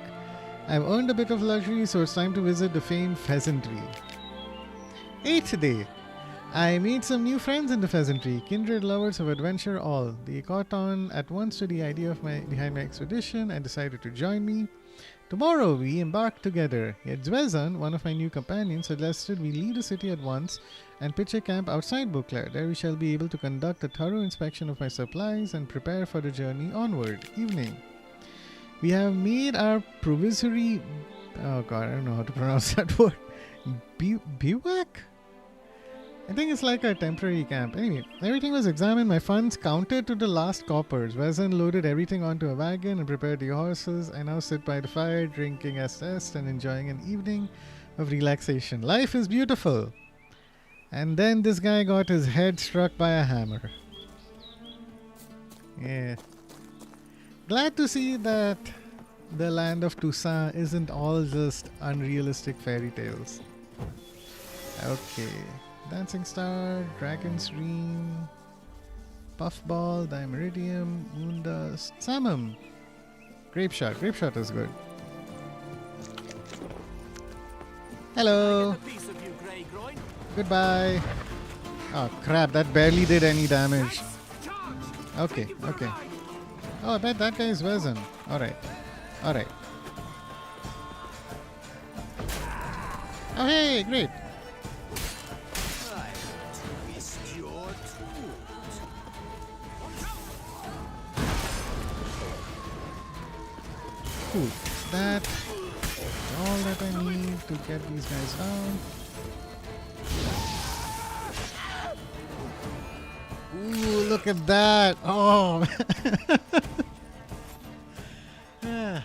I have earned a bit of luxury, so it's time to visit the famed pheasantry. 8th day. I made some new friends in the pheasantry, kindred lovers of adventure all. They caught on at once to the idea of behind my expedition and decided to join me. Tomorrow we embark together. Yet Zwezan, one of my new companions, suggested we leave the city at once and pitch a camp outside Beauclair. There we shall be able to conduct a thorough inspection of my supplies and prepare for the journey onward. Evening. We have made our provisory... Oh god, I don't know how to pronounce that word. Bivouac? I think it's like a temporary camp. Anyway, everything was examined, my funds counted to the last coppers. Vezan loaded everything onto a wagon and prepared the horses. I now sit by the fire, drinking Estes and enjoying an evening of relaxation. Life is beautiful. And then this guy got his head struck by a hammer. Yeah. Glad to see that the land of Toussaint isn't all just unrealistic fairy tales. Okay. Dancing Star, Dragon's Ring, Puffball, Dimeridium, Moondust, Samum. Grape Shot. Grape Shot is good. Hello. Goodbye. Oh crap, that barely did any damage. Okay, okay. Oh, I bet that guy is Vezan. Alright. Alright. Oh hey, great. Cool. That's all that I need to get these guys down. Ooh, look at that! Oh! Yeah.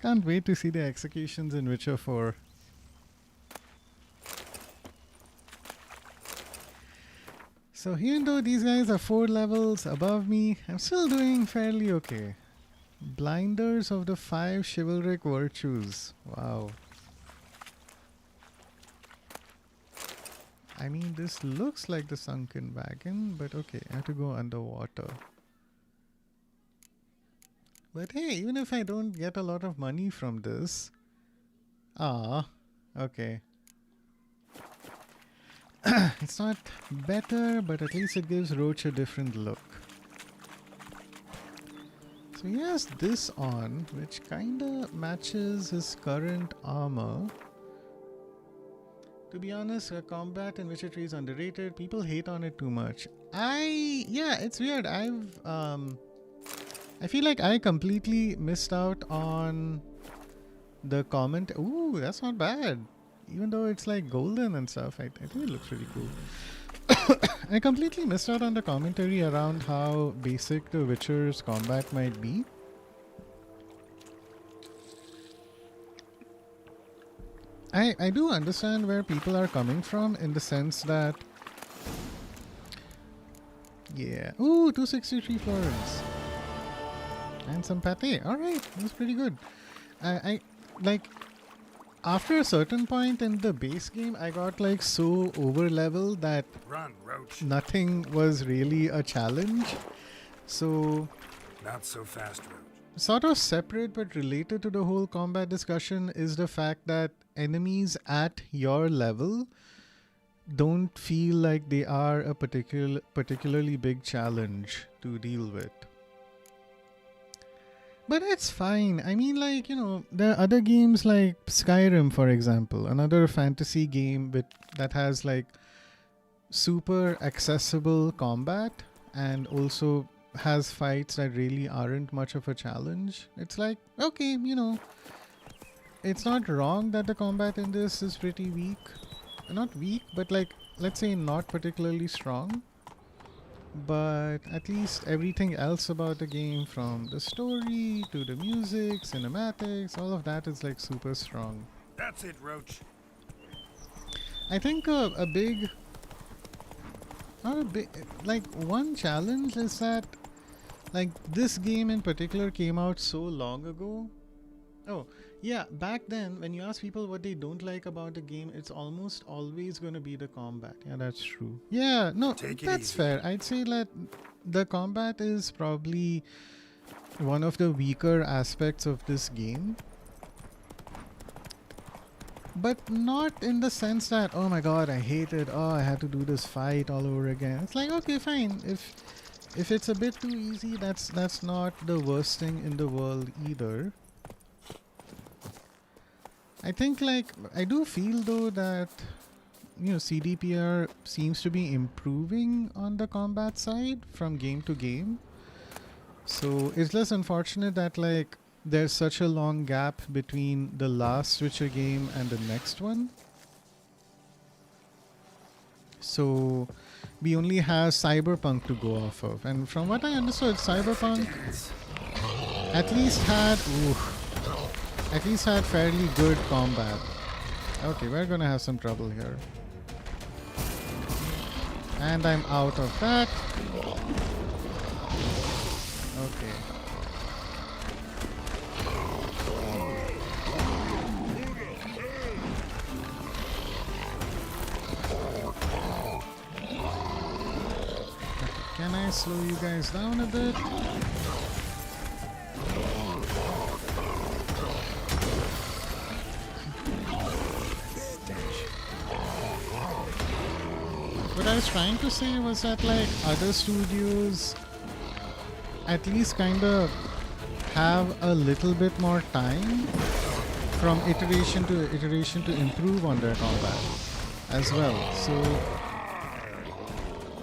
Can't wait to see the executions in Witcher 4. So even though these guys are 4 levels above me, I'm still doing fairly okay. Blinders of the 5 chivalric virtues. Wow. I mean, this looks like the sunken wagon, but okay, I have to go underwater. But hey, even if I don't get a lot of money from this... okay. It's not better, but at least it gives Roach a different look. So he has this on, which kinda matches his current armor. To be honest, combat in Witcher 3 is underrated. People hate on it too much. Yeah, it's weird. I feel like I completely missed out on the comment. Ooh, that's not bad. Even though it's like golden and stuff, I think it looks really cool. I completely missed out on the commentary around how basic the Witcher's combat might be. I do understand where people are coming from in the sense that... Yeah. Ooh, 263 florins. And some pate. Alright, that's pretty good. I like... After a certain point in the base game, I got like so over leveled that Run, Roach. nothing was really a challenge. So... Not so fast, Roach. Sort of separate but related to the whole combat discussion is the fact that enemies at your level don't feel like they are a particularly big challenge to deal with. But it's fine. I mean, like, you know, there are other games like Skyrim, for example, another fantasy game that has like super accessible combat and also has fights that really aren't much of a challenge. It's like, okay, you know, it's not wrong that the combat in this is pretty weak. Not weak, but like, let's say not particularly strong. But at least everything else about the game, from the story to the music, cinematics, all of that is like super strong. That's it, Roach. I think a big, not a big, like one challenge is that like this game in particular came out so long ago. Oh, yeah, back then when you ask people what they don't like about the game, it's almost always going to be the combat. Yeah, that's true. Yeah, no, that's fair. I'd say that the combat is probably one of the weaker aspects of this game. But not in the sense that, oh my god, I hate it, oh, I had to do this fight all over again. It's like, okay, fine. If it's a bit too easy, that's not the worst thing in the world either. I think, like, I do feel though that, you know, CDPR seems to be improving on the combat side from game to game. So it's just unfortunate that, like, there's such a long gap between the last Witcher game and the next one. So we only have Cyberpunk to go off of. And from what I understood, Cyberpunk at least had fairly good combat. Okay, we're gonna have some trouble here. And I'm out of that. Okay. Can I slow you guys down a bit? What I was trying to say was that, like, other studios at least kind of have a little bit more time from iteration to improve on their combat as well. So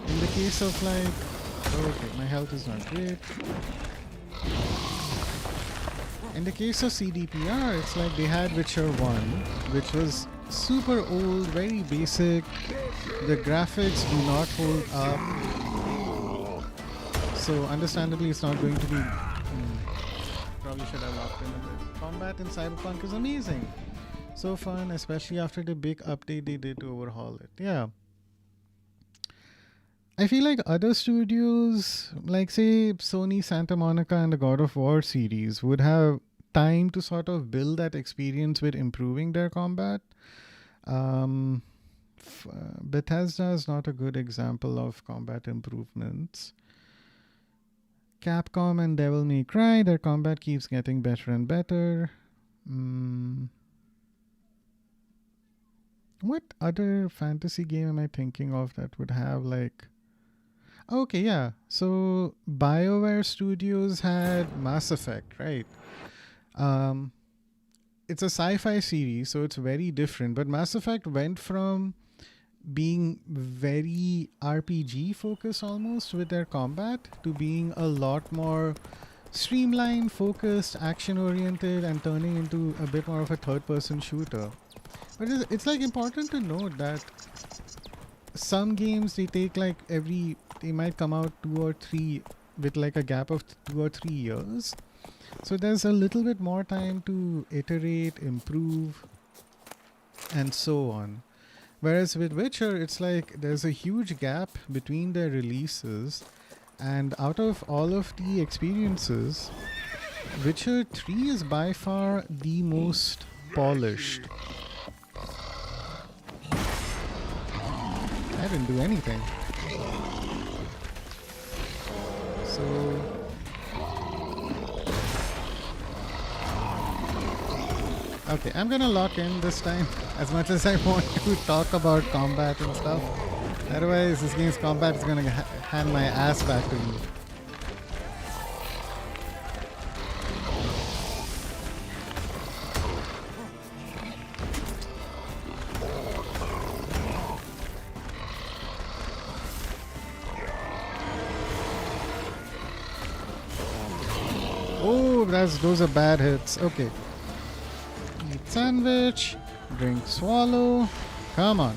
in the case of, like, okay, my health is not great. In the case of CDPR, it's like they had Witcher 1, which was super old, very basic. The graphics do not hold up. So understandably it's not going to be... probably should have locked in a bit. Combat in Cyberpunk is amazing. So fun, especially after the big update they did to overhaul it. Yeah. I feel like other studios, like say Sony Santa Monica and the God of War series, would have time to sort of build that experience with improving their combat. Bethesda is not a good example of combat improvements. Capcom and Devil May Cry, their combat keeps getting better and better. What other fantasy game am I thinking of that would have, like... Okay, yeah. So BioWare Studios had Mass Effect, right? It's a sci-fi series, so it's very different. But Mass Effect went from being very RPG focused almost with their combat to being a lot more streamlined, focused, action oriented, and turning into a bit more of a third-person shooter. But it's like important to note that some games they take like they might come out 2 or 3 with like a gap of 2 or 3 years. So there's a little bit more time to iterate, improve, and so on. Whereas with Witcher, it's like there's a huge gap between their releases, and out of all of the experiences, Witcher 3 is by far the most polished. I didn't do anything. So... okay, I'm gonna lock in this time as much as I want to talk about combat and stuff. Otherwise, this game's combat is gonna hand my ass back to me. Oh, those are bad hits. Okay. Eat sandwich. Drink swallow. Come on.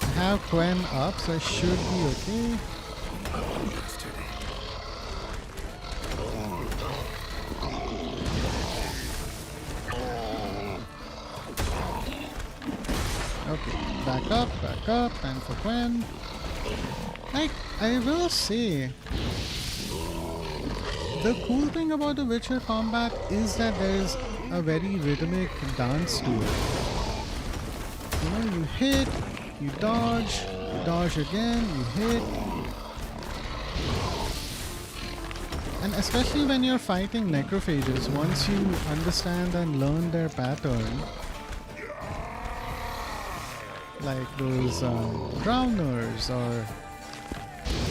I have Quen up, so I should be okay. Okay, back up, time for Quen. Like, I will say, the cool thing about the Witcher combat is that there is a very rhythmic dance to it. You know, you hit, you dodge again, you hit. And especially when you're fighting necrophages, once you understand and learn their pattern, like those drowners or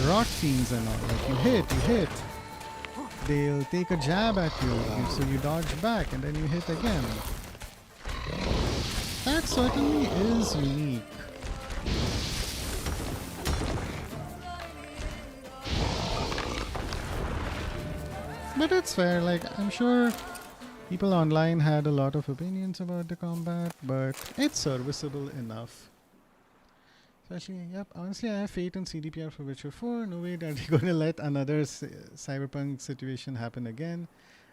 rot fiends and all, like you hit, they'll take a jab at you, so you dodge back and then you hit again. That certainly is unique. But it's fair, like I'm sure people online had a lot of opinions about the combat, but it's serviceable enough. Especially, yep, honestly I have faith in CDPR for Witcher 4. No way that you're gonna let another cyberpunk situation happen again.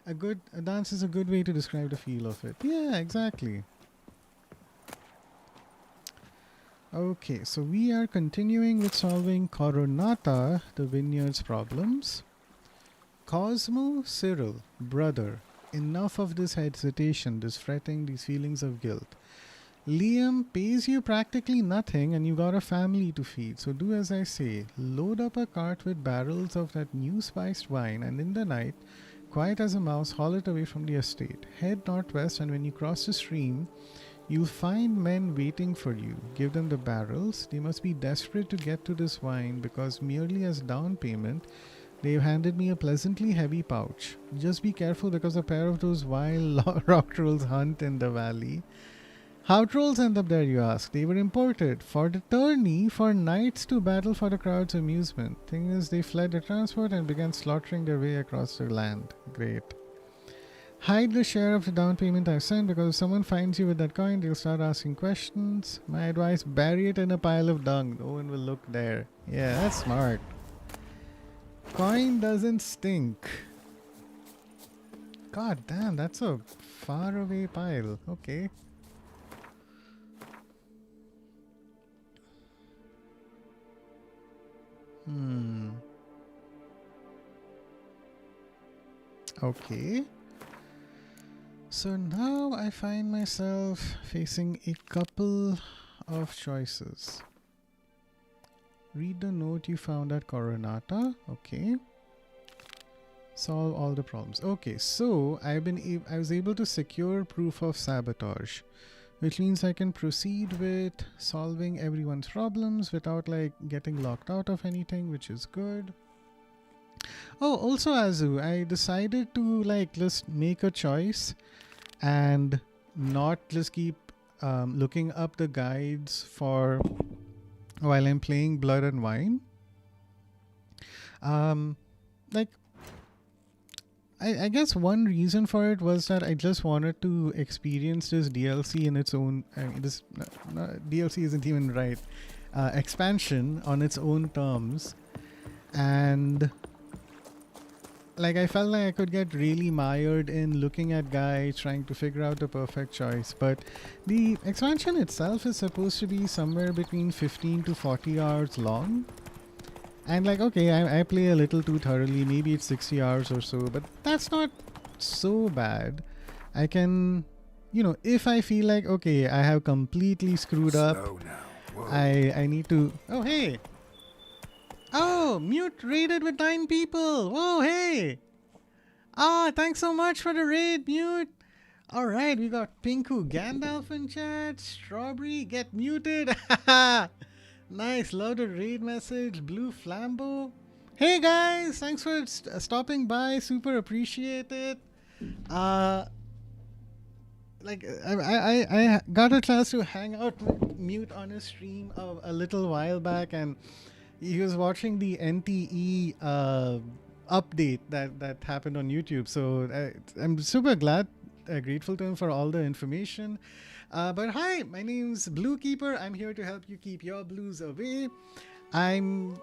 A dance is a good way to describe the feel of it. Yeah, exactly. Okay, so we are continuing with solving Coronata, the vineyard's problems. Cosmo, Cyril, brother, enough of this hesitation, this fretting, these feelings of guilt. Liam pays you practically nothing and you got a family to feed, so do as I say. Load up a cart with barrels of that new spiced wine and in the night, quiet as a mouse, haul it away from the estate. Head northwest and when you cross the stream, you'll find men waiting for you. Give them the barrels. They must be desperate to get to this wine because merely as down payment, they've handed me a pleasantly heavy pouch. Just be careful because a pair of those wild rock trolls hunt in the valley. How trolls end up there, you ask? They were imported for the tourney for knights to battle for the crowd's amusement. Thing is, they fled the transport and began slaughtering their way across the land. Great. Hide the share of the down payment I've sent because if someone finds you with that coin, they'll start asking questions. My advice, bury it in a pile of dung. No one will look there. Yeah, that's smart. Coin doesn't stink. God damn, that's a far away pile. Okay. Okay. So now I find myself facing a couple of choices. Read the note you found at Coronata. Okay. Solve all the problems. Okay, so I was able to secure proof of sabotage, which means I can proceed with solving everyone's problems without like getting locked out of anything, which is good. Oh, also Azu, I decided to like just make a choice and not just keep looking up the guides for while I'm playing Blood and Wine. Like I guess one reason for it was that I just wanted to experience this DLC in its own. I mean, this DLC isn't even right. Expansion on its own terms, and like I felt like I could get really mired in looking at guides, trying to figure out the perfect choice. But the expansion itself is supposed to be somewhere between 15 to 40 hours long. And like, okay, I play a little too thoroughly, maybe it's 60 hours or so, but that's not so bad. I can, you know, if I feel like, okay, I have completely screwed up, I need to, oh, hey. Oh, Mute raided with 9 people. Whoa, hey. Ah, thanks so much for the raid, Mute. All right, we got Pinku Gandalf in chat. Strawberry, get muted. Nice, love the raid message. Blue Flambeau. Hey guys, thanks for stopping by. Super appreciate it. Like I got a chance to hang out with Mute on his stream a little while back, and he was watching the NTE update that happened on YouTube. So I'm super glad, grateful to him for all the information. But hi, my name's Blookeeper. I'm here to help you keep your blues away. I'm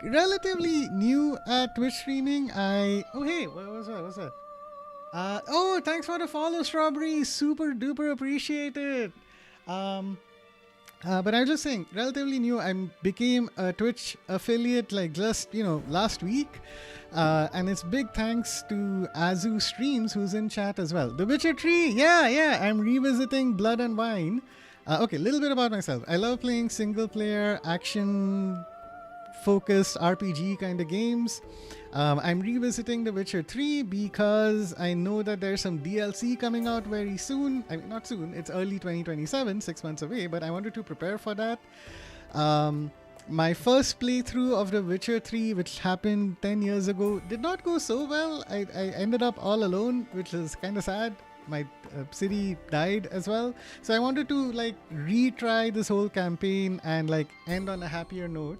relatively new at Twitch streaming. Oh hey, what was that? What's that? Oh, thanks for the follow, Strawberry. Super duper appreciate it. But I was just saying, relatively new. I became a Twitch affiliate like just last week, and it's big thanks to Azu Streams, who's in chat as well. The Witcher 3, yeah. I'm revisiting Blood and Wine. Okay, a little bit about myself. I love playing single player action focused RPG kind of games. I'm revisiting The Witcher 3 because I know that there's some DLC coming out very soon. I mean, not soon, it's early 2027, 6 months away, but I wanted to prepare for that. My first playthrough of The Witcher 3, which happened 10 years ago, did not go so well. I ended up all alone, which is kind of sad. My city died as well. So I wanted to retry this whole campaign and end on a happier note.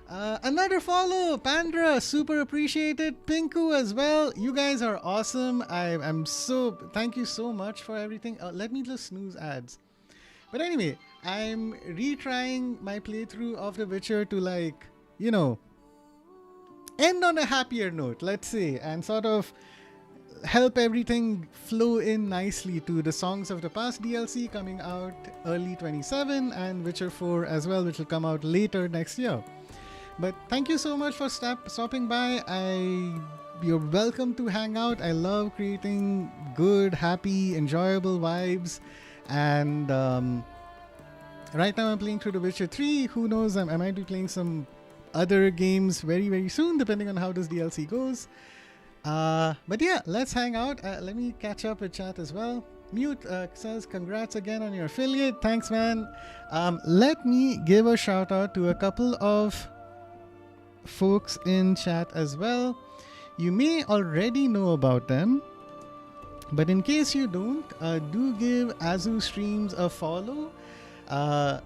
Another follow, Pandra, super appreciated. Pinku as well. You guys are awesome. Thank you so much for everything. Let me just snooze ads. But anyway, I'm retrying my playthrough of The Witcher to end on a happier note, let's say, and sort of help everything flow in nicely to the Songs of the Past DLC coming out early 27 and Witcher 4 as well, which will come out later next year. But thank you so much for stopping by. You're welcome to hang out. I love creating good, happy, enjoyable vibes. And right now I'm playing through The Witcher 3. Who knows, I might be playing some other games very, very soon, depending on how this DLC goes. But yeah, let's hang out. Let me catch up with chat as well. Mute says, congrats again on your affiliate. Thanks, man. Let me give a shout out to a couple of folks in chat as well. You may already know about them, but in case you don't, do give Azu Streams a follow. I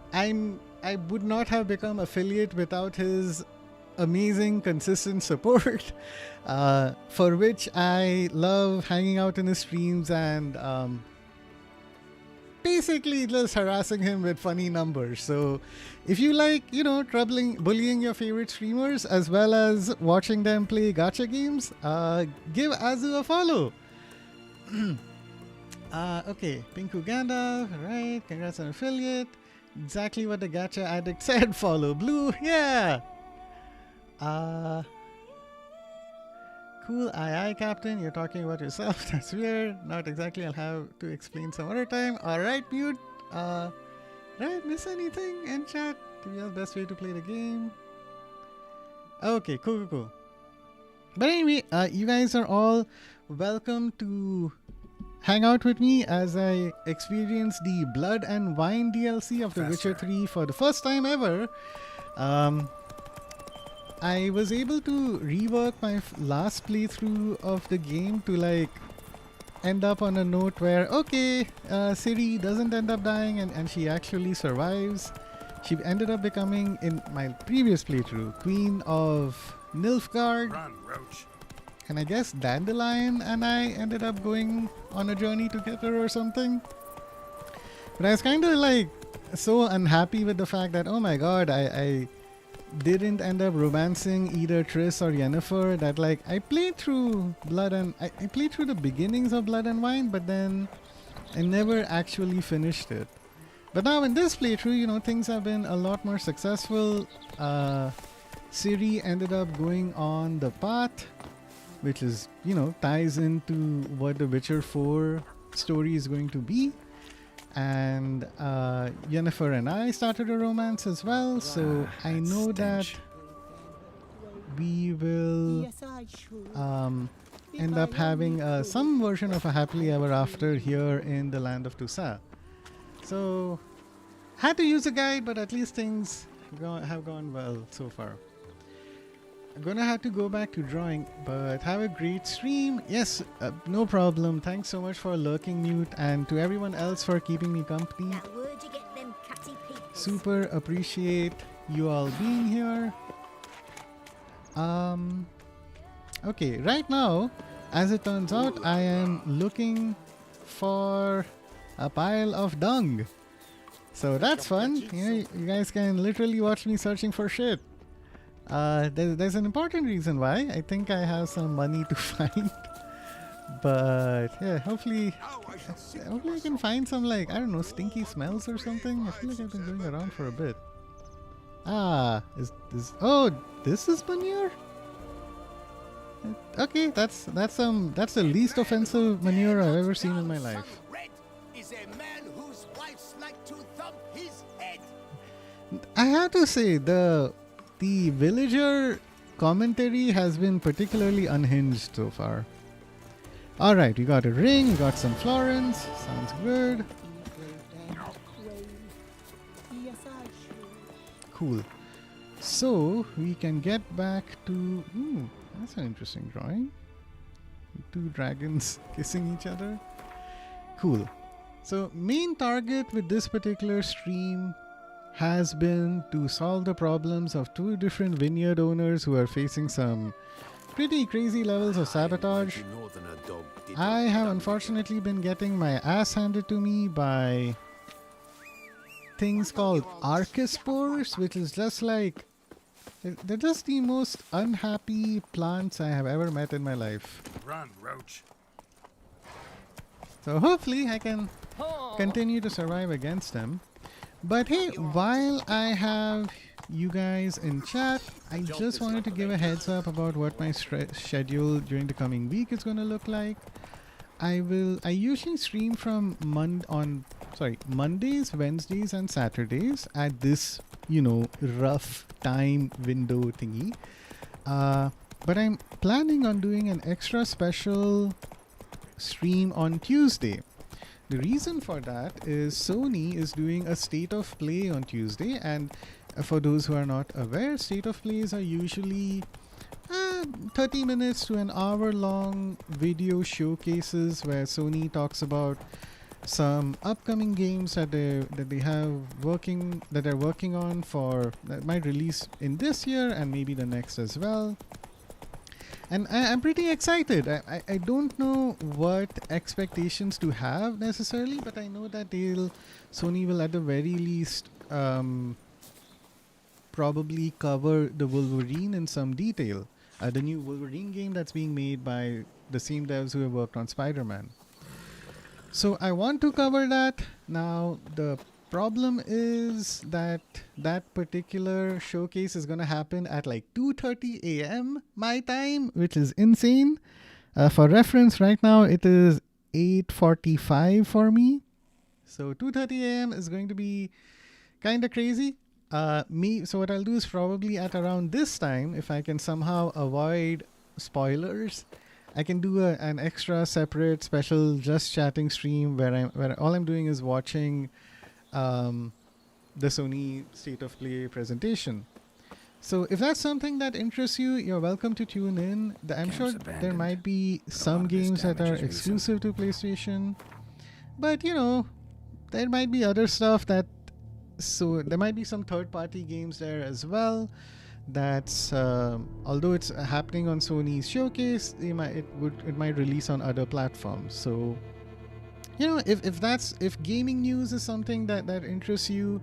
would not have become affiliate without his amazing consistent support, for which I love hanging out in his streams and basically just harassing him with funny numbers. So if you like, bullying your favorite streamers as well as watching them play gacha games, give Azu a follow. Okay, Pinku Gandalf, right, congrats on affiliate. Exactly what the gacha addict said, follow Blue, yeah. Cool, aye, Captain, you're talking about yourself. That's weird. Not exactly, I'll have to explain some other time. Alright, Mute. Did I miss anything in chat? The best way to play the game. Okay, cool. But anyway, you guys are all welcome to hang out with me as I experience the Blood and Wine DLC of The Witcher 3 for the first time ever. I was able to rework my last playthrough of the game to end up on a note where, okay, Ciri doesn't end up dying and she actually survives. She ended up becoming, in my previous playthrough, Queen of Nilfgaard. Run, Roach. And I guess Dandelion and I ended up going on a journey together or something. But I was kind of so unhappy with the fact that, oh my god, I didn't end up romancing either Triss or Yennefer. That I played through I played through the beginnings of Blood and Wine, but then I never actually finished it. But now in this playthrough, things have been a lot more successful. Ciri ended up going on the path, which is, ties into what the Witcher 4 story is going to be. And Yennefer and I started a romance as well, so I know that we will end up having some version of a happily ever after here in the land of Toussaint. So, had to use a guide, but at least things have gone well so far. I'm gonna have to go back to drawing, but have a great stream. Yes, no problem. Thanks so much for lurking, Mute, and to everyone else for keeping me company. Now, where'd you get them catty peeps? Super appreciate you all being here. Okay, right now, as it turns out, I am looking for a pile of dung. So that's fun. You guys can literally watch me searching for shit. There's an important reason why. I think I have some money to find. But yeah, hopefully I can find some, like, I don't know, stinky smells or something. I feel like I've been going around for a bit. This is manure? Okay, that's the least offensive manure I've ever seen in my life. Red is a man whose wives like to thump his head. I have to say, the villager commentary has been particularly unhinged so far. Alright, we got a ring, we got some florins. Sounds good. Cool. So, we can get back to... that's an interesting drawing. Two dragons kissing each other. Cool. So, main target with this particular stream has been to solve the problems of two different vineyard owners who are facing some pretty crazy levels of sabotage. I have unfortunately been getting my ass handed to me by things called archospores, which is just like... they're just the most unhappy plants I have ever met in my life. Run, roach. So hopefully I can continue to survive against them. But hey, while I have you guys in chat, I just wanted to give a heads up about what my schedule during the coming week is going to look like. I usually stream from Mondays, Wednesdays and Saturdays at this, rough time window thingy. But I'm planning on doing an extra special stream on Tuesday. The reason for that is Sony is doing a state of play on Tuesday, and for those who are not aware, state of plays are usually 30 minutes to an hour long video showcases where Sony talks about some upcoming games that they're working on for that might release in this year and maybe the next as well. And I'm pretty excited. I don't know what expectations to have necessarily, but I know that Sony will at the very least probably cover the Wolverine in some detail. The new Wolverine game that's being made by the same devs who have worked on Spider-Man. So I want to cover that. Now the problem is that particular showcase is going to happen at like 2:30 a.m. my time, which is insane. For reference, right now it is 8:45 for me. So 2:30 a.m. is going to be kind of crazy. So what I'll do is probably at around this time, if I can somehow avoid spoilers, I can do an extra separate special just chatting stream where all I'm doing is watching the Sony State of Play presentation. So if that's something that interests you, you're welcome to tune in. I'm sure there might be some games that are exclusive to PlayStation, but there might be other stuff so there might be some third-party games there as well. That's although it's happening on Sony's showcase, it might release on other platforms. So if gaming news is something that interests you,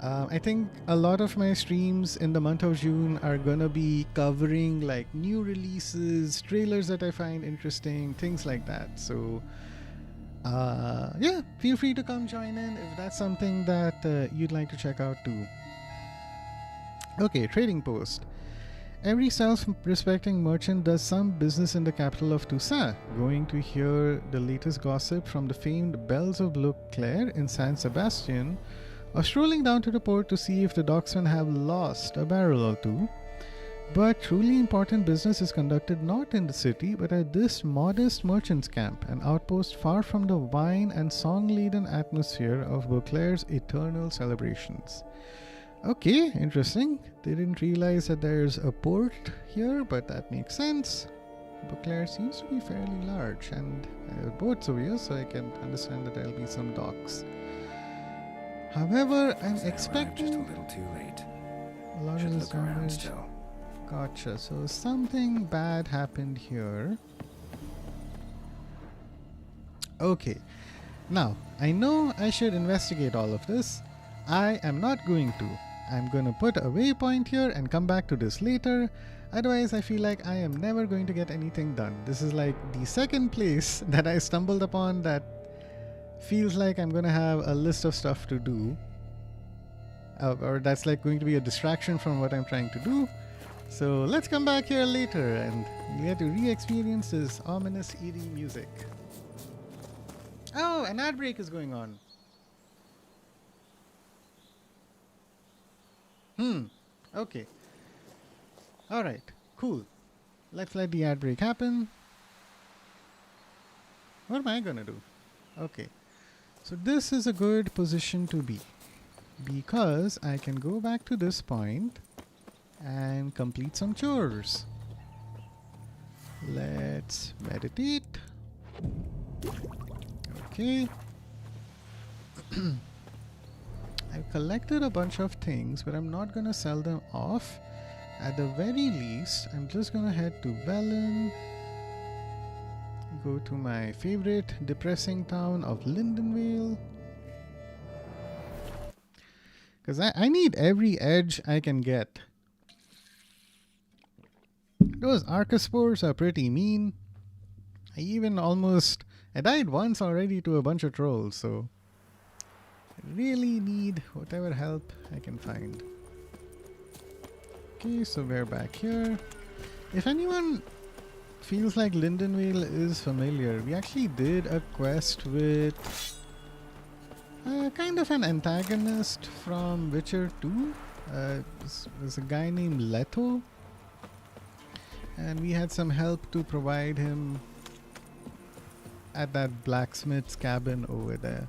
I think a lot of my streams in the month of June are gonna be covering like new releases, trailers that I find interesting, things like that. So feel free to come join in if that's something that you'd like to check out too. Okay, trading post. Every self-respecting merchant does some business in the capital of Toussaint. Going to hear the latest gossip from the famed Bells of Blookeeper in San Sebastian, or strolling down to the port to see if the docksmen have lost a barrel or two. But truly important business is conducted not in the city, but at this modest merchant's camp, an outpost far from the wine and song-laden atmosphere of Beauclair's eternal celebrations. Okay, interesting. They didn't realize that there's a port here, but that makes sense. Beauclair seems to be fairly large, and boats over here, so I can understand that there'll be some docks. However, I'm expecting just a little too late. a lot of this damage Gotcha. So something bad happened here. Okay. Now, I know I should investigate all of this. I am not going to. I'm going to put a waypoint here and come back to this later. Otherwise, I feel like I am never going to get anything done. This is like the second place that I stumbled upon that feels like I'm going to have a list of stuff to do. Or that's like going to be a distraction from what I'm trying to do. So let's come back here later and we get to re-experience this ominous eerie music. Oh, an ad break is going on. Okay. Alright, cool. Let's let the ad break happen. What am I gonna do? Okay. So this is a good position to be, because I can go back to this point and complete some chores. Let's meditate. Okay. I've collected a bunch of things, but I'm not gonna sell them off. At the very least, I'm just gonna head to Belen, go to my favorite depressing town of Lindenvale, because I need every edge I can get. Those archospores are pretty mean. I died once already to a bunch of trolls, so I really need whatever help I can find. Okay, so we're back here. If anyone feels like Lindenvale is familiar, we actually did a quest with kind of an antagonist from Witcher 2. There's a guy named Leto, and we had some help to provide him at that blacksmith's cabin over there.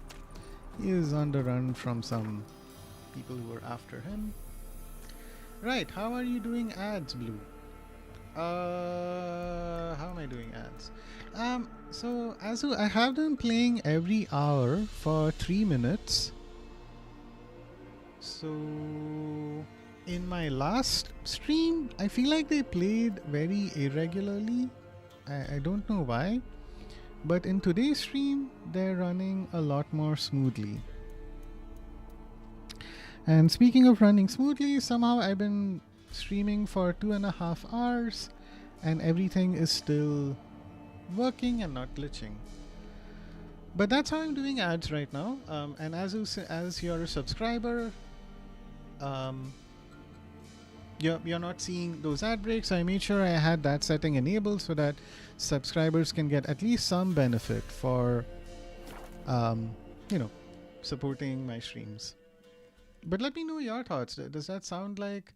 He is on the run from some people who were after him. Right, how are you doing ads, Blue? How am I doing ads? So Azu, I have them playing every hour for 3 minutes. So in my last stream, I feel like they played very irregularly. I don't know why. But in today's stream, they're running a lot more smoothly. And speaking of running smoothly, somehow I've been streaming for 2.5 hours and everything is still working and not glitching. But that's how I'm doing ads right now. And as you're a subscriber, you're not seeing those ad breaks. I made sure I had that setting enabled so that subscribers can get at least some benefit for supporting my streams. But let me know your thoughts. Does that sound like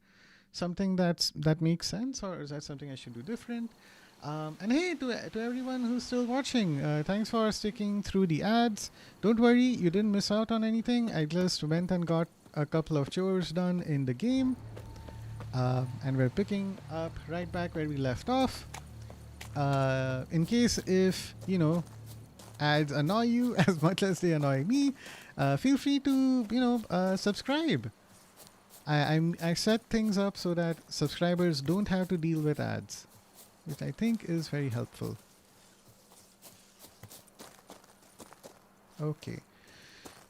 something that makes sense, or is that something I should do different? And hey, to everyone who's still watching, thanks for sticking through the ads. Don't worry, you didn't miss out on anything. I just went and got a couple of chores done in the game. And we're picking up right back where we left off. In case if, ads annoy you as much as they annoy me, feel free to, subscribe. I set things up so that subscribers don't have to deal with ads, which I think is very helpful. Okay.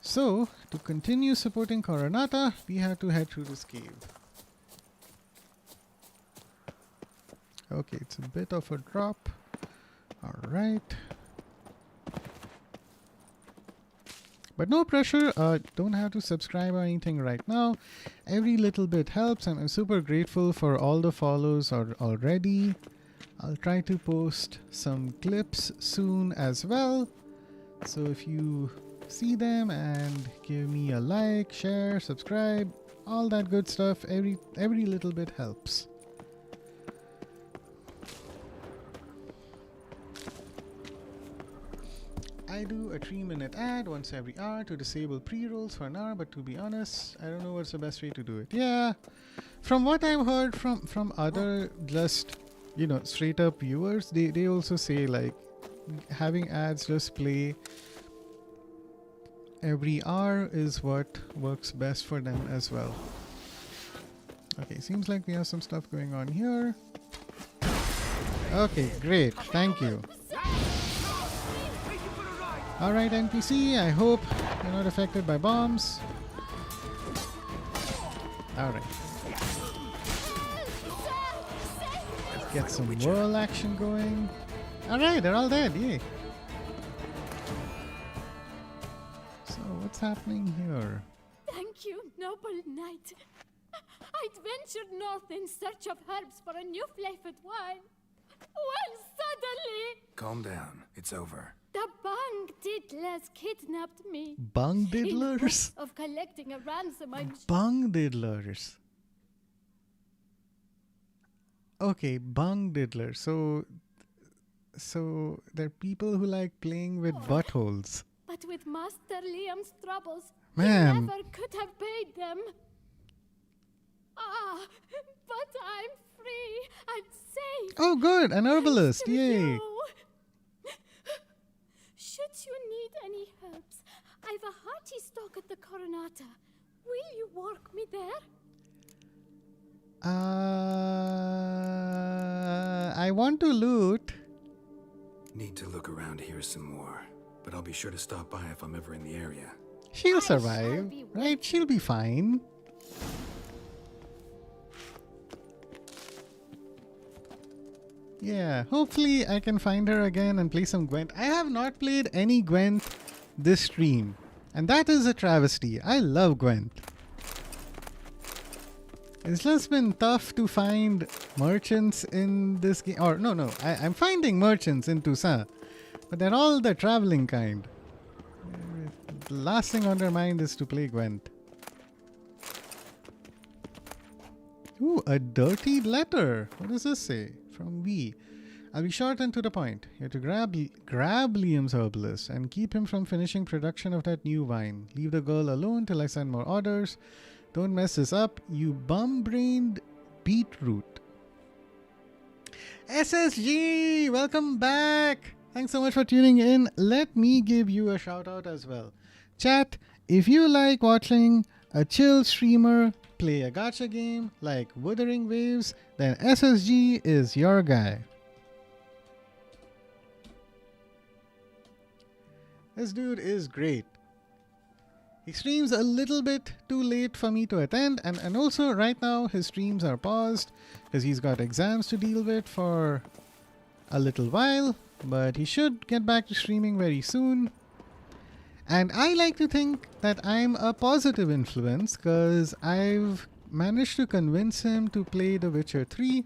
So, to continue supporting Coronata, we have to head through this cave. Okay, it's a bit of a drop. Alright. But no pressure, don't have to subscribe or anything right now. Every little bit helps, and I'm super grateful for all the follows already. I'll try to post some clips soon as well. So if you see them and give me a like, share, subscribe, all that good stuff, every little bit helps. I do a 3-minute ad once every hour to disable pre-rolls for an hour, but to be honest, I don't know what's the best way to do it. Yeah, from what I've heard from other just, straight up viewers, they also say like having ads just play every hour is what works best for them as well. Okay, seems like we have some stuff going on here. Okay, great. Thank you. Alright, NPC, I hope you're not affected by bombs. Alright. Let's get some whirl action going. Alright, they're all dead, yay. So, what's happening here? Thank you, noble knight. I'd ventured north in search of herbs for a new flavored wine. When suddenly, Calm down. It's over. the bang diddlers kidnapped me. Bung In diddlers? hopes of collecting a ransom, Bung diddlers. Okay, bung diddlers. So they're people who like playing with buttholes. But with Master Liam's troubles, Man. he never could have paid them. Ah, but I'm free and safe. Oh, good, an herbalist, Thanks to yay. you. Should you need any herbs, I've a hearty stock at the Coronata. Will you work me there? I want to loot. Need to look around here some more. But I'll be sure to stop by if I'm ever in the area. She'll I shall survive, be right? She'll be fine. Yeah, hopefully I can find her again and play some Gwent. I have not played any Gwent this stream, and that is a travesty. I love Gwent. It's just been tough to find merchants in this game. Or, no, I'm finding merchants in Toussaint, but they're all the traveling kind. The last thing on their mind is to play Gwent. Ooh, a dirty letter. What does this say? From V. I'll be short and to the point. You have to grab Liam's herbalist and keep him from finishing production of that new wine. Leave the girl alone till I send more orders. Don't mess this up, you bum-brained beetroot. SSG! Welcome back! Thanks so much for tuning in. Let me give you a shout out as well. Chat, if you like watching a chill streamer play a gacha game like Wuthering Waves, then SSG is your guy. This dude is great. He streams a little bit too late for me to attend, and also right now his streams are paused because he's got exams to deal with for a little while, but he should get back to streaming very soon. And I like to think that I'm a positive influence because I've managed to convince him to play The Witcher 3.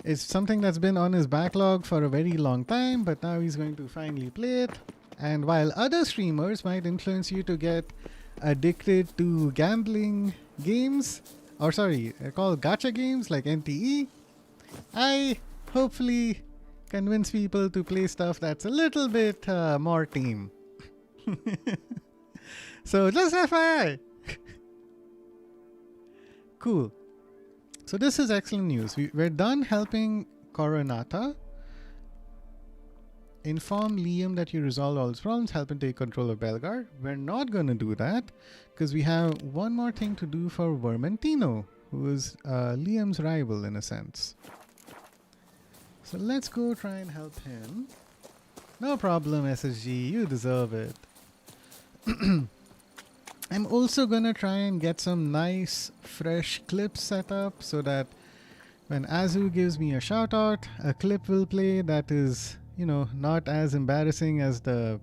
It's something that's been on his backlog for a very long time, but now he's going to finally play it. And while other streamers might influence you to get addicted to gambling games, or sorry, they're called gacha games like NTE, I hopefully convince people to play stuff that's a little bit more tame. So just FYI. Cool. So this is excellent news. We're done helping Coronata. Inform Liam that you resolved all his problems. Help him take control of Belgard. We're not going to do that because we have one more thing to do for Vermentino, who is Liam's rival in a sense. So let's go try and help him. No problem, SSG. You deserve it. I'm also going to try and get some nice fresh clips set up so that when Azu gives me a shout out, a clip will play that is, you know, not as embarrassing as the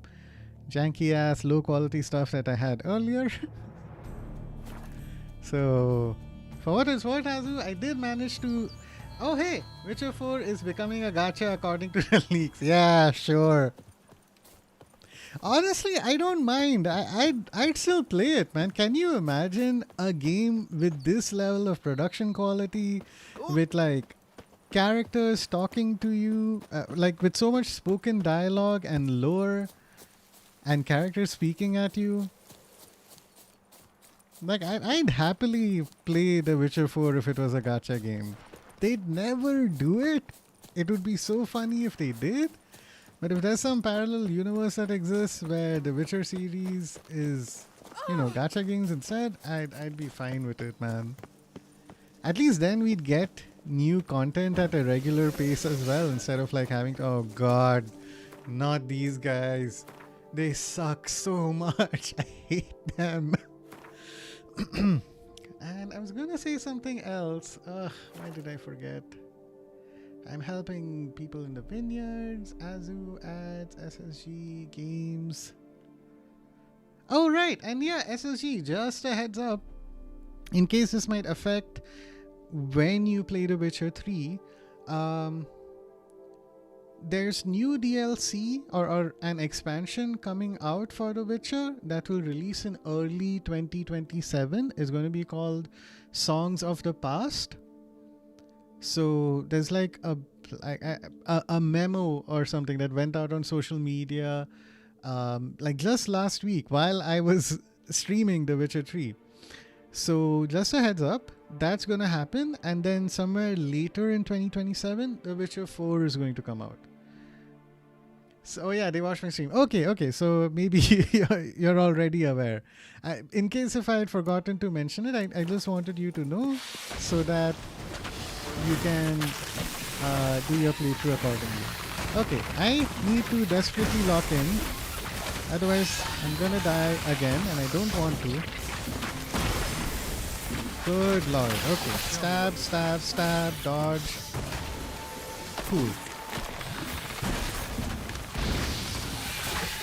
janky ass low quality stuff that I had earlier. So for what it's worth, Azu, I did manage to... Oh hey, Witcher 4 is becoming a gacha according to the leaks. Yeah, sure. Honestly, I don't mind. I'd still play it, man. Can you imagine a game with this level of production quality, with like characters talking to you, like with so much spoken dialogue and lore, and characters speaking at you? Like, I'd happily play The Witcher 4 if it was a gacha game. They'd never do it. It would be so funny if they did. But if there's some parallel universe that exists where the Witcher series is, you know, gacha games instead, I'd be fine with it, man. At least then we'd get new content at a regular pace as well, instead of like having to, oh god, not these guys. They suck so much. I hate them. And I was gonna say something else. Ugh, why did I forget? I'm helping people in the vineyards, Azu, ads, SSG, games. Oh, right. And yeah, SSG, just a heads up. In case this might affect when you play The Witcher 3, there's new DLC or an expansion coming out for The Witcher that will release in early 2027. It's going to be called Songs of the Past. So there's like a memo or something that went out on social media like just last week while I was streaming The Witcher 3. So just a heads up, that's going to happen, and then somewhere later in 2027 The Witcher 4 is going to come out. So yeah, they watched my stream. Okay, so maybe you're already aware. In case if I had forgotten to mention it, I just wanted you to know so that you can do your playthrough accordingly. Okay, I need to desperately lock in, otherwise I'm gonna die again and I don't want to. Good lord. Okay, stab, dodge. Cool.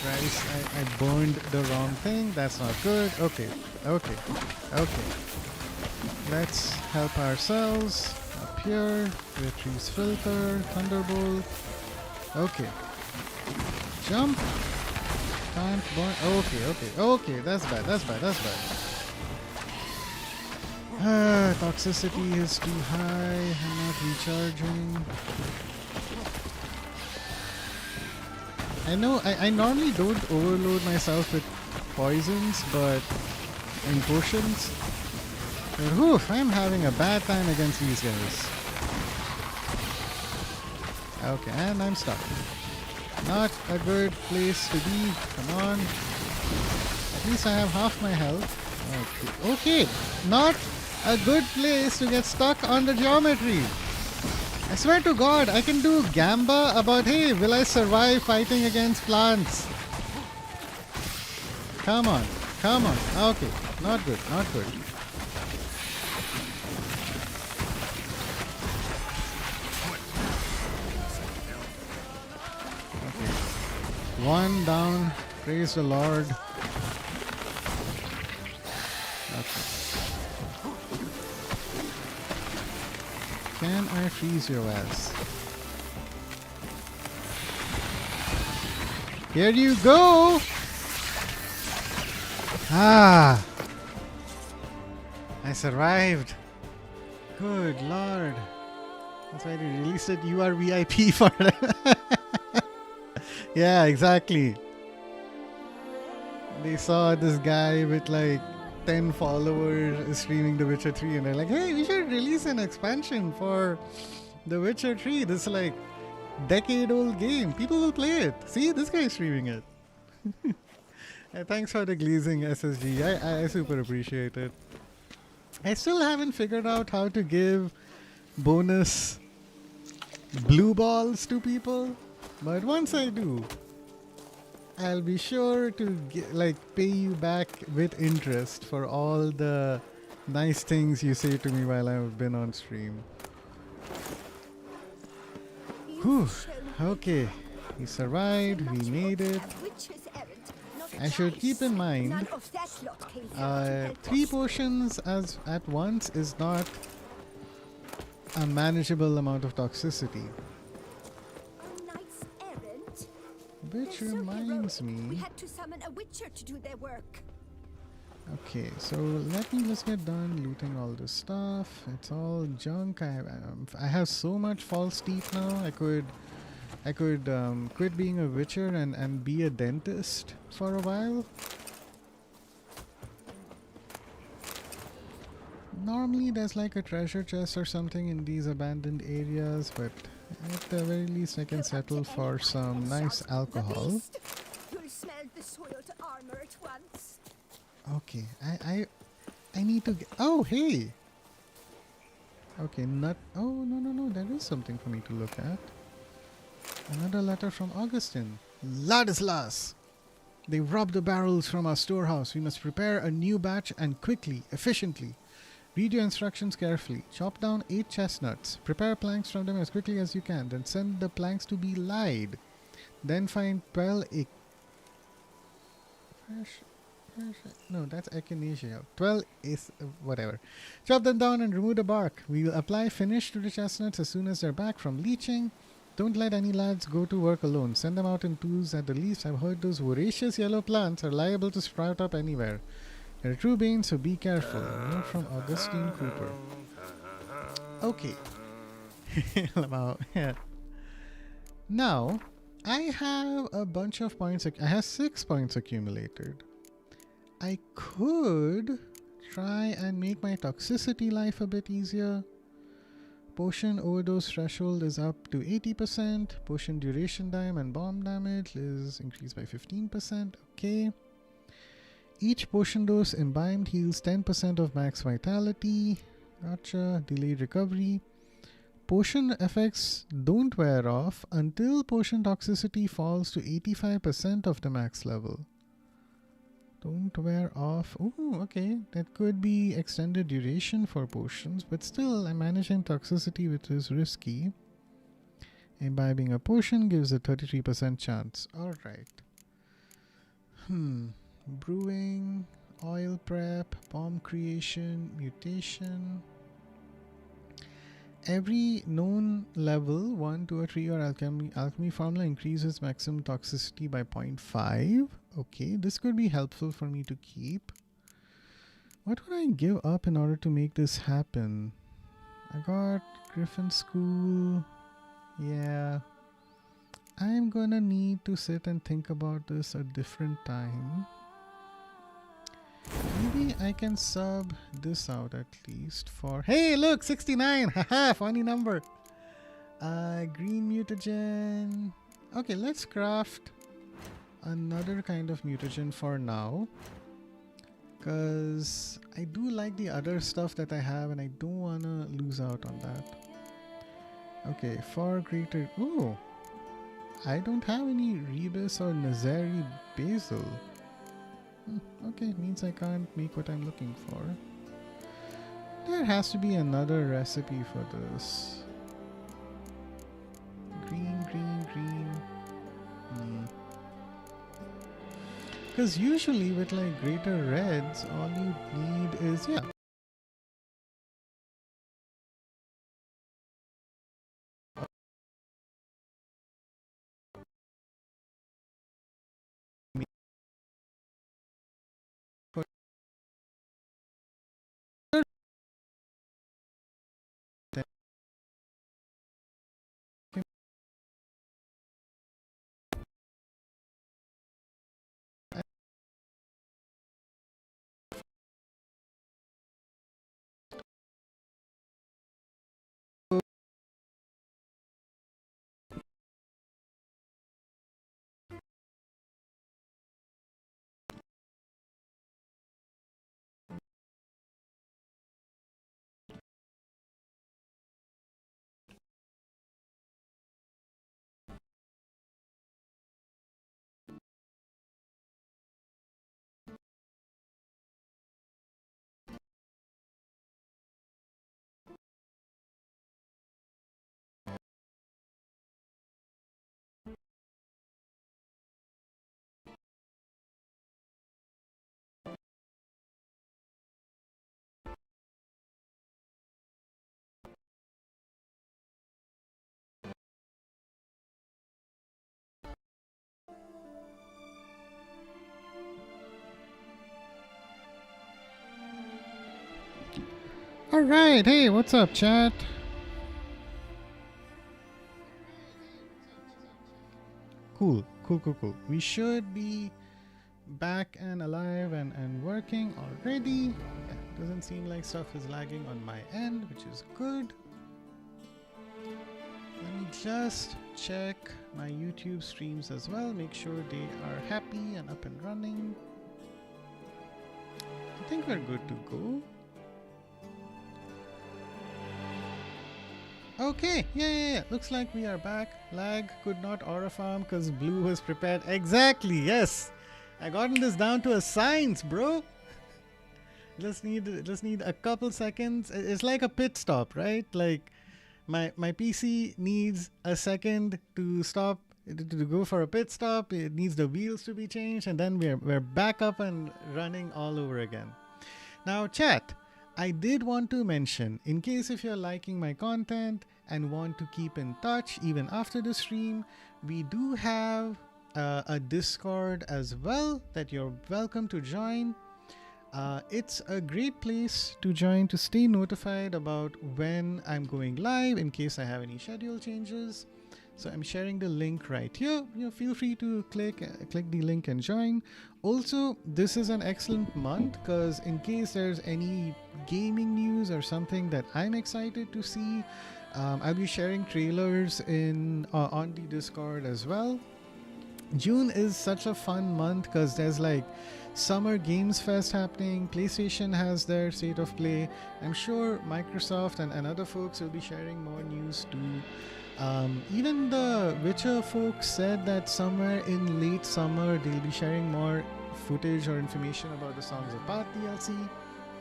Christ, I burned the wrong thing. That's not good. Okay. Let's help ourselves. Up here. Retreats filter. Thunderbolt. Okay. Jump. Can't burn. Okay. That's bad. Toxicity is too high. I'm not recharging. I know I normally don't overload myself with poisons, but in potions. But whew, I'm having a bad time against these guys. Okay, and I'm stuck. Not a good place to be. Come on. At least I have half my health. Okay. Not a good place to get stuck on the geometry. I swear to God, I can do Gamba about, hey, will I survive fighting against plants? Come on. Okay, not good. Okay. One down. Praise the Lord. Okay. Can I freeze your ass? Here you go! Ah! I survived. Good lord. That's why they released it. You are VIP for it. Yeah, exactly. They saw this guy with like 10 followers streaming The Witcher 3 and they're like, hey, we should release an expansion for The Witcher 3. This is like decade-old game. People will play it. See, this guy is streaming it. Thanks for the glazing, SSG. I super appreciate it. I still haven't figured out how to give bonus blue balls to people, but once I do, I'll be sure to pay you back with interest for all the nice things you say to me while I've been on stream. Whew. Okay, we survived, we made it. I should keep in mind, 3 potions at once is not a manageable amount of toxicity. Which reminds me. We had to summon a witcher to do their work. Okay, so let me just get done looting all this stuff. It's all junk. I have so much false teeth now. I could quit being a witcher and be a dentist for a while. Normally there's like a treasure chest or something in these abandoned areas, but at the very least I can settle for some nice alcohol. You'll smell the soiled armor at once. Okay, I need to get... Oh, hey! Okay, not. Oh, no, no, no. There is something for me to look at. Another letter from Augustine. Ladislas! They've robbed the barrels from our storehouse. We must prepare a new batch and quickly, efficiently. Read your instructions carefully. Chop down 8 chestnuts. Prepare planks from them as quickly as you can. Then send the planks to be lied. Then find 12 no, that's echinacea. 12 is whatever. Chop them down and remove the bark. We will apply finish to the chestnuts as soon as they're back from leaching. Don't let any lads go to work alone. Send them out in twos at the least. I've heard those voracious yellow plants are liable to sprout up anywhere. They're a true bane, so be careful. Note from Augustine Cooper. Okay. Yeah. Now, I have a bunch of points. I have 6 points accumulated. I could try and make my toxicity life a bit easier. Potion overdose threshold is up to 80%. Potion duration time and bomb damage is increased by 15%. Okay. Each potion dose imbibed heals 10% of max vitality. Gotcha. Delayed recovery. Potion effects don't wear off until potion toxicity falls to 85% of the max level. Don't wear off. Oh, okay. That could be extended duration for potions, but still I'm managing toxicity, which is risky. Imbibing a potion gives a 33% chance. Alright. Brewing, oil prep, bomb creation, mutation. Every known level 1, 2 or 3 or alchemy formula increases maximum toxicity by 0.5. Okay, this could be helpful for me to keep. What would I give up in order to make this happen? I got Griffin School. Yeah. I'm gonna need to sit and think about this a different time. Maybe I can sub this out at least for... Hey, look! 69! Haha! Funny number! Green mutagen... Okay, let's craft another kind of mutagen for now. Because I do like the other stuff that I have and I don't want to lose out on that. Okay, for greater... Oh! I don't have any Rebus or Nazari Basil. Okay, means I can't make what I'm looking for. There has to be another recipe for this. Green, green, green. Because usually with like greater reds, all you need is, yeah. Alright, hey, what's up, chat? Cool. We should be back and alive and working already. Yeah, doesn't seem like stuff is lagging on my end, which is good. Let me just check my YouTube streams as well, make sure they are happy and up and running. I think we're good to go. Okay, yeah. Looks like we are back. Lag could not aura farm because Blue was prepared. Exactly, yes. I gotten this down to a science, bro. Just need a couple seconds. It's like a pit stop, right? Like my PC needs a second to stop to go for a pit stop. It needs the wheels to be changed, and then we're back up and running all over again. Now, chat. I did want to mention, in case if you're liking my content and want to keep in touch even after the stream, we do have a Discord as well that you're welcome to join. It's a great place to join to stay notified about when I'm going live in case I have any schedule changes. So I'm sharing the link right here. Feel free to click the link and join. Also, this is an excellent month because in case there's any gaming news or something that I'm excited to see, I'll be sharing trailers on the Discord as well. June is such a fun month because there's like Summer Games Fest happening. PlayStation has their State of Play. I'm sure Microsoft and other folks will be sharing more news too. Even the Witcher folks said that somewhere in late summer they'll be sharing more footage or information about the Songs of Past DLC.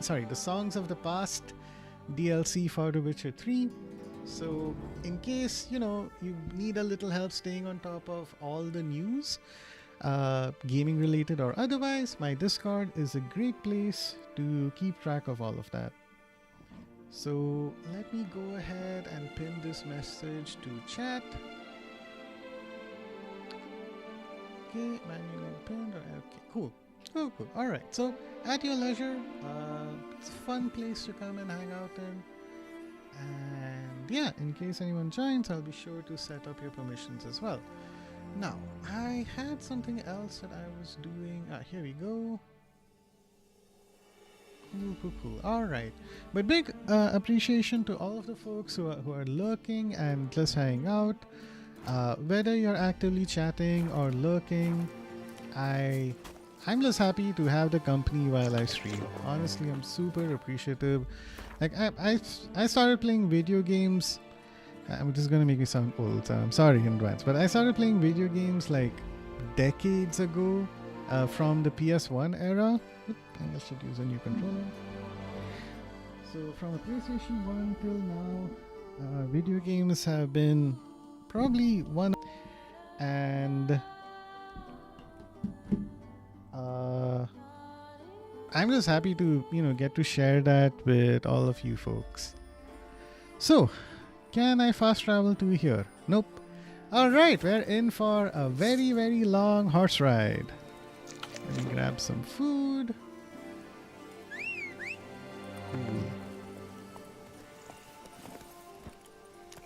Sorry, the Songs of the Past DLC for The Witcher 3. So in case, you need a little help staying on top of all the news, gaming related or otherwise, my Discord is a great place to keep track of all of that. So let me go ahead and pin this message to chat. Okay, manually pinned. Okay, cool. All right. So at your leisure, it's a fun place to come and hang out in. And yeah, in case anyone joins, I'll be sure to set up your permissions as well. Now, I had something else that I was doing. Here we go. Cool. All right, but big appreciation to all of the folks who are lurking and just hanging out. Whether you're actively chatting or lurking, I'm just happy to have the company while I stream. Honestly, I'm super appreciative. Like I started playing video games. I'm just gonna make me sound old, so I'm sorry in advance. But I started playing video games like decades ago, from the PS1 era. I should use a new controller. So from a PlayStation 1 till now, video games have been probably one, and I'm just happy to get to share that with all of you folks. So can I fast travel to here? Nope. Alright, we're in for a very, very long horse ride. Let me grab some food.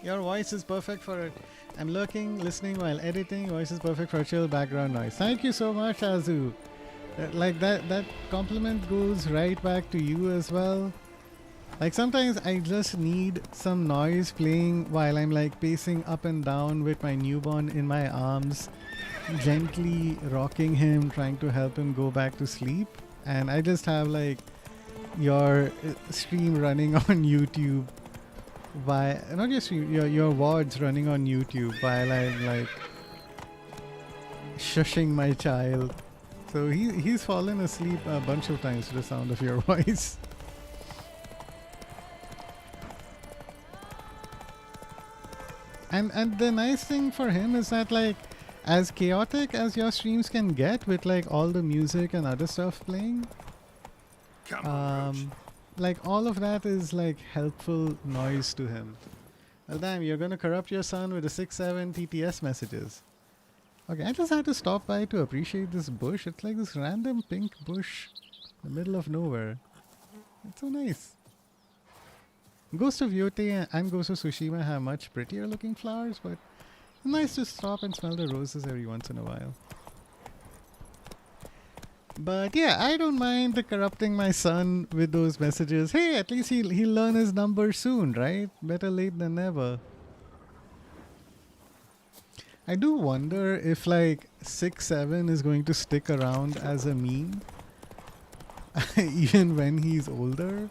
Your voice is perfect for it. I'm lurking, listening while editing. Voice is perfect for chill background noise. Thank you so much, Azu. That compliment goes right back to you as well. Like sometimes I just need some noise playing while I'm like pacing up and down with my newborn in my arms, gently rocking him, trying to help him go back to sleep. And I just have like your stream running on YouTube, not your stream, your VODs running on YouTube while I'm like shushing my child. So he's fallen asleep a bunch of times to the sound of your voice. And the nice thing for him is that like as chaotic as your streams can get with like all the music and other stuff playing, like all of that is like helpful noise to him. Well, damn, you're gonna corrupt your son with the 6-7 TTS messages. Okay, I just had to stop by to appreciate this bush. It's like this random pink bush in the middle of nowhere. It's so nice. Ghost of Yote and Ghost of Tsushima have much prettier looking flowers, but it's nice to stop and smell the roses every once in a while. But yeah, I don't mind corrupting my son with those messages. Hey, at least he'll learn his number soon, right? Better late than never. I do wonder if like 6-7 is going to stick around as a meme even when he's older.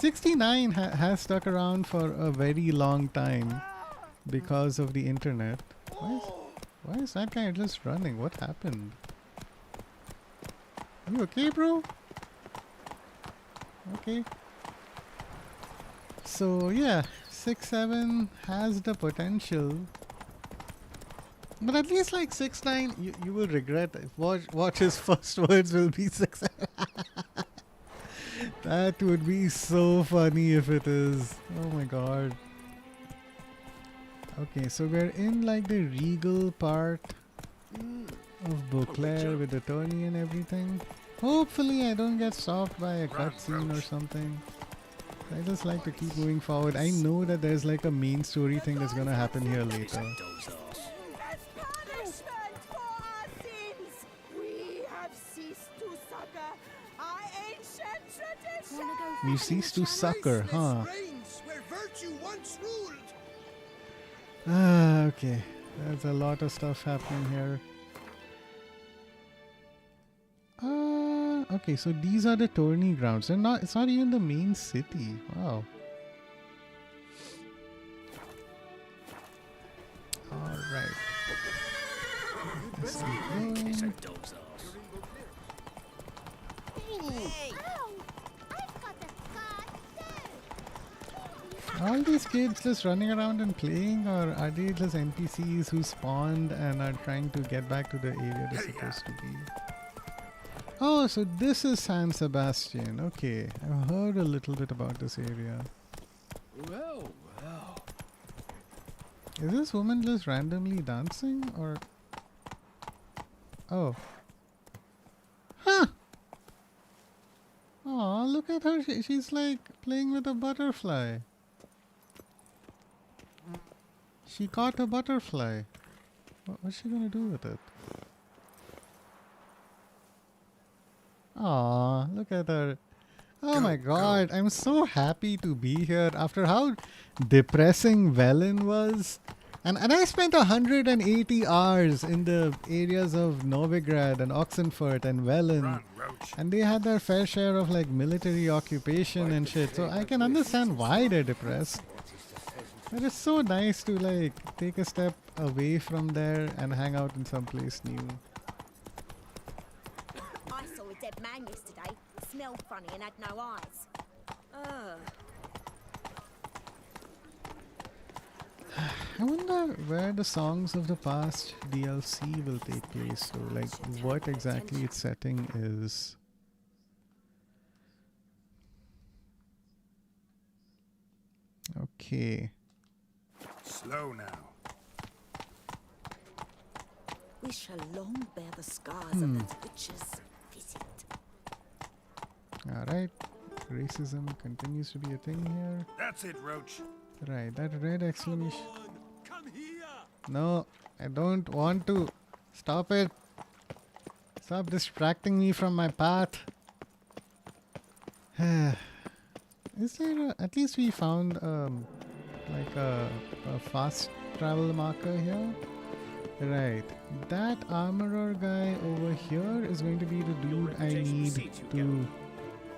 69 has stuck around for a very long time because of the internet. Why is that guy just running? What happened? You okay, bro? Okay. So yeah, 6-7 has the potential. But at least like 6-9, you will regret it. Watch his first words will be 6-7. That would be so funny if it is. Oh my god. Okay, so we're in like the regal part of Beauclair with the tourney and everything. Hopefully I don't get stopped by a cutscene or something. I just like to keep moving forward. I know that there's like a main story thing that's gonna happen here later. We cease to succor, huh? Ah, okay. There's a lot of stuff happening here. Okay, so these are the tourney grounds. It's not even the main city. Wow. Alright. Let's keep going. Are these kids just running around and playing, or are they just NPCs who spawned and are trying to get back to the area they're supposed to be? Oh, so this is San Sebastian. Okay, I've heard a little bit about this area. Well, well. Is this woman just randomly dancing, or... Oh. Huh! Oh, look at her. She's like playing with a butterfly. She caught a butterfly. What's she gonna do with it? Aw, look at her. Oh my god, I'm so happy to be here after how depressing Velen was. And I spent 180 hours in the areas of Novigrad and Oxenfurt and Velen. And they had their fair share of like military occupation and shit. So I can understand why they're depressed. But it's so nice to like take a step away from there and hang out in some place new. I saw a dead man yesterday. Smelled funny and had no eyes. I wonder where the Songs of the Past DLC will take place. So like what exactly its setting is. Okay. Slow now. We shall long bear the scars of that witch's visit. Alright. Racism continues to be a thing here. That's it, Roach. Right, that red exclamation. Come here. No, I don't want to. Stop it. Stop distracting me from my path. Is there at least we found like a fast travel marker here? Right. That armorer guy over here is going to be the dude I need to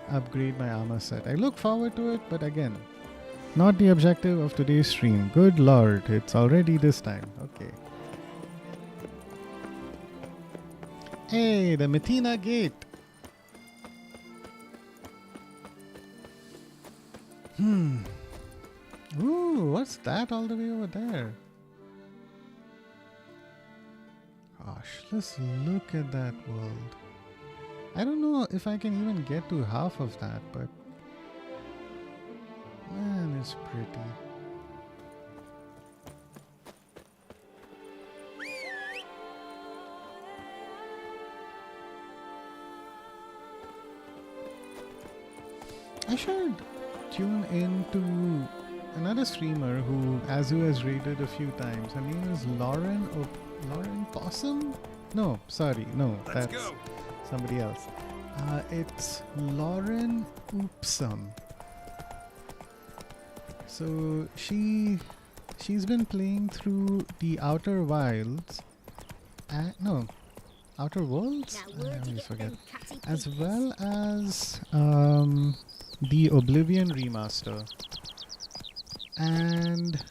upgrade my armor set. I look forward to it, but again, not the objective of today's stream. Good lord, it's already this time. Okay. Hey, the Metina Gate. Ooh, what's that all the way over there? Gosh, let's look at that world. I don't know if I can even get to half of that, but man, it's pretty. I should tune into another streamer who Azu has raided a few times. Her name is Lauren Possum? No, sorry, no, that's somebody else. It's Lauren Oopsum. So she's been playing through the Outer Wilds. No, Outer Worlds? I always forget. As well as the Oblivion remaster. And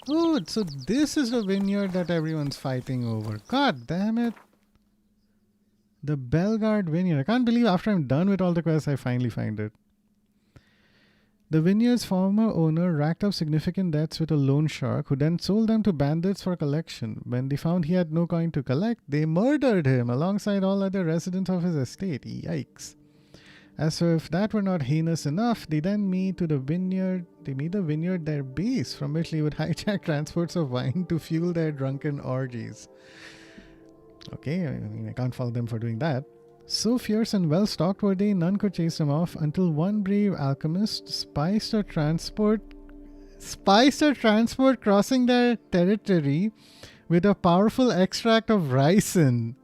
oh, so this is the vineyard that everyone's fighting over. God damn it. The Belgard vineyard. I can't believe after I'm done with all the quests, I finally find it. The vineyard's former owner racked up significant debts with a loan shark who then sold them to bandits for collection. When they found he had no coin to collect, they murdered him alongside all other residents of his estate. Yikes. As so if that were not heinous enough, they then made the vineyard their base from which they would hijack transports of wine to fuel their drunken orgies. Okay, I mean, I can't fault them for doing that. So fierce and well stocked were they, none could chase them off until one brave alchemist spiced a transport crossing their territory with a powerful extract of ricin.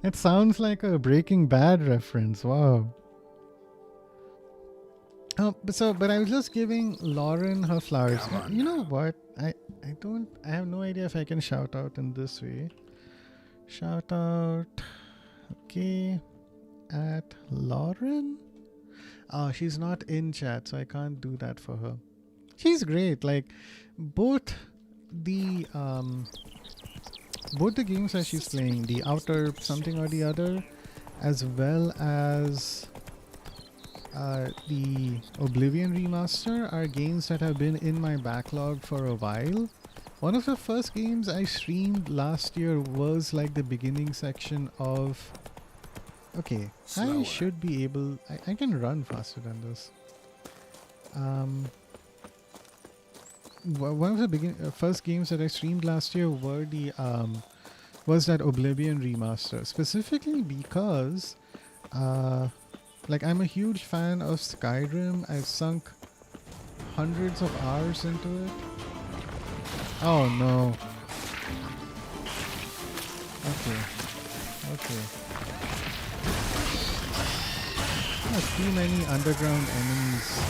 It sounds like a Breaking Bad reference. Wow. But I was just giving Lauren her flowers. You know what? I have no idea if I can shout out in this way. Shout out. Okay. At Lauren? Oh, she's not in chat, so I can't do that for her. She's great. Like both the games that she's playing, the Outer something or the other, as well as the Oblivion remaster, are games that have been in my backlog for a while. One of the first games I streamed last year was like the beginning section of... Okay, slower. I should be able... I can run faster than this. One of the first games that I streamed last year were was that Oblivion remaster, specifically because like I'm a huge fan of Skyrim. I've sunk hundreds of hours into it. Oh no. Okay. Oh, too many underground enemies.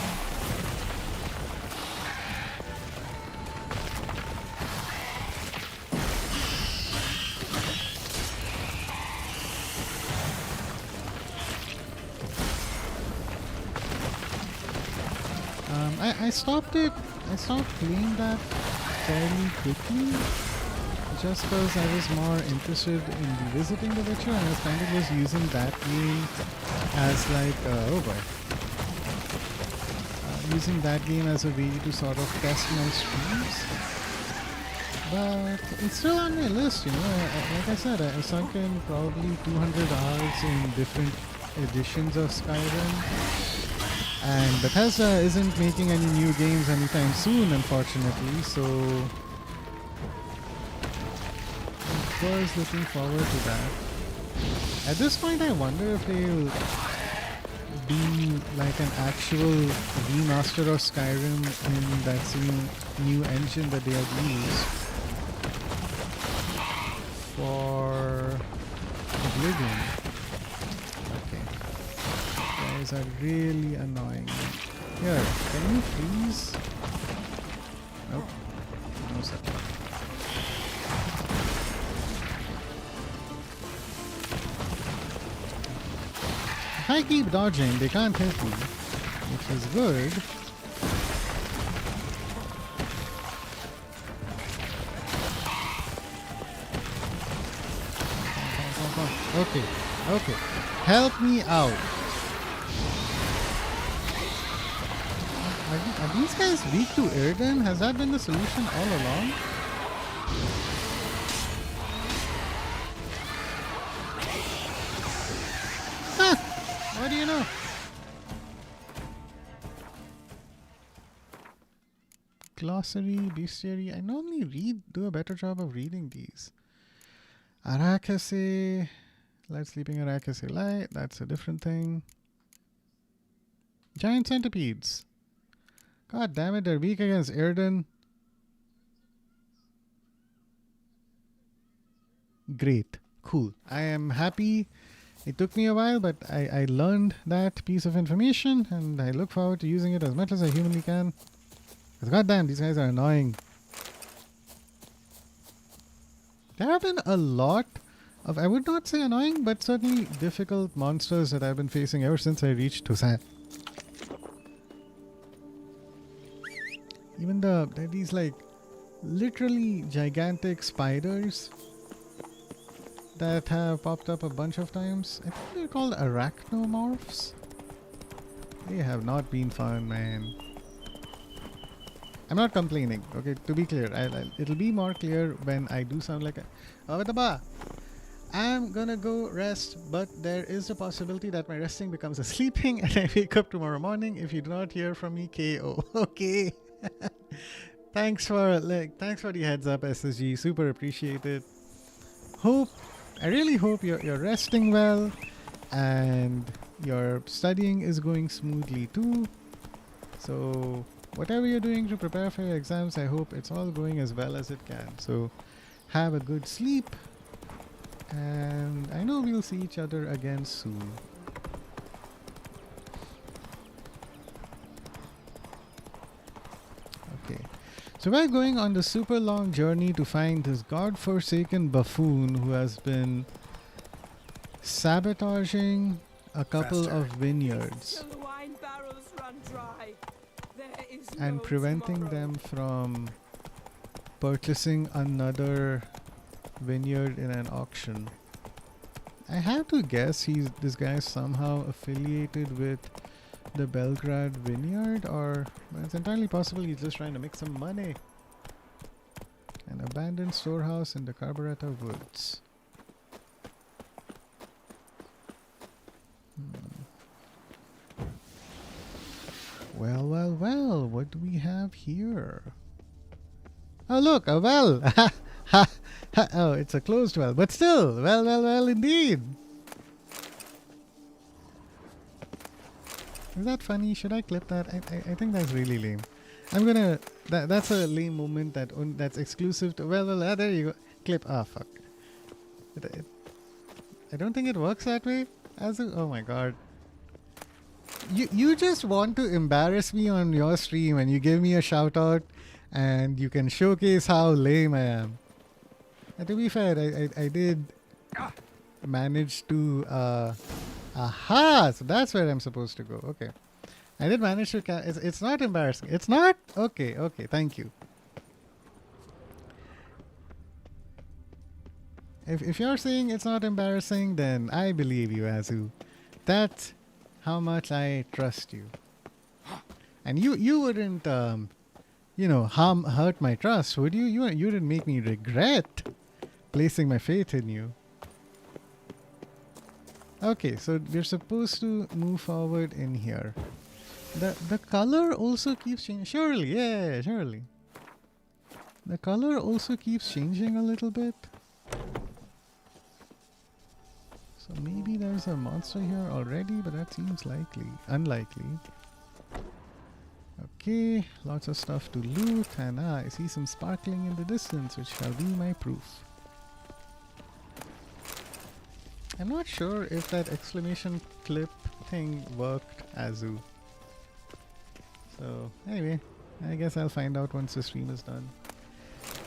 I stopped playing that fairly quickly just because I was more interested in revisiting The Witcher, and I was kind of just using that game as like using that game as a way to sort of test my streams. But it's still on my list, you know. Like I said, I sunk in probably 200 hours in different editions of Skyrim. And Bethesda isn't making any new games anytime soon, unfortunately, so I was looking forward to that. At this point, I wonder if they'll be like an actual remaster of Skyrim in that same new engine that they have used for Oblivion. Are really annoying. Here, can you freeze? Nope. No such. If I keep dodging, they can't hit me, which is good. Okay. Help me out. Are these guys weak to Irden? Has that been the solution all along? Ha! What do you know? Glossary, bestiary. I normally do a better job of reading these. Arachase. Light sleeping Arachase light. That's a different thing. Giant centipedes. God damn it, they're weak against Irden. Great. Cool. I am happy. It took me a while, but I learned that piece of information, and I look forward to using it as much as I humanly can. Because goddamn, these guys are annoying. There have been a lot of, I would not say annoying, but certainly difficult monsters that I've been facing ever since I reached Toussaint. Even there are these like literally gigantic spiders that have popped up a bunch of times. I think they're called arachnomorphs. They have not been fun, man. I'm not complaining, okay, to be clear. It'll be more clear when I do sound like a... I'm gonna go rest, but there is a possibility that my resting becomes a sleeping and I wake up tomorrow morning if you do not hear from me, KO. Okay. Thanks for the heads up, SSG. Super appreciated. I really hope you're resting well and your studying is going smoothly too. So whatever you're doing to prepare for your exams, I hope it's all going as well as it can. So have a good sleep, and I know we'll see each other again soon. Okay, so we're going on the super long journey to find this godforsaken buffoon who has been sabotaging a couple of vineyards and preventing them from purchasing another vineyard in an auction. I have to guess this guy is somehow affiliated with the Belgrade vineyard, or it's entirely possible he's just trying to make some money. An abandoned storehouse in the Carburetor Woods. Well, well, well, what do we have here? Oh, look, a well! Oh, it's a closed well, but still, well, well, well, indeed. Is that funny? Should I clip that? I think that's really lame. I'm gonna... That's a lame moment that's exclusive to... Well, there you go. Clip. Ah, fuck. I don't think it works that way. Oh my god. You just want to embarrass me on your stream and you give me a shout out and you can showcase how lame I am. And to be fair, I did manage to... aha! So that's where I'm supposed to go. Okay. I did manage to... It's not embarrassing. It's not? Okay, okay. Thank you. If you're saying it's not embarrassing, then I believe you, Azu. That's how much I trust you. And you wouldn't, you know, hurt my trust, would you? You didn't make me regret placing my faith in you. Okay, so we're supposed to move forward in here. The color also keeps changing. Surely, yeah, surely. The color also keeps changing a little bit. So maybe there's a monster here already, but that seems unlikely. Okay, lots of stuff to loot, and I see some sparkling in the distance, which shall be my proof. I'm not sure if that exclamation clip thing worked, Azu. So, anyway, I guess I'll find out once the stream is done.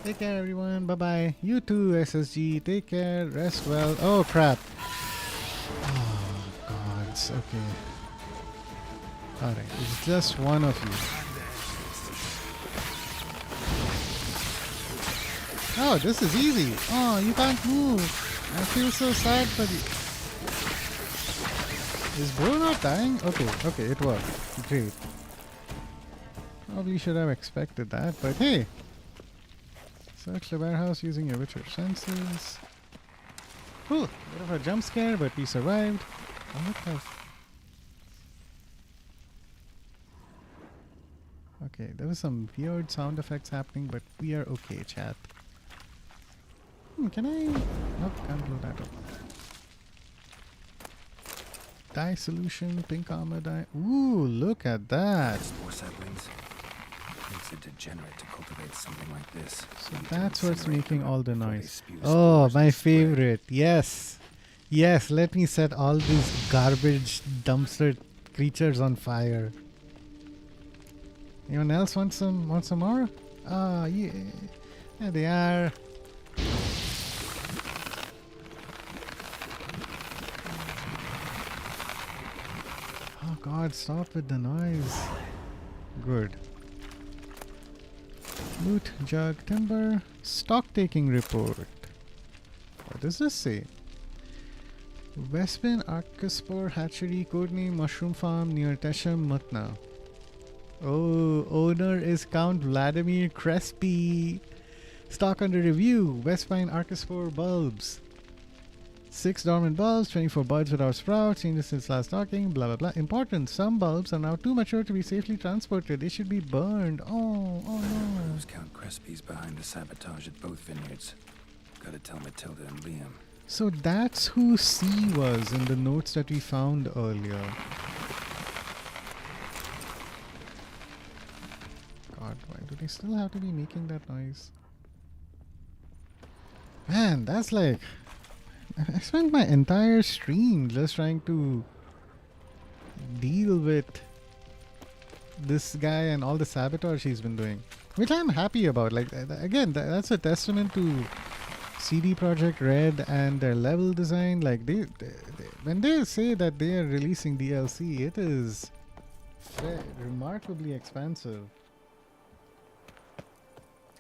Take care, everyone. Bye-bye. You too, SSG. Take care. Rest well. Oh, crap. Oh, gods. Okay. Alright, it's just one of you. Oh, this is easy. Oh, you can't move. I feel so sad for you. Is bro not dying? Okay, okay, it worked. Great. Probably should have expected that, but hey. Search the warehouse using your Witcher senses. Cool. Bit of a jump scare, but we survived. Oh, what the... Okay, there was some weird sound effects happening, but we are okay, chat. Can I... Nope, can't blow that up. Dye solution, pink armor dye. Ooh, look at that. More saplings. Makes it degenerate to cultivate something like this. So that's what's making all the noise. Oh, my favorite. Yes. Yes, let me set all these garbage dumpster creatures on fire. Anyone else want some more? Ah, yeah. There they are. Oh god, stop with the noise. Good. Loot jug timber. Stock taking report. What does this say? Westbin Arcaspore Hatchery, codename Mushroom Farm near Tesham, Mutna. Oh, owner is Count Vladimir Crespi. Stock under review. Westbin Arcaspore bulbs. 6 dormant bulbs, 24 buds without sprouts, seen this since last stocking, blah blah blah. Important, some bulbs are now too mature to be safely transported. They should be burned. Oh no. Those Count Crespi's behind the sabotage at both vineyards. Gotta tell Matilda and Liam. So that's who C was in the notes that we found earlier. God, why do they still have to be making that noise? Man, that's like... I spent my entire stream just trying to deal with this guy and all the sabotage he's been doing. Which I'm happy about. Like, again, that's a testament to CD Projekt Red and their level design. Like, they when they say that they are releasing DLC, it is remarkably expansive.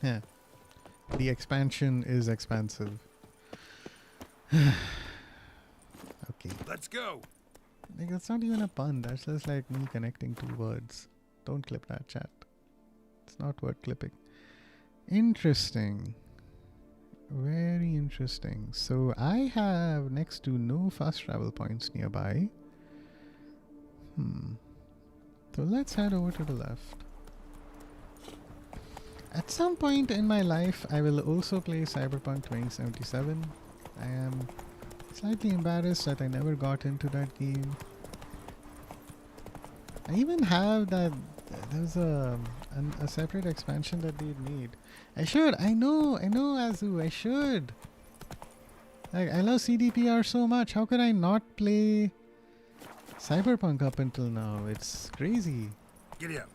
Yeah. The expansion is expansive. Okay. Let's go. Like, that's not even a pun. That's just like me connecting two words. Don't clip that, chat. It's not worth clipping. Interesting. Very interesting. So I have next to no fast travel points nearby. So let's head over to the left. At some point in my life, I will also play Cyberpunk 2077. I am slightly embarrassed that I never got into that game. I even have that. There's a separate expansion that they made. I should. I know, Azu. I should. Like, I love CDPR so much. How could I not play Cyberpunk up until now? It's crazy. Giddy up.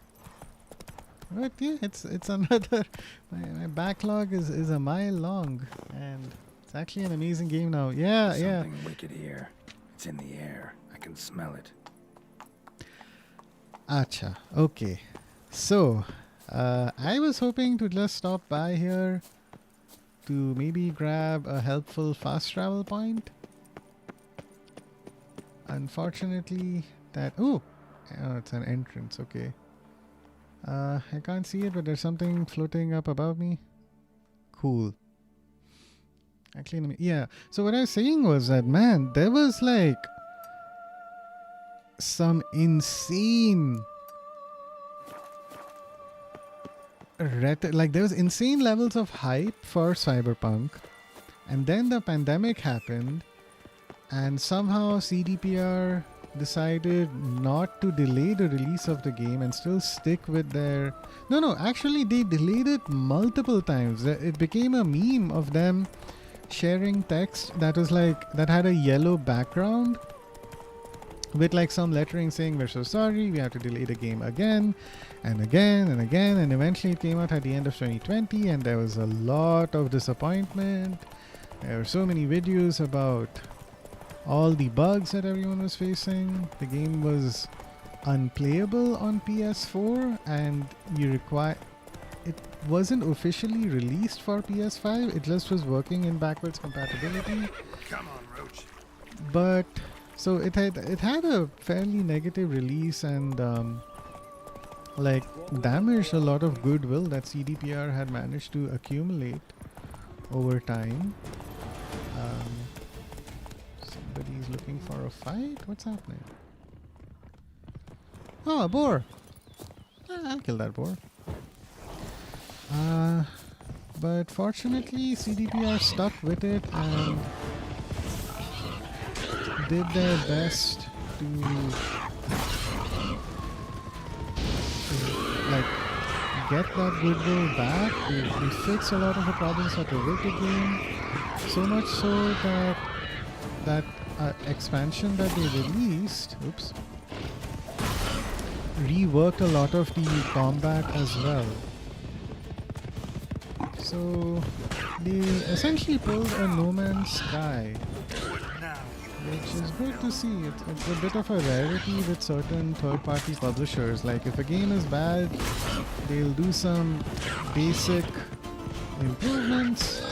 But yeah, it's another. My backlog is a mile long, and it's actually an amazing game now. Yeah, yeah. Something wicked here. It's in the air. I can smell it. Acha. Okay. So, I was hoping to just stop by here to maybe grab a helpful fast travel point. Unfortunately, that... Oh, it's an entrance. Okay. I can't see it, but there's something floating up above me. Cool. Actually, yeah. So what I was saying was that, man, there was like some insane... like there was insane levels of hype for Cyberpunk, and then the pandemic happened, and somehow CDPR decided not to delay the release of the game and still stick with their... No, actually they delayed it multiple times. It became a meme of them sharing text that was like, that had a yellow background with like some lettering saying, we're so sorry, we have to delay the game again and again and again, and eventually it came out at the end of 2020, and there was a lot of disappointment. There were so many videos about all the bugs that everyone was facing. The game was unplayable on PS4, and it wasn't officially released for PS5. It just was working in backwards compatibility. Come on, Roach. But so it had a fairly negative release, and like damaged a lot of goodwill that CDPR had managed to accumulate over time. Somebody's looking for a fight? What's happening? Oh, a boar! I'll kill that boar. But fortunately CDPR stuck with it and did their best to like get that goodwill back. They fix a lot of the problems that were with the game, so much so that expansion that they released, reworked a lot of the combat as well. So they essentially pulled a No Man's Sky which is good to see. It's a bit of a rarity with certain third-party publishers. Like if a game is bad, they'll do some basic improvements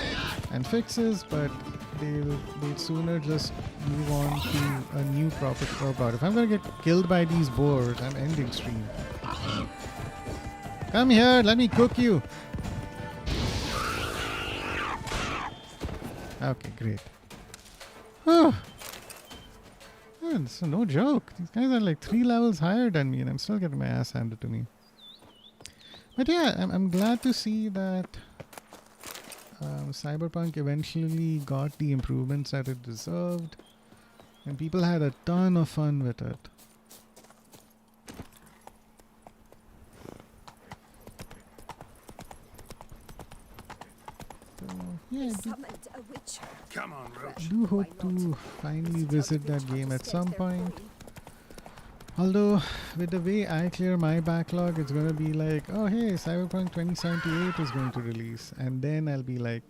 and fixes, but they'd sooner just move on to a new property. Oh god, if I'm gonna get killed by these boars, I'm ending stream. Come here, let me cook you. Okay, great. Oh, it's no joke. These guys are like 3 levels higher than me, and I'm still getting my ass handed to me. But yeah, I'm glad to see that Cyberpunk eventually got the improvements that it deserved, and people had a ton of fun with it. Yeah, Come on, I Roach. do hope to finally visit that game at some point. Although, with the way I clear my backlog, it's gonna be like, oh hey, Cyberpunk 2078 is going to release. And then I'll be like,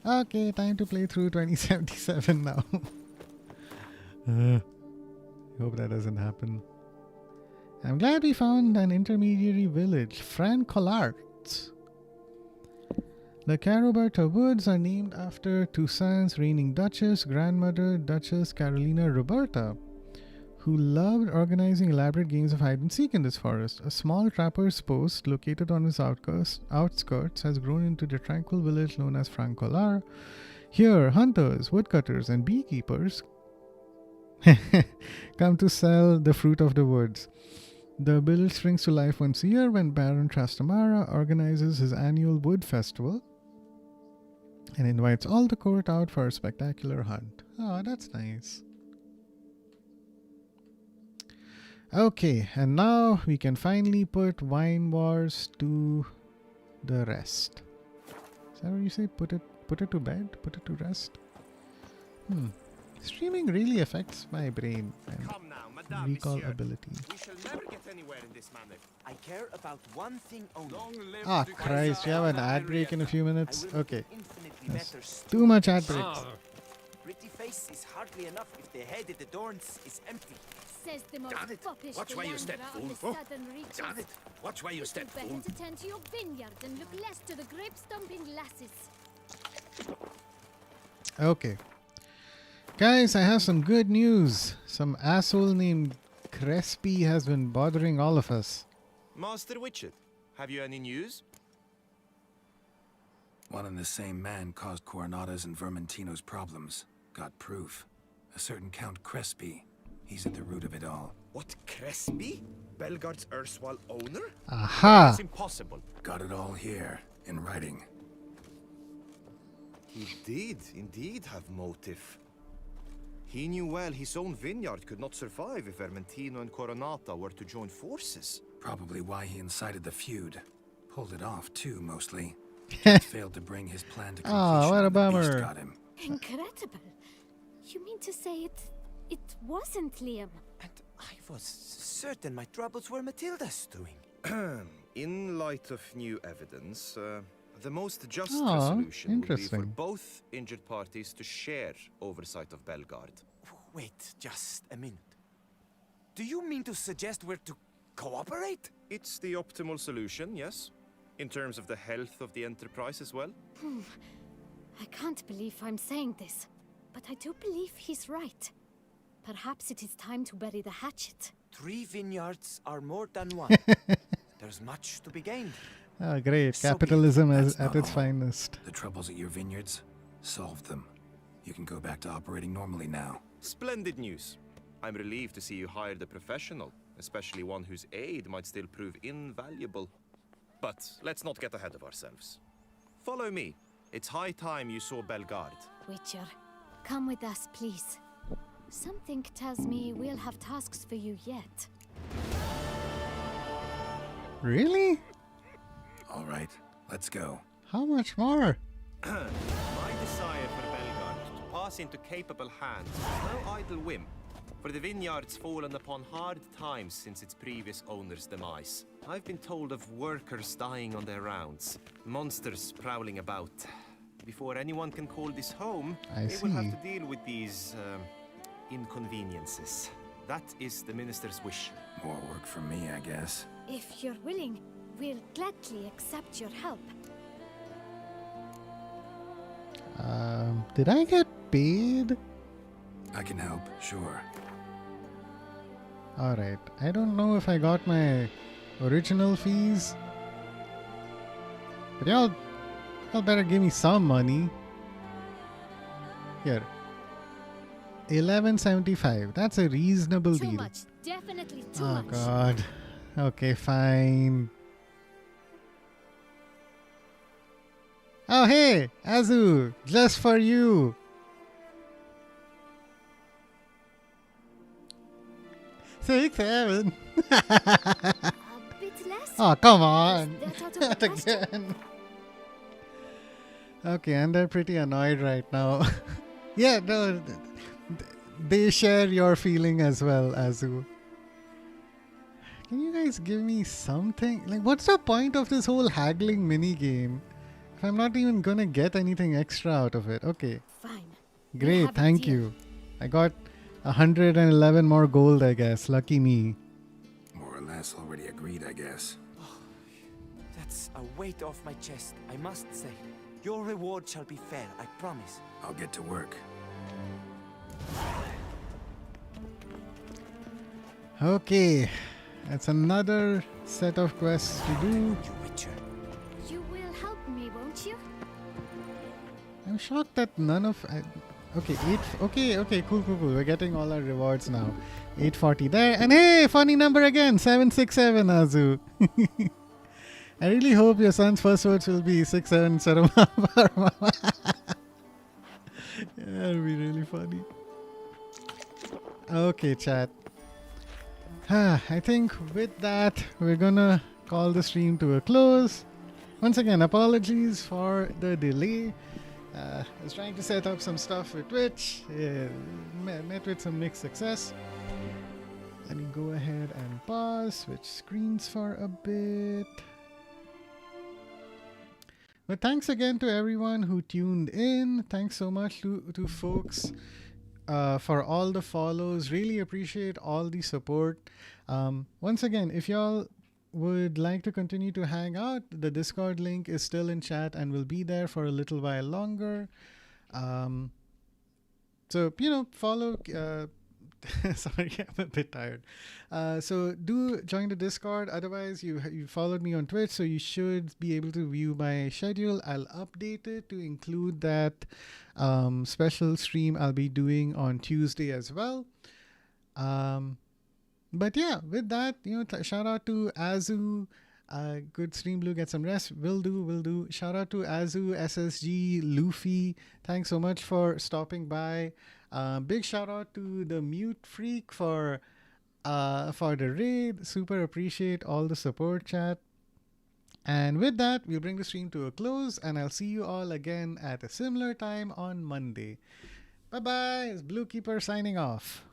okay, time to play through 2077 now. I hope that doesn't happen. I'm glad we found an intermediary village, Francolarts. The Caroberta Woods are named after Toussaint's reigning Duchess, grandmother Duchess Carolina Roberta, who loved organizing elaborate games of hide-and-seek in this forest. A small trapper's post located on its outskirts has grown into the tranquil village known as Francolar. Here, hunters, woodcutters, and beekeepers come to sell the fruit of the woods. The village springs to life once a year when Baron Trastamara organizes his annual wood festival and invites all the court out for a spectacular hunt. Oh, that's nice. Okay, and now we can finally put Wine Wars to the rest. Is that what you say? Put it to bed? Put it to rest? Streaming really affects my brain and Come now, Madame, recall Monsieur. ability. We shall never get anywhere in this manner. I care about one thing only. Ah, Christ, you have an ad break in a few minutes? I will Okay. make infinitely Yes. better stew. Too much ad breaks. Pretty face is hardly enough if the head at the Dorns is empty. Says the most Damn it. foppish Watch where you step, philanderer fool. of the southern reaches. Damn it! Watch where you step, Better fool. to tend to your vineyard and look less to the grape-stomping lasses. Okay. Guys, I have some good news. Some asshole named Crespi has been bothering all of us. Master Witcher, have you any news? One and the same man caused Coronada's and Vermentino's problems. Got proof. A certain Count Crespi. He's at the root of it all. What, Crespi? Belgard's erstwhile owner? Aha! It's impossible. Got it all here, in writing. He did indeed have motive. He knew well his own vineyard could not survive if Vermentino and Coronata were to join forces. Probably why he incited the feud. Pulled it off, too, mostly. Just failed to bring his plan to completion. Ah, what a when the beast bummer. got him. Incredible. You mean to say it wasn't Liam? And I was certain my troubles were Matilda's doing. In light of new evidence, the most just Ah, resolution would be for interesting. both injured parties to share oversight of Belgard. Wait just a minute. Do you mean to suggest we're to cooperate? It's the optimal solution, yes? In terms of the health of the enterprise as well? I can't believe I'm saying this, but I do believe he's right. Perhaps it is time to bury the hatchet. 3 vineyards are more than one. There's much to be gained. Ah, great. So be it. Capitalism That's at not its all. finest. The troubles at your vineyards? Solved them. You can go back to operating normally now. Splendid news. I'm relieved to see you hired a professional, especially one whose aid might still prove invaluable. But let's not get ahead of ourselves. Follow me. It's high time you saw Belgard. Witcher, come with us, please. Something tells me we'll have tasks for you yet. Really? All right, let's go. How much more? My desire for Belgard to pass into capable hands is no idle whim, for the vineyard's fallen upon hard times since its previous owner's demise. I've been told of workers dying on their rounds, monsters prowling about. before anyone can call this home, I they will have see. to deal with these inconveniences. That is the minister's wish. More work for me, I guess. If you're willing, we'll gladly accept your help. Did I get paid? I can help, sure. Alright. I don't know if I got my original fees. But y'all better give me some money. Here. 1175. That's a reasonable Too deal. much. Definitely too Oh much. god. Okay, fine. Oh hey, Azu, just for you. 6, 7. A bit less? Oh, come on. Is that out of Not the question? again. Okay, and they're pretty annoyed right now. Yeah, no, they share your feeling as well, Azu. Can you guys give me something? Like, what's the point of this whole haggling mini game if I'm not even gonna get anything extra out of it? Okay, Fine. We great, have a thank deal. you. I got 111 more gold, I guess. Lucky me. More or less already agreed, I guess. That's a weight off my chest, I must say. Your reward shall be fair, I promise. I'll get to work. Okay, that's another set of quests to do. You witcher. You will help me, won't you? I'm shocked that none of... okay, 8... Okay, cool. We're getting all our rewards now. 840 there. And hey, funny number again. 767, Azu. I really hope your son's first words will be 67 instead of Mama. Yeah, that'll be really funny. Okay, chat. I think with that, we're gonna call the stream to a close. Once again, apologies for the delay. I was trying to set up some stuff with Twitch. Met with some mixed success. Let me go ahead and pause, switch screens for a bit. But thanks again to everyone who tuned in. Thanks so much to folks for all the follows. Really appreciate all the support. Once again, if y'all would like to continue to hang out, the Discord link is still in chat and will be there for a little while longer. So, follow... sorry, I'm a bit tired. So do join the Discord. Otherwise, you followed me on Twitch, so you should be able to view my schedule. I'll update it to include that special stream I'll be doing on Tuesday as well. But yeah, with that, shout out to Azu. Good stream, Blue. Get some rest. Will do. Shout out to Azu, SSG, Luffy. Thanks so much for stopping by. Big shout out to the Mute Freak for the raid. Super appreciate all the support, chat. And with that, we'll bring the stream to a close, and I'll see you all again at a similar time on Monday. Bye bye. It's Blookeeper signing off.